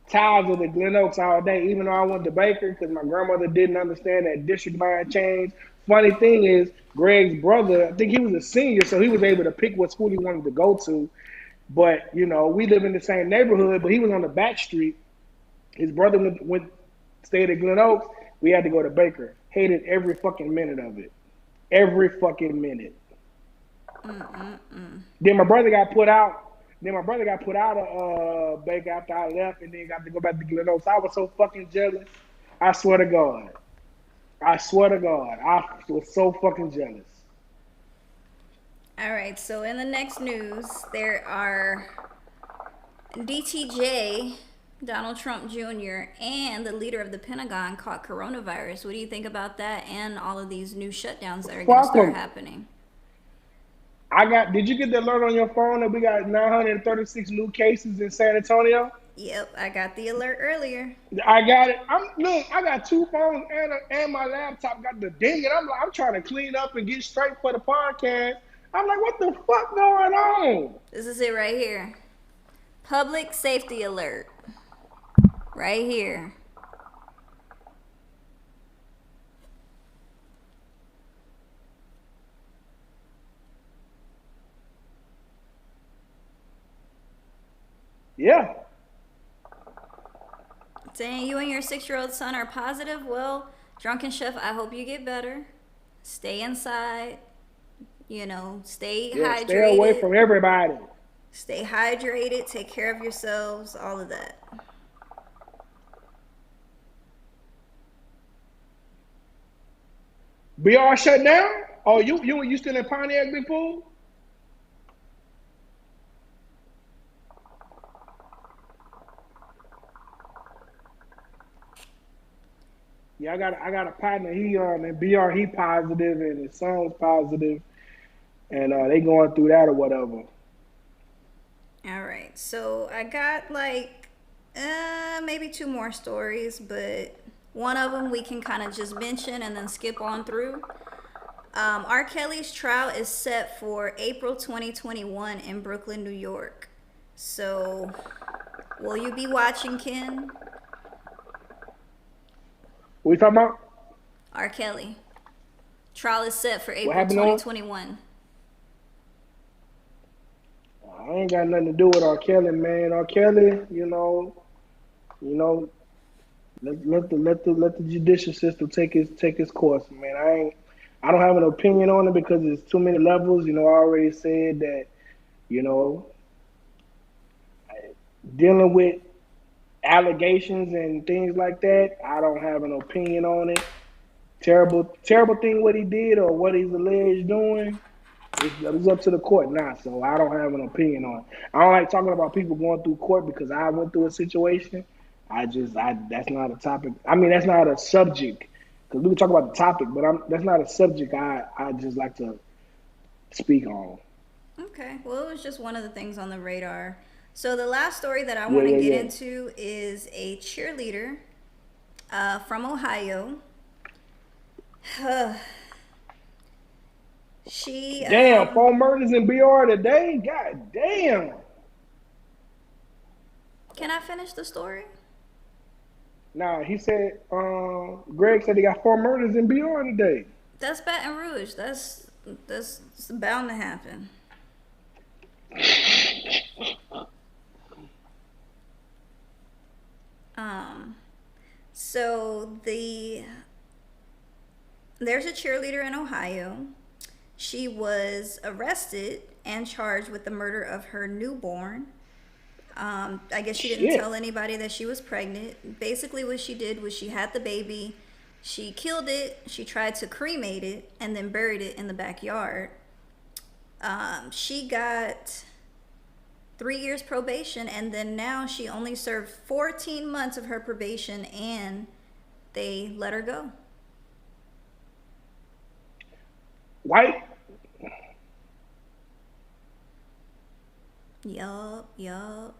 ties with the Glen Oaks all day, even though I went to Baker because my grandmother didn't understand that district line change. Funny thing is, Greg's brother, I think he was a senior, so he was able to pick what school he wanted to go to. But you know, we live in the same neighborhood, but he was on the back street. His brother went stayed at Glen Oaks. We had to go to Baker. Hated every fucking minute of it. Every fucking minute. Then my brother got put out. Then my brother got put out of Baker after I left, and then got to go back to Glen Oaks. I was so fucking jealous. I swear to God. I swear to God. I was so fucking jealous. All right, so in the next news, there are DTJ, Donald Trump Jr., and the leader of the Pentagon caught coronavirus. What do you think about that and all of these new shutdowns that are going to Fuck start them. happening? Did you get the alert on your phone that we got 936 new cases in San Antonio? Yep, I got the alert earlier. I got it. Look, I got two phones and my laptop got the ding, and I'm trying to clean up and get straight for the podcast. I'm like, what the fuck going on? This is it right here. Public safety alert. Right here. Yeah. Saying you and your 6-year-old son are positive. Well, drunken chef, I hope you get better. Stay inside. You know, stay Yeah, stay away hydrated. from everybody. Stay hydrated. Take care of yourselves. All of that. BR shut down? Oh, you still in Pontiac, big fool? Yeah, I got a partner. He and BR he positive and his son was positive, and they going through that or whatever. All right. So I got like maybe two more stories, but one of them we can kind of just mention and then skip on through. R. Kelly's trial is set for April 2021 in Brooklyn, New York. So, will you be watching, Ken? What you talking about? R. Kelly. Trial is set for What April happened to him? 2021. I ain't got nothing to do with R. Kelly, man. R. Kelly, you know, Let the judicial system take its course, man. I don't have an opinion on it because there's too many levels. I already said that. You know, dealing with allegations and things like that, I don't have an opinion on it. Terrible thing what he did or what he's alleged doing. It's up to the court now, so I don't have an opinion on it. I don't like talking about people going through court because I went through a situation. I that's not a topic. I mean, that's not a subject because we can talk about the topic, but that's not a subject I just like to speak on. Okay, well, it was just one of the things on the radar. So the last story that I Yeah, want to yeah, get yeah. into is a cheerleader from Ohio. She Damn, 4 murders in BR today. God damn. can I finish the story? Nah, he said. Greg said he got 4 murders in BR today. That's Baton Rouge. That's bound to happen. Um, so there's a cheerleader in Ohio. She was arrested and charged with the murder of her newborn. I guess she didn't tell Shit. anybody that she was pregnant. Basically, what she did was she had the baby, she killed it, she tried to cremate it, and then buried it in the backyard. She got 3 years probation, and then now she only served 14 months of her probation, and they let her go. White. Yup, yup.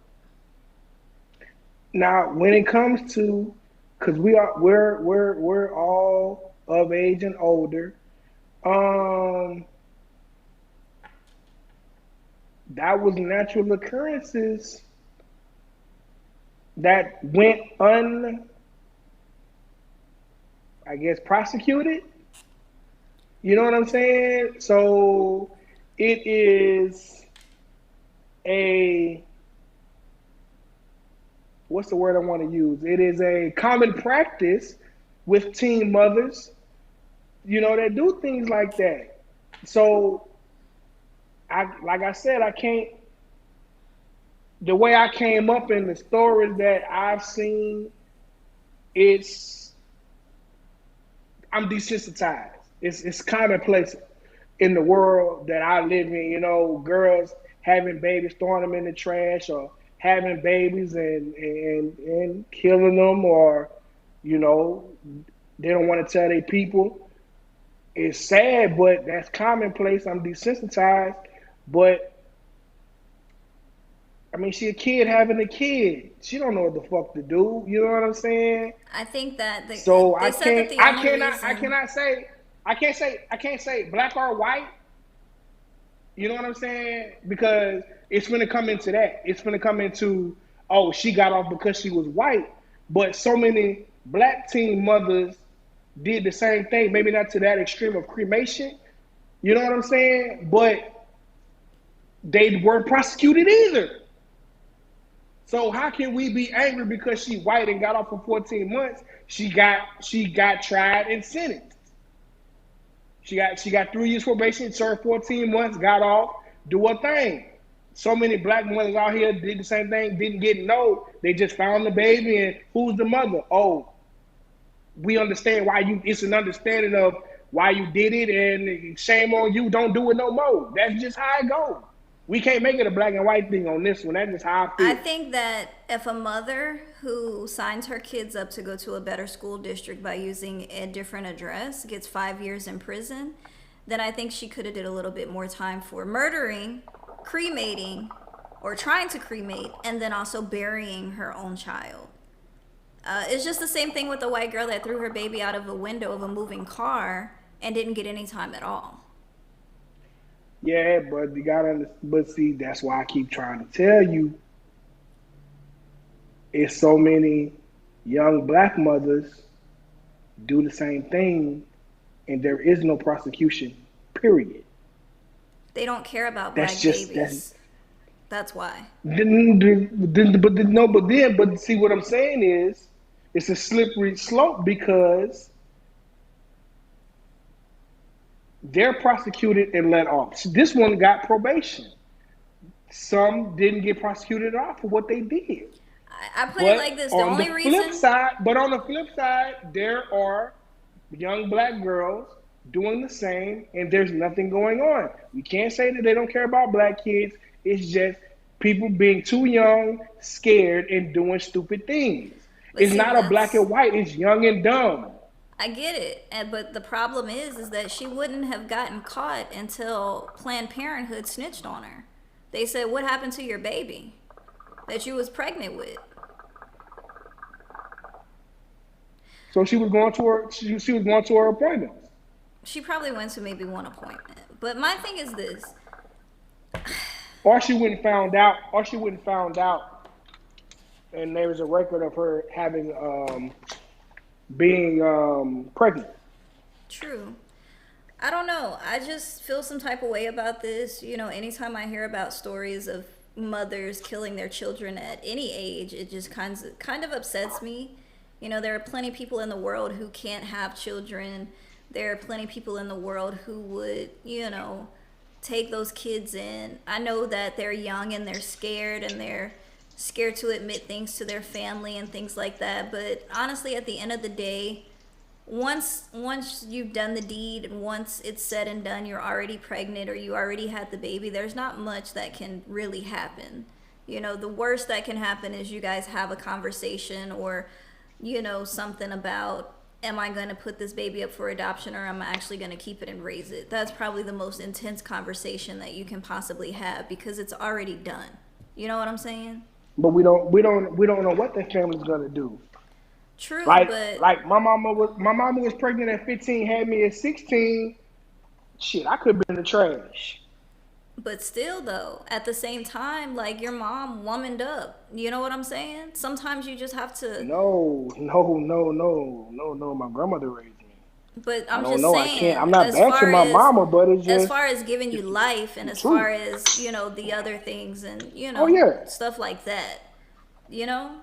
Now, when it comes to, because we're all of age and older. Um, that was natural occurrences that went I guess, prosecuted. You know what I'm saying? So it is a what's the word I want to use? It is a common practice with teen mothers, that do things like that. So like I said, I can't the way I came up in the stories that I've seen, it's I'm desensitized. It's commonplace in the world that I live in. Girls having babies, throwing them in the trash, or having babies and killing them, or you know they don't want to tell their people. It's sad, but that's commonplace. I'm desensitized, but I mean, she a kid having a kid. She don't know what the fuck to do. You know what I'm saying? I think that So they I said that can't. the I only cannot. I reason. cannot say. I can't say black or white. You know what I'm saying? Because it's gonna come into that. It's gonna come into, oh, she got off because she was white. But so many black teen mothers did the same thing. Maybe not to that extreme of cremation. You know what I'm saying? But they weren't prosecuted either. So how can we be angry because she white and got off for 14 months? She got tried and sentenced. She got 3 years probation, served 14 months, got off, do her thing. So many black mothers out here did the same thing, didn't get no. They just found the baby and who's the mother? Oh, we understand why you. It's an understanding of why you did it, and shame on you. Don't do it no more. That's just how it goes. We can't make it a black and white thing on this one. That's just how I I feel. think that if a mother who signs her kids up to go to a better school district by using a different address gets 5 years in prison, then I think she could have did a little bit more time for murdering, cremating, or trying to cremate, and then also burying her own child. It's just the same thing with the white girl that threw her baby out of a window of a moving car and didn't get any time at all. Yeah, but you gotta. But see, that's why I keep trying to tell you. It's so many young black mothers do the same thing, and there is no prosecution. Period. They don't care about That's black just that's. babies. That's why. But no, but see what I'm saying is, It's a slippery slope because they're prosecuted and let off. So this one got probation. Some didn't get prosecuted at all for what they did. I put it like But this: the on the only flip reason side, but on the flip side, there are young black girls doing the same, and there's nothing going on. We can't say that they don't care about black kids. It's just people being too young, scared, and doing stupid things. but It's see, not a black that's and white. It's young and dumb. I get it, but the problem is that she wouldn't have gotten caught until Planned Parenthood snitched on her. They said, "What happened to your baby that you was pregnant with?" So she was going to her. She was going to her appointments. She probably went to maybe one appointment. But my thing is this: Or she wouldn't found out. Or she wouldn't found out, and there was a record of her having being pregnant. true. I don't know. I just feel some type of way about this. Anytime I hear about stories of mothers killing their children at any age, it just kind of upsets me. There are plenty of people in the world who can't have children. There are plenty of people in the world who would, take those kids in. I know that they're young and they're scared to admit things to their family and things like that. But honestly, at the end of the day, once you've done the deed and once it's said and done, you're already pregnant or you already had the baby, there's not much that can really happen. The worst that can happen is you guys have a conversation or something about, am I going to put this baby up for adoption or am I actually going to keep it and raise it? That's probably the most intense conversation that you can possibly have because it's already done. You know what I'm saying? But we don't know what that family's gonna do. True, Like but like my mama was pregnant at 15, had me at 16. Shit, I could have been in the trash. still though, at the same time, like your mom womaned up. You know what I'm saying? Sometimes you just have to. No, no, no, no, no, no. My grandmother raised me. But I I'm don't just know. I can't. saying, I'm not bashing my mama, but it's as just far as giving you it's life and the as truth. far as, the other things and, Oh yeah. stuff like that. You know?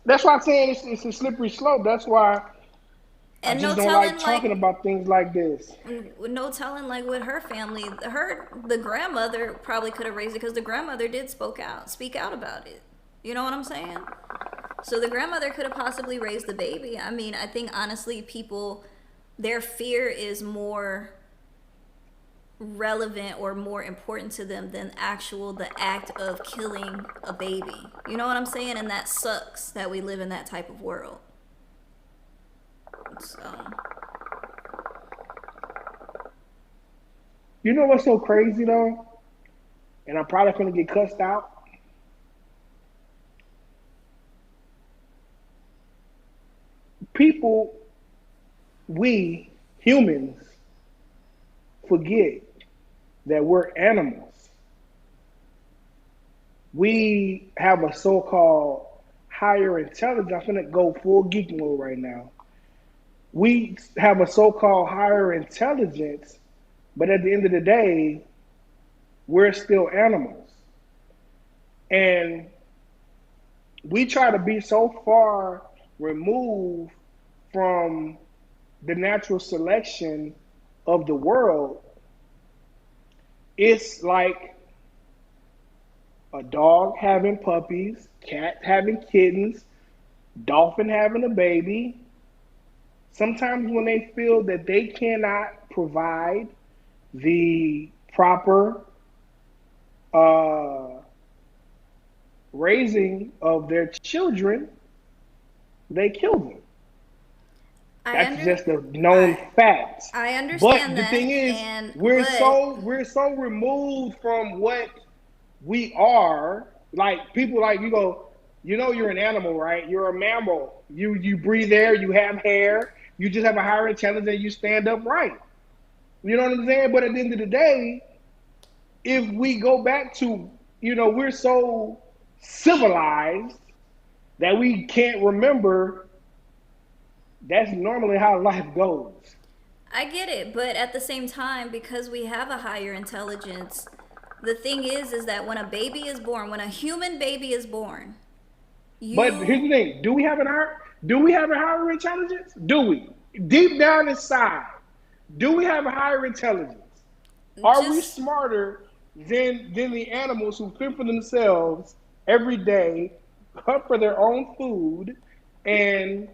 That's why I'm saying it's a slippery slope. That's why I And no just don't like telling talking like about things like this. no telling like with her family, the grandmother probably could have raised it because the grandmother did speak out about it. You know what I'm saying? So the grandmother could have possibly raised the baby. I mean, I think honestly people their fear is more relevant or more important to them than the act of killing a baby. You know what I'm saying? And that sucks that we live in that type of world. So You know what's so crazy though? And I'm probably gonna get cussed out. People, we humans forget that we're animals. We have a so-called higher intelligence. I'm gonna go full geek mode right now. We have a so-called higher intelligence, but at the end of the day, we're still animals. And we try to be so far removed from the natural selection of the world. It's like a dog having puppies, cat having kittens, dolphin having a baby. Sometimes when they feel that they cannot provide the proper uh, raising of their children, they kill them. I That's under just a known I fact. I But understand the that thing is, and we're but so we're so removed from what we are. Like people like you go, you're an animal, right? You're a mammal. You breathe air, you have hair, you just have a higher intelligence, you stand upright. You know what I'm saying? But at the end of the day, if we go back to, we're so civilized that we can't remember that's normally how life goes. I get it, but at the same time, because we have a higher intelligence, the thing is that when a baby is born, when a human baby is born, But here's you the thing: do we have an higher? Do we have a higher intelligence? Do we? Deep down inside, do we have a higher intelligence? Are we Just, smarter than the animals who fend for themselves every day, hunt for their own food, and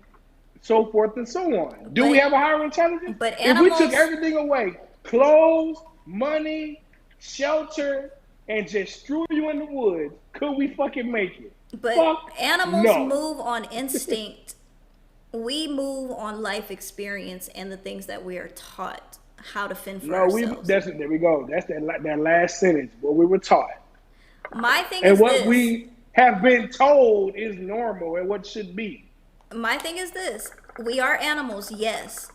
so forth and so on? Do we but have a higher intelligence? but If we took animals, everything away, clothes, money, shelter, and just threw you in the woods, could we fucking make it? but Fuck animals no. move on instinct. We move on life experience and the things that we are taught how to fend for No, ourselves. there we go. That's that last sentence. What we were taught. My thing And is what this. we have been told is normal and what should be. My thing is this. We are animals, yes.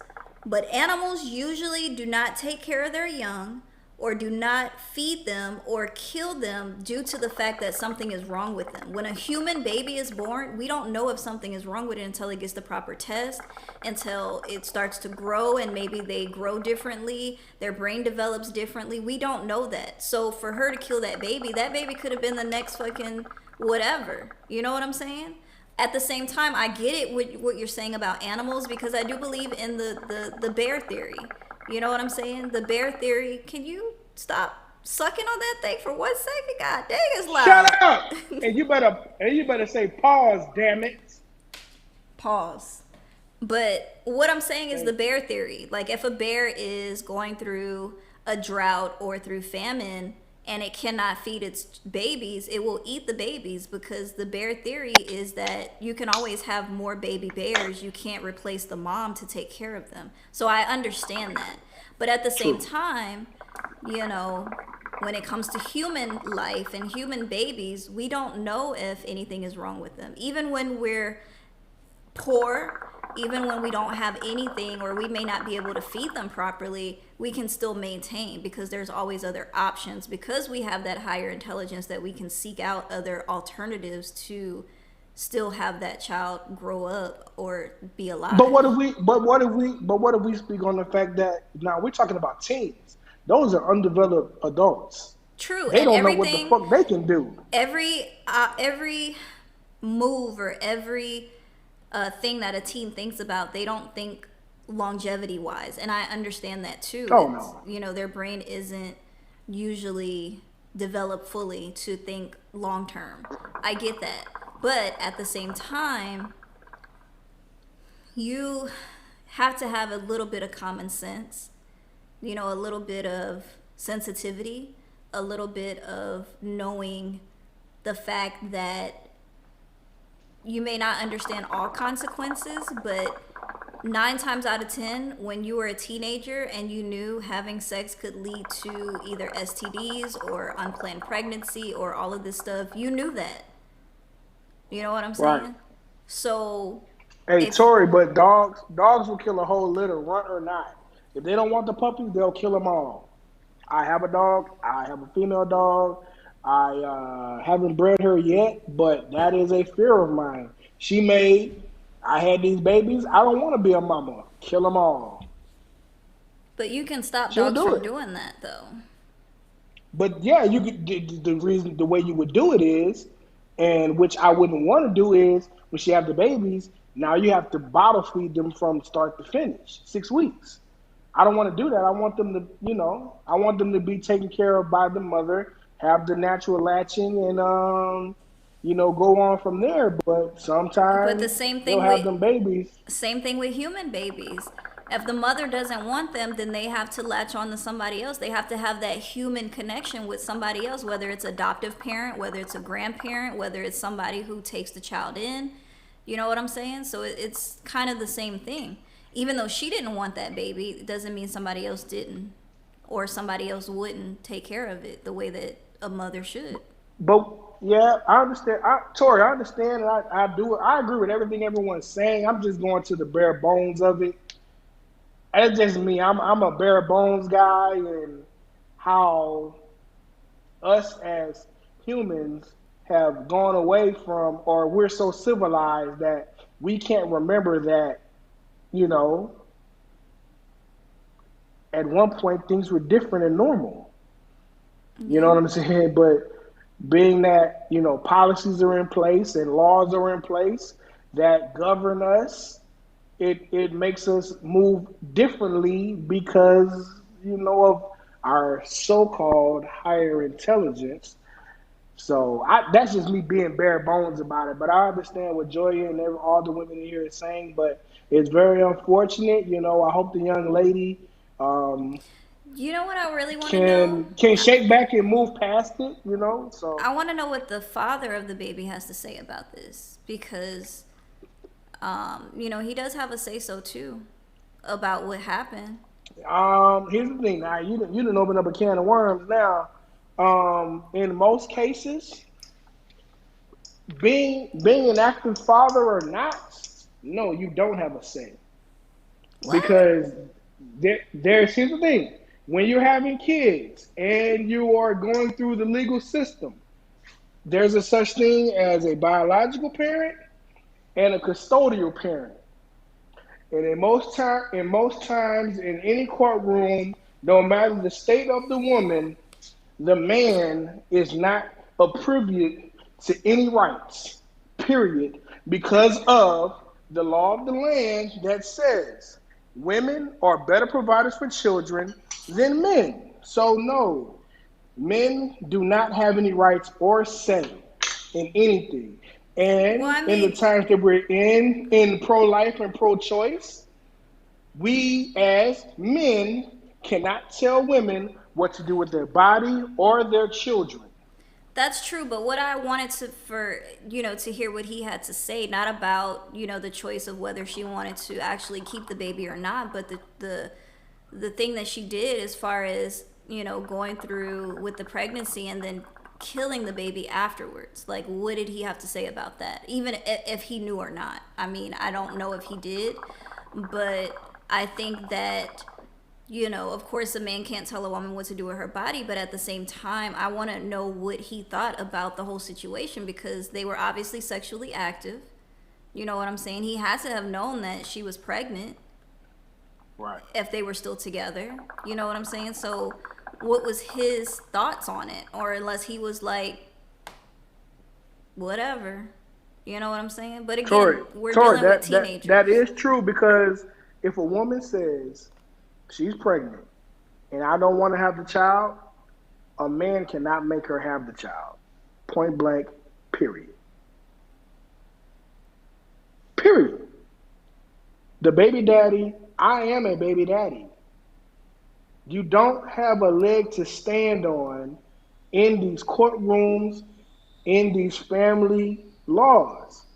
But animals usually do not take care of their young or do not feed them or kill them due to the fact that something is wrong with them. When a human baby is born, we don't know if something is wrong with it until it gets the proper test, until it starts to grow and maybe they grow differently, their brain develops differently. We don't know that. So for her to kill that baby could have been the next fucking whatever. You know what I'm saying? At the same time, I get it with what you're saying about animals because I do believe in the bear theory. You know what I'm saying? The bear theory. Can you stop sucking on that thing for 1 second? God dang, it's Shut loud. up! And you better say pause, damn it. Pause. But what I'm saying is the Thank you. bear theory. Like if a bear is going through a drought or through famine and it cannot feed its babies, it will eat the babies because the bear theory is that you can always have more baby bears. You can't replace the mom to take care of them. So I understand that. But at the same True. time, you know, when it comes to human life and human babies, we don't know if anything is wrong with them. Even when we're poor, even when we don't have anything or we may not be able to feed them properly, we can still maintain because there's always other options because we have that higher intelligence that we can seek out other alternatives to still have that child grow up or be But alive. what if we? What if we speak on the fact that now we're talking about teens? Those are undeveloped adults. True, They and don't know what the everything, fuck they can do. every move or every thing that a teen thinks about, they don't think longevity wise, and I understand that too. Oh It's, no. you know, their brain isn't usually developed fully to think long term. I get that, but at the same time, you have to have a little bit of common sense, you know, a little bit of sensitivity, a little bit of knowing the fact that you may not understand all consequences, but 9 times out of 10, when you were a teenager and you knew having sex could lead to either STDs or unplanned pregnancy or all of this stuff, you knew that. You know what I'm Right. saying? So, Hey if Tori, but dogs will kill a whole litter, run or not. If they don't want the puppies, they'll kill them all. I have a dog. I have a female dog. I haven't bred her yet, but that is a fear of mine. She made. I had these babies. I don't want to be a mama. Kill them all. but you can stop She'll dogs do from it. doing that though. But yeah, you could. The reason, the way you would do it is, and which I wouldn't want to do is when she have the babies. Now you have to bottle feed them from start to finish, 6 weeks. I don't want to do that. I want them to, I want them to be taken care of by the mother, have the natural latching, and go on from there. But But the sometimes they'll have them babies. same thing with human babies. If the mother doesn't want them, then they have to latch on to somebody else. They have to have that human connection with somebody else, whether it's adoptive parent, whether it's a grandparent, whether it's somebody who takes the child in. You know what I'm saying? So it's kind of the same thing. Even though she didn't want that baby, it doesn't mean somebody else didn't or somebody else wouldn't take care of it the way that a mother should. But yeah, I understand. Tori, I understand, and I do. I agree with everything everyone's saying. I'm just going to the bare bones of it. That's just me. I'm a bare bones guy, and how us as humans have gone away from, or we're so civilized that we can't remember that, you know, at one point things were different and normal. You know Yeah. what I'm saying? But being that, policies are in place and laws are in place, that govern us. It makes us move differently because of our so-called higher intelligence. So that's just me being bare bones about it. But I understand what Joya and all the women in here are saying. But it's very unfortunate. I hope the young lady um, You know what I really want to know? can shake back and move past it. So I want to know what the father of the baby has to say about this because, he does have a say so too about what happened. here's the thing. Now you didn't open up a can of worms. Now, in most cases, being an active father or not, no, you don't have a say What? because here's the thing: when you're having kids and you are going through the legal system, there's a such thing as a biological parent and a custodial parent. And in most times in any courtroom, no matter the state of the woman, the man is not a privy to any rights, period, because of the law of the land that says women are better providers for children than men. So, no, men do not have any rights or say in anything. Well, And I in the mean, times that we're in pro life and pro choice, we as men cannot tell women what to do with their body or their children. that's true, but what I wanted to hear what he had to say, not about, the choice of whether she wanted to actually keep the baby or not, but the thing that she did as far as, going through with the pregnancy and then killing the baby afterwards. Like, what did he have to say about that? Even if he knew or not. I mean, I don't know if he did, but I think that, of course, a man can't tell a woman what to do with her body, but at the same time, I want to know what he thought about the whole situation because they were obviously sexually active. You know what I'm saying? He had to have known that she was pregnant Right. if they were still together. You know what I'm saying? So, what was his thoughts on it? Or unless he was like, whatever. You know what I'm saying? But Tori, again, we're Tori, dealing with that teenagers. is true because if a woman says she's pregnant and I don't want to have the child, a man cannot make her have the child. Point blank, period. Period. The baby daddy, I am a baby daddy. You don't have a leg to stand on in these courtrooms, in these family laws.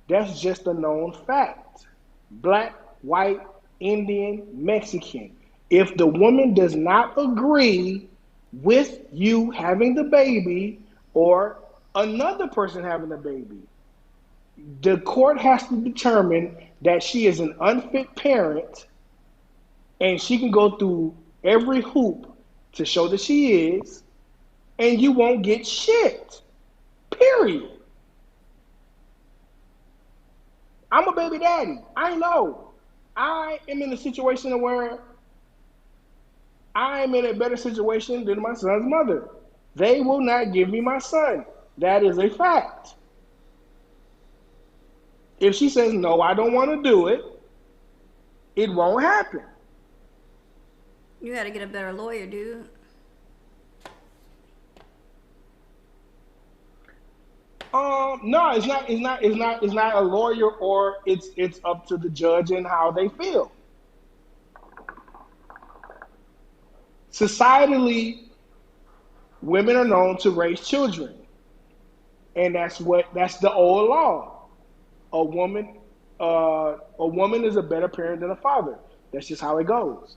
That's just a known fact. Black, white, Indian, Mexican. If the woman does not agree with you having the baby or another person having the baby, the court has to determine that she is an unfit parent and she can go through every hoop to show that she is, and you won't get shit. Period. I'm a baby daddy. I know. I am in a situation where I am in a better situation than my son's mother. They will not give me my son. That is a fact. If she says, no, I don't want to do it, it won't happen. You got to get a better lawyer, dude. No, it's not. It's not. It's not. It's not a lawyer, or it's up to the judge and how they feel. Societally, women are known to raise children, and that's the old law. A woman, a woman is a better parent than a father. That's just how it goes.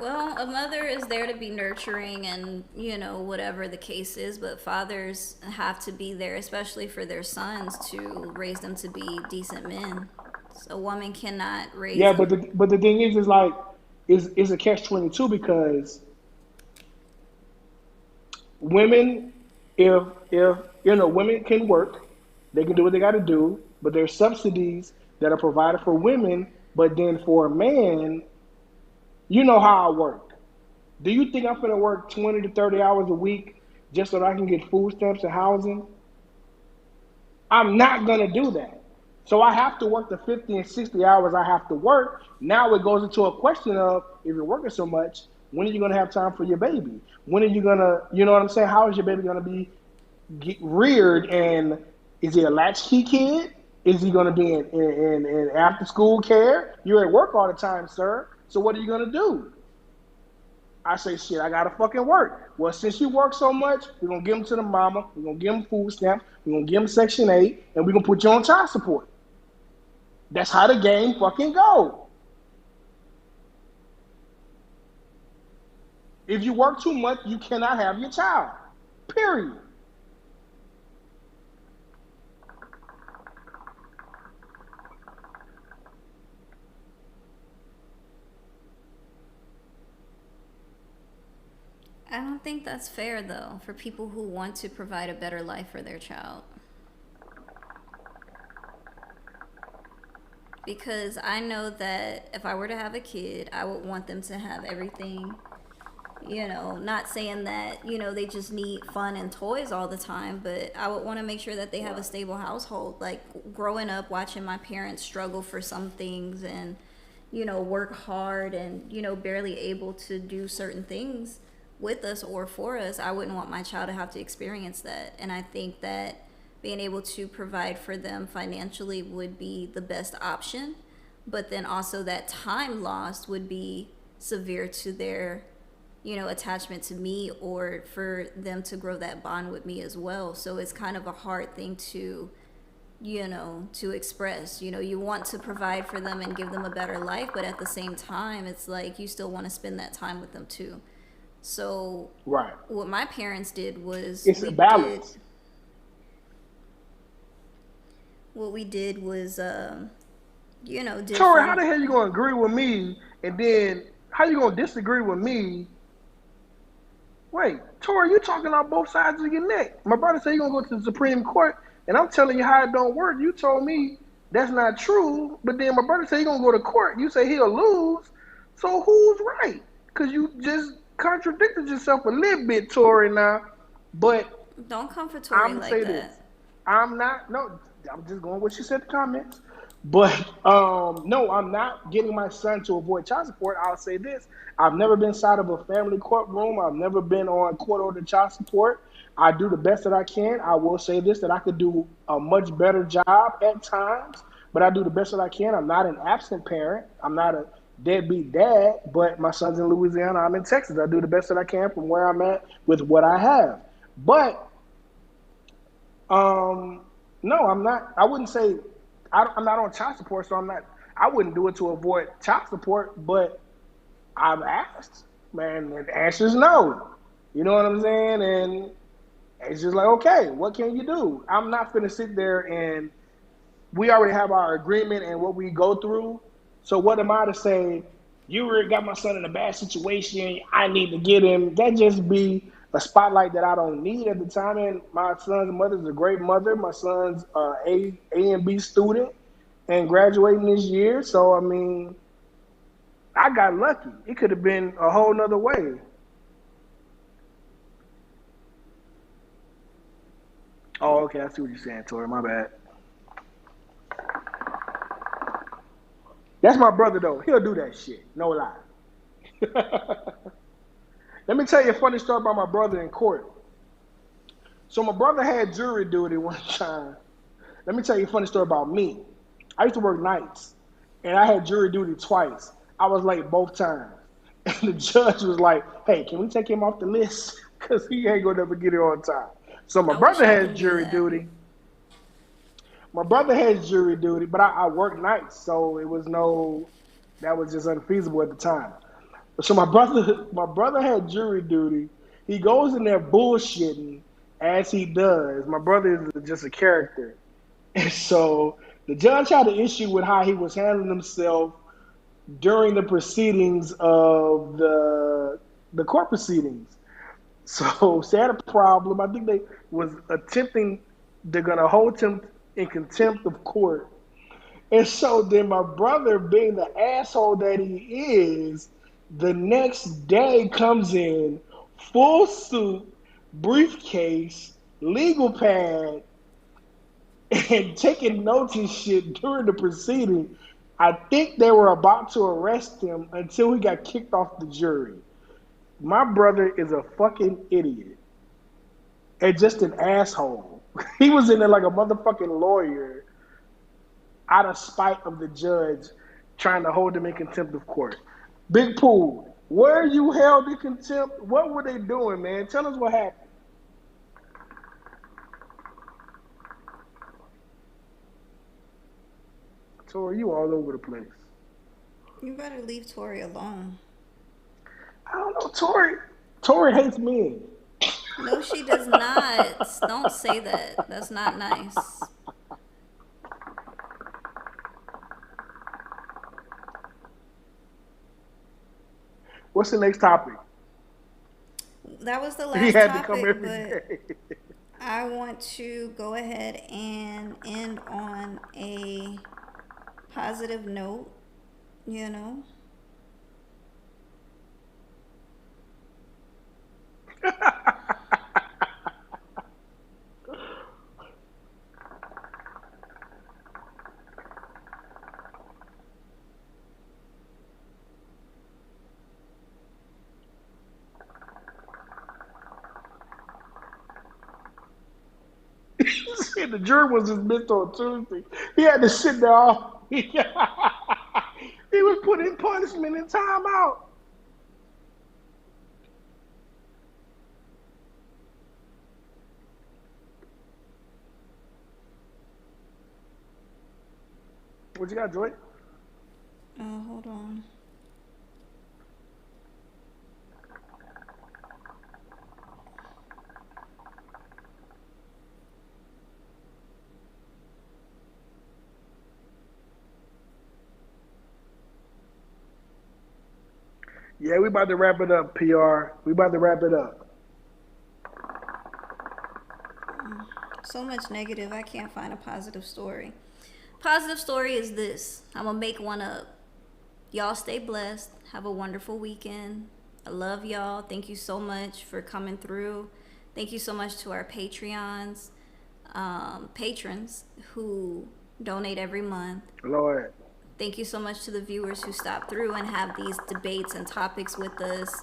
Well, a mother is there to be nurturing and, whatever the case is, but fathers have to be there, especially for their sons, to raise them to be decent men. So a woman cannot raise Yeah, them. but the thing is like, is a catch-22 because women, if women can work, they can do what they got to do, but there's subsidies that are provided for women, but then for a man, you know how I work. Do you think I'm going to work 20 to 30 hours a week just so that I can get food stamps and housing? I'm not going to do that. So I have to work the 50 and 60 hours I have to work. Now it goes into a question of, if you're working so much, when are you going to have time for your baby? When are you going to, you know what I'm saying? How is your baby going to be reared? And is he a latchkey kid? Is he going to be in after school care? You're at work all the time, sir. So what are you going to do? I say, shit, I gotta fucking work. Well, since you work so much, we're gonna give them to the mama, we're gonna give them food stamps, we're gonna give them Section 8, and we're gonna put you on child support. That's how the game fucking go. If you work too much, you cannot have your child. Period. I don't think that's fair though for people who want to provide a better life for their child. Because I know that if I were to have a kid, I would want them to have everything, not saying that, they just need fun and toys all the time, but I would want to make sure that they have a stable household. Like growing up, watching my parents struggle for some things and, work hard and, barely able to do certain things with us or for us, I wouldn't want my child to have to experience that. And I think that being able to provide for them financially would be the best option. But then also that time lost would be severe to their, attachment to me or for them to grow that bond with me as well. So it's kind of a hard thing to express. You want to provide for them and give them a better life, but at the same time, it's like you still want to spend that time with them too. So right. What my parents did was it's a balance. What we did was, Tori, how the hell you gonna agree with me, and then how you gonna disagree with me? Wait, Tori, you talking on both sides of your neck. My brother said you gonna go to the Supreme Court, and I'm telling you how it don't work. You told me that's not true, but then my brother said he gonna go to court. You say he'll lose. So who's right? Because you just contradicted yourself a little bit, Tori. Now, but don't come for Tori like that. This. I'm not. No, I'm just going what she said in the comments. But no, I'm not getting my son to avoid child support. I'll say this: I've never been inside of a family courtroom. I've never been on court ordered child support. I do the best that I can. I will say this: that I could do a much better job at times, but I do the best that I can. I'm not an absent parent. I'm not a deadbeat dad, but my son's in Louisiana. I'm in Texas. I do the best that I can from where I'm at with what I have. But no, I'm not. I wouldn't say I'm not on child support, so I'm not. I wouldn't do it to avoid child support, but I've asked, man, and the answer is no. You know what I'm saying? And it's just like, okay, what can you do? I'm not going to sit there and we already have our agreement and what we go through. So what am I to say? You already got my son in a bad situation. I need to get him. That just be a spotlight that I don't need at the time. And my son's mother is a great mother. My son's A and B student and graduating this year. So, I mean, I got lucky. It could have been a whole nother way. Oh, okay. I see what you're saying, Tori. My bad. That's my brother, though. He'll do that shit. No lie. Let me tell you a funny story about my brother in court. So my brother had jury duty one time. Let me tell you a funny story about me. I used to work nights, and I had jury duty twice. I was late both times. And the judge was like, hey, can we take him off the list? Because he ain't going to never get here on time. So my brother has jury duty. My brother has jury duty, but I work nights, so that was just unfeasible at the time. So my brother had jury duty. He goes in there bullshitting as he does. My brother is just a character. And so the judge had an issue with how he was handling himself during the proceedings of the court proceedings. So they had a problem. I think they was they're going to hold him in contempt of court. And so then my brother, being the asshole that he is, the next day comes in, full suit, briefcase, legal pad, and taking notes and shit during the proceeding. I think they were about to arrest him until he got kicked off the jury. My brother is a fucking idiot and just an asshole. He was in there like a motherfucking lawyer out of spite of the judge trying to hold him in contempt of court. Big Pool, where you held in contempt? What were they doing, man? Tell us what happened. Tori, you all over the place. You better leave Tori alone. I don't know, Tori. Tori hates men. No, she does not. Don't say that. That's not nice. What's the next topic? That was the He last had to come topic, every but day. I want to go ahead and end on a positive note, you know. He said the jury was dismissed on Tuesday. He had to sit there all. He was put in punishment and time out. What you got, Joy? Hold on. Yeah, we about to wrap it up, PR. We about to wrap it up. So much negative, I can't find a positive story. Positive story is this. I'm gonna make one up. Y'all stay blessed. Have a wonderful weekend. I love y'all. Thank you so much for coming through. Thank you so much to our Patreons, patrons who donate every month. Lord. Thank you so much to the viewers who stop through and have these debates and topics with us.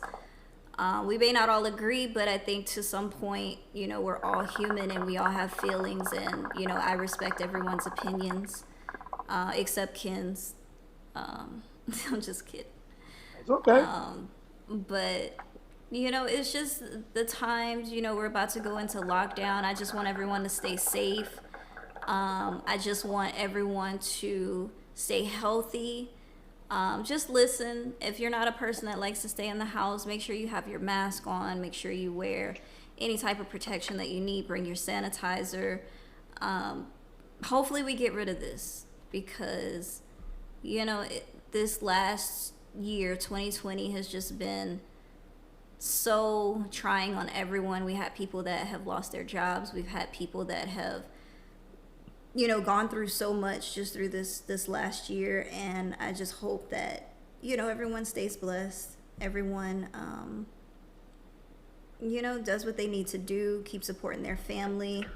We may not all agree, but I think to some point, we're all human and we all have feelings, and I respect everyone's opinions, except Ken's. I'm just kidding. It's okay. But it's just the times. We're about to go into lockdown. I just want everyone to stay safe. I just want everyone to stay healthy. Just listen. If you're not a person that likes to stay in the house, make sure you have your mask on. Make sure you wear any type of protection that you need. Bring your sanitizer. Hopefully we get rid of this, because this last year, 2020, has just been so trying on everyone. We had people that have lost their jobs. We've had people that have gone through so much just through this last year, and I just hope that everyone stays blessed. Everyone does what they need to do, keep supporting their family.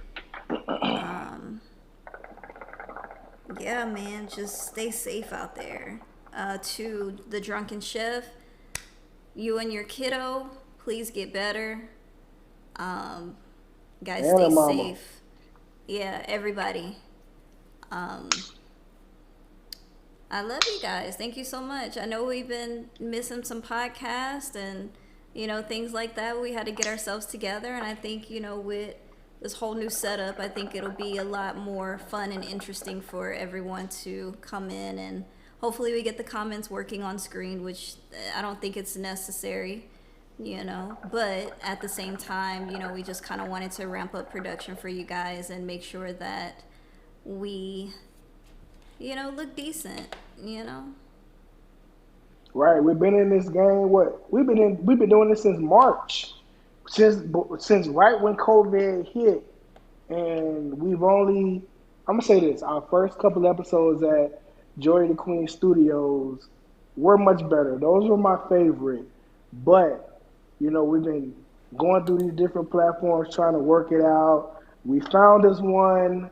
Yeah, man, just stay safe out there. To the drunken chef, you and your kiddo, please get better. Guys, And stay a mama. safe. Yeah, everybody. Um, I love you guys. Thank you so much. I know we've been missing some podcasts and things like that. We had to get ourselves together, and I think with this whole new setup, I think it'll be a lot more fun and interesting for everyone to come in, and hopefully we get the comments working on screen, which I don't think it's necessary. But at the same time, we just kind of wanted to ramp up production for you guys and make sure that we look decent. Right. We've been in this game. What? We've been doing this since March. Since right when COVID hit, and we've only. I'm gonna say this: our first couple episodes at Joy the Queen Studios were much better. Those were my favorite. But we've been going through these different platforms trying to work it out. We found this one.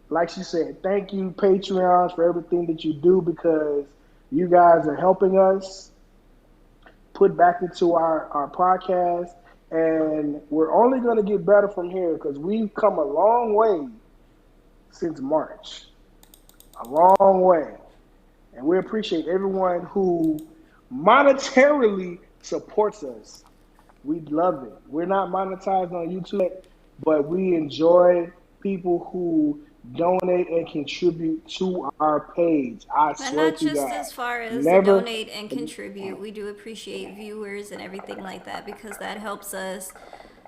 like she said, thank you, Patreons, for everything that you do because you guys are helping us put back into our podcast. And we're only going to get better from here because we've come a long way since March. A long way. And we appreciate everyone who monetarily supports us. We love it. We're not monetized on YouTube, but we enjoy people who donate and contribute to our page. I And swear not to just God. as far as the Never. donate and contribute. We do appreciate viewers and everything like that because that helps us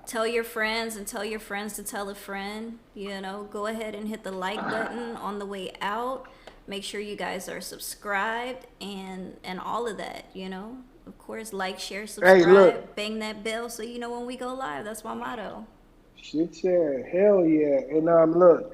tell your friends and tell your friends to tell a friend. You know, go ahead and hit the like button on the way out. Make sure you guys are subscribed and all of that, you know. Of course, like, share, Hey, subscribe, look. bang that bell so you know when we go live. That's my motto. Shit, yeah. Hell yeah. And look.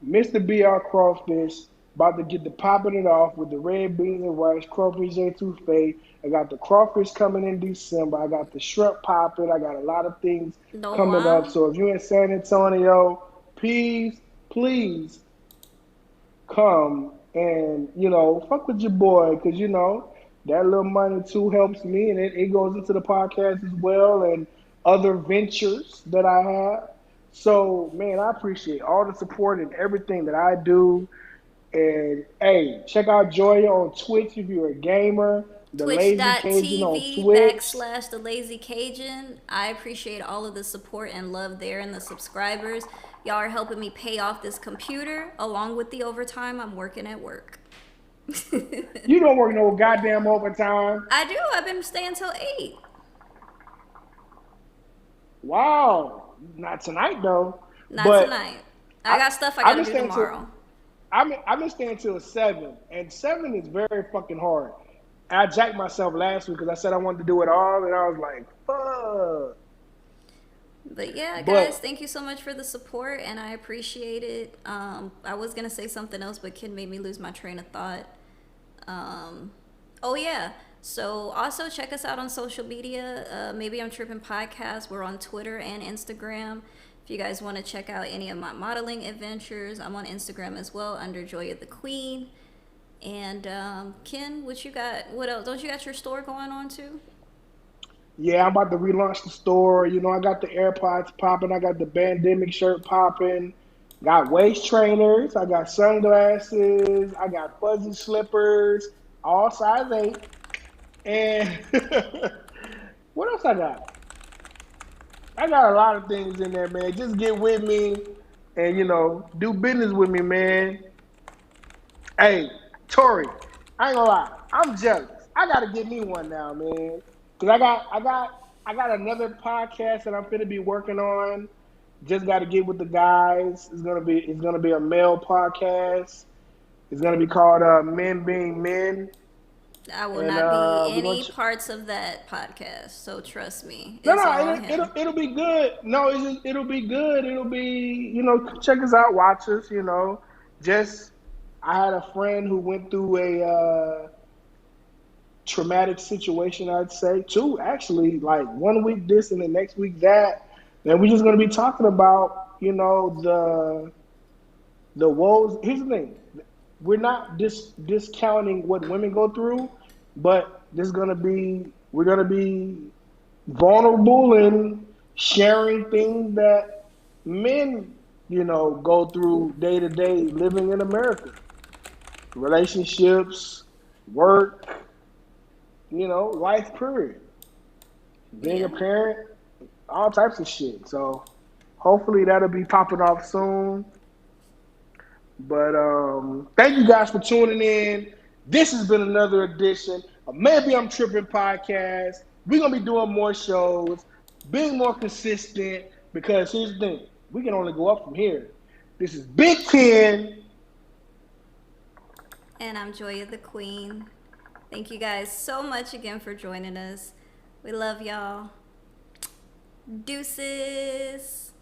Mr. B.R. Crawfish about to get the popping it off with the red beans and rice, crawfish etouffee. I got the crawfish coming in December. I got the shrimp popping. I got a lot of things No coming up. lie. So if you're in San Antonio, please come and fuck with your boy because that little money too helps me and it goes into the podcast as well and other ventures that I have. So man, I appreciate all the support and everything that I do. And hey, check out Joya on Twitch if you're a gamer. The Lazy Cajun on Twitch.tv Twitch. backslash the lazy Cajun. I appreciate all of the support and love there and the subscribers. Y'all are helping me pay off this computer along with the overtime I'm working at work. You don't work no goddamn overtime. I do. I've been staying till 8. Wow, not tonight though. Not But tonight. I I got stuff I I've gotta been do staying till tomorrow. I've been staying till 7, and 7 is very fucking hard. I jacked myself last week because I said I wanted to do it all, and I was like, fuck. But yeah, guys, But thank you so much for the support, and I appreciate it. I was gonna say something else, but Ken made me lose my train of thought. Um, oh yeah. So also check us out on social media. Maybe I'm Tripping Podcast. We're on Twitter and Instagram. If you guys want to check out any of my modeling adventures, I'm on Instagram as well under Joy of the Queen. And Ken, what you got? What else? Don't you got your store going on too? yeah, I'm about to relaunch the store. I got the AirPods popping. I got the Bandemic shirt popping. Got waist trainers. I got sunglasses. I got fuzzy slippers, all size 8. And what else I got? I got a lot of things in there, man. Just get with me and do business with me, man. Hey, Tori, I ain't gonna lie, I'm jealous. I gotta get me one now, man. Cause I got another podcast that I'm gonna be working on. Just got to get with the guys. It's gonna be a male podcast. It's gonna be called Men Being Men, I will and not be we're gonna. any parts of that podcast, so trust me, No, it's no, all it'll him. it'll be good. No, it'll be good. It'll be check us out, watch us. Just I had a friend who went through a traumatic situation. I'd say two actually, like one week this and the next week that. And we're just gonna be talking about the woes. Here's the thing: we're not discounting what women go through, but we're gonna be vulnerable and sharing things that men, go through day to day living in America. Relationships, work, life period. Being a Yeah. parent, all types of shit. So hopefully that'll be popping off soon. But thank you guys for tuning in. This has been another edition of Maybe I'm Tripping podcast. We're gonna be doing more shows, being more consistent. Because here's the thing: we can only go up from here. This is Big Ten. And I'm Joya the Queen. Thank you guys so much again for joining us. We love y'all. Deuces.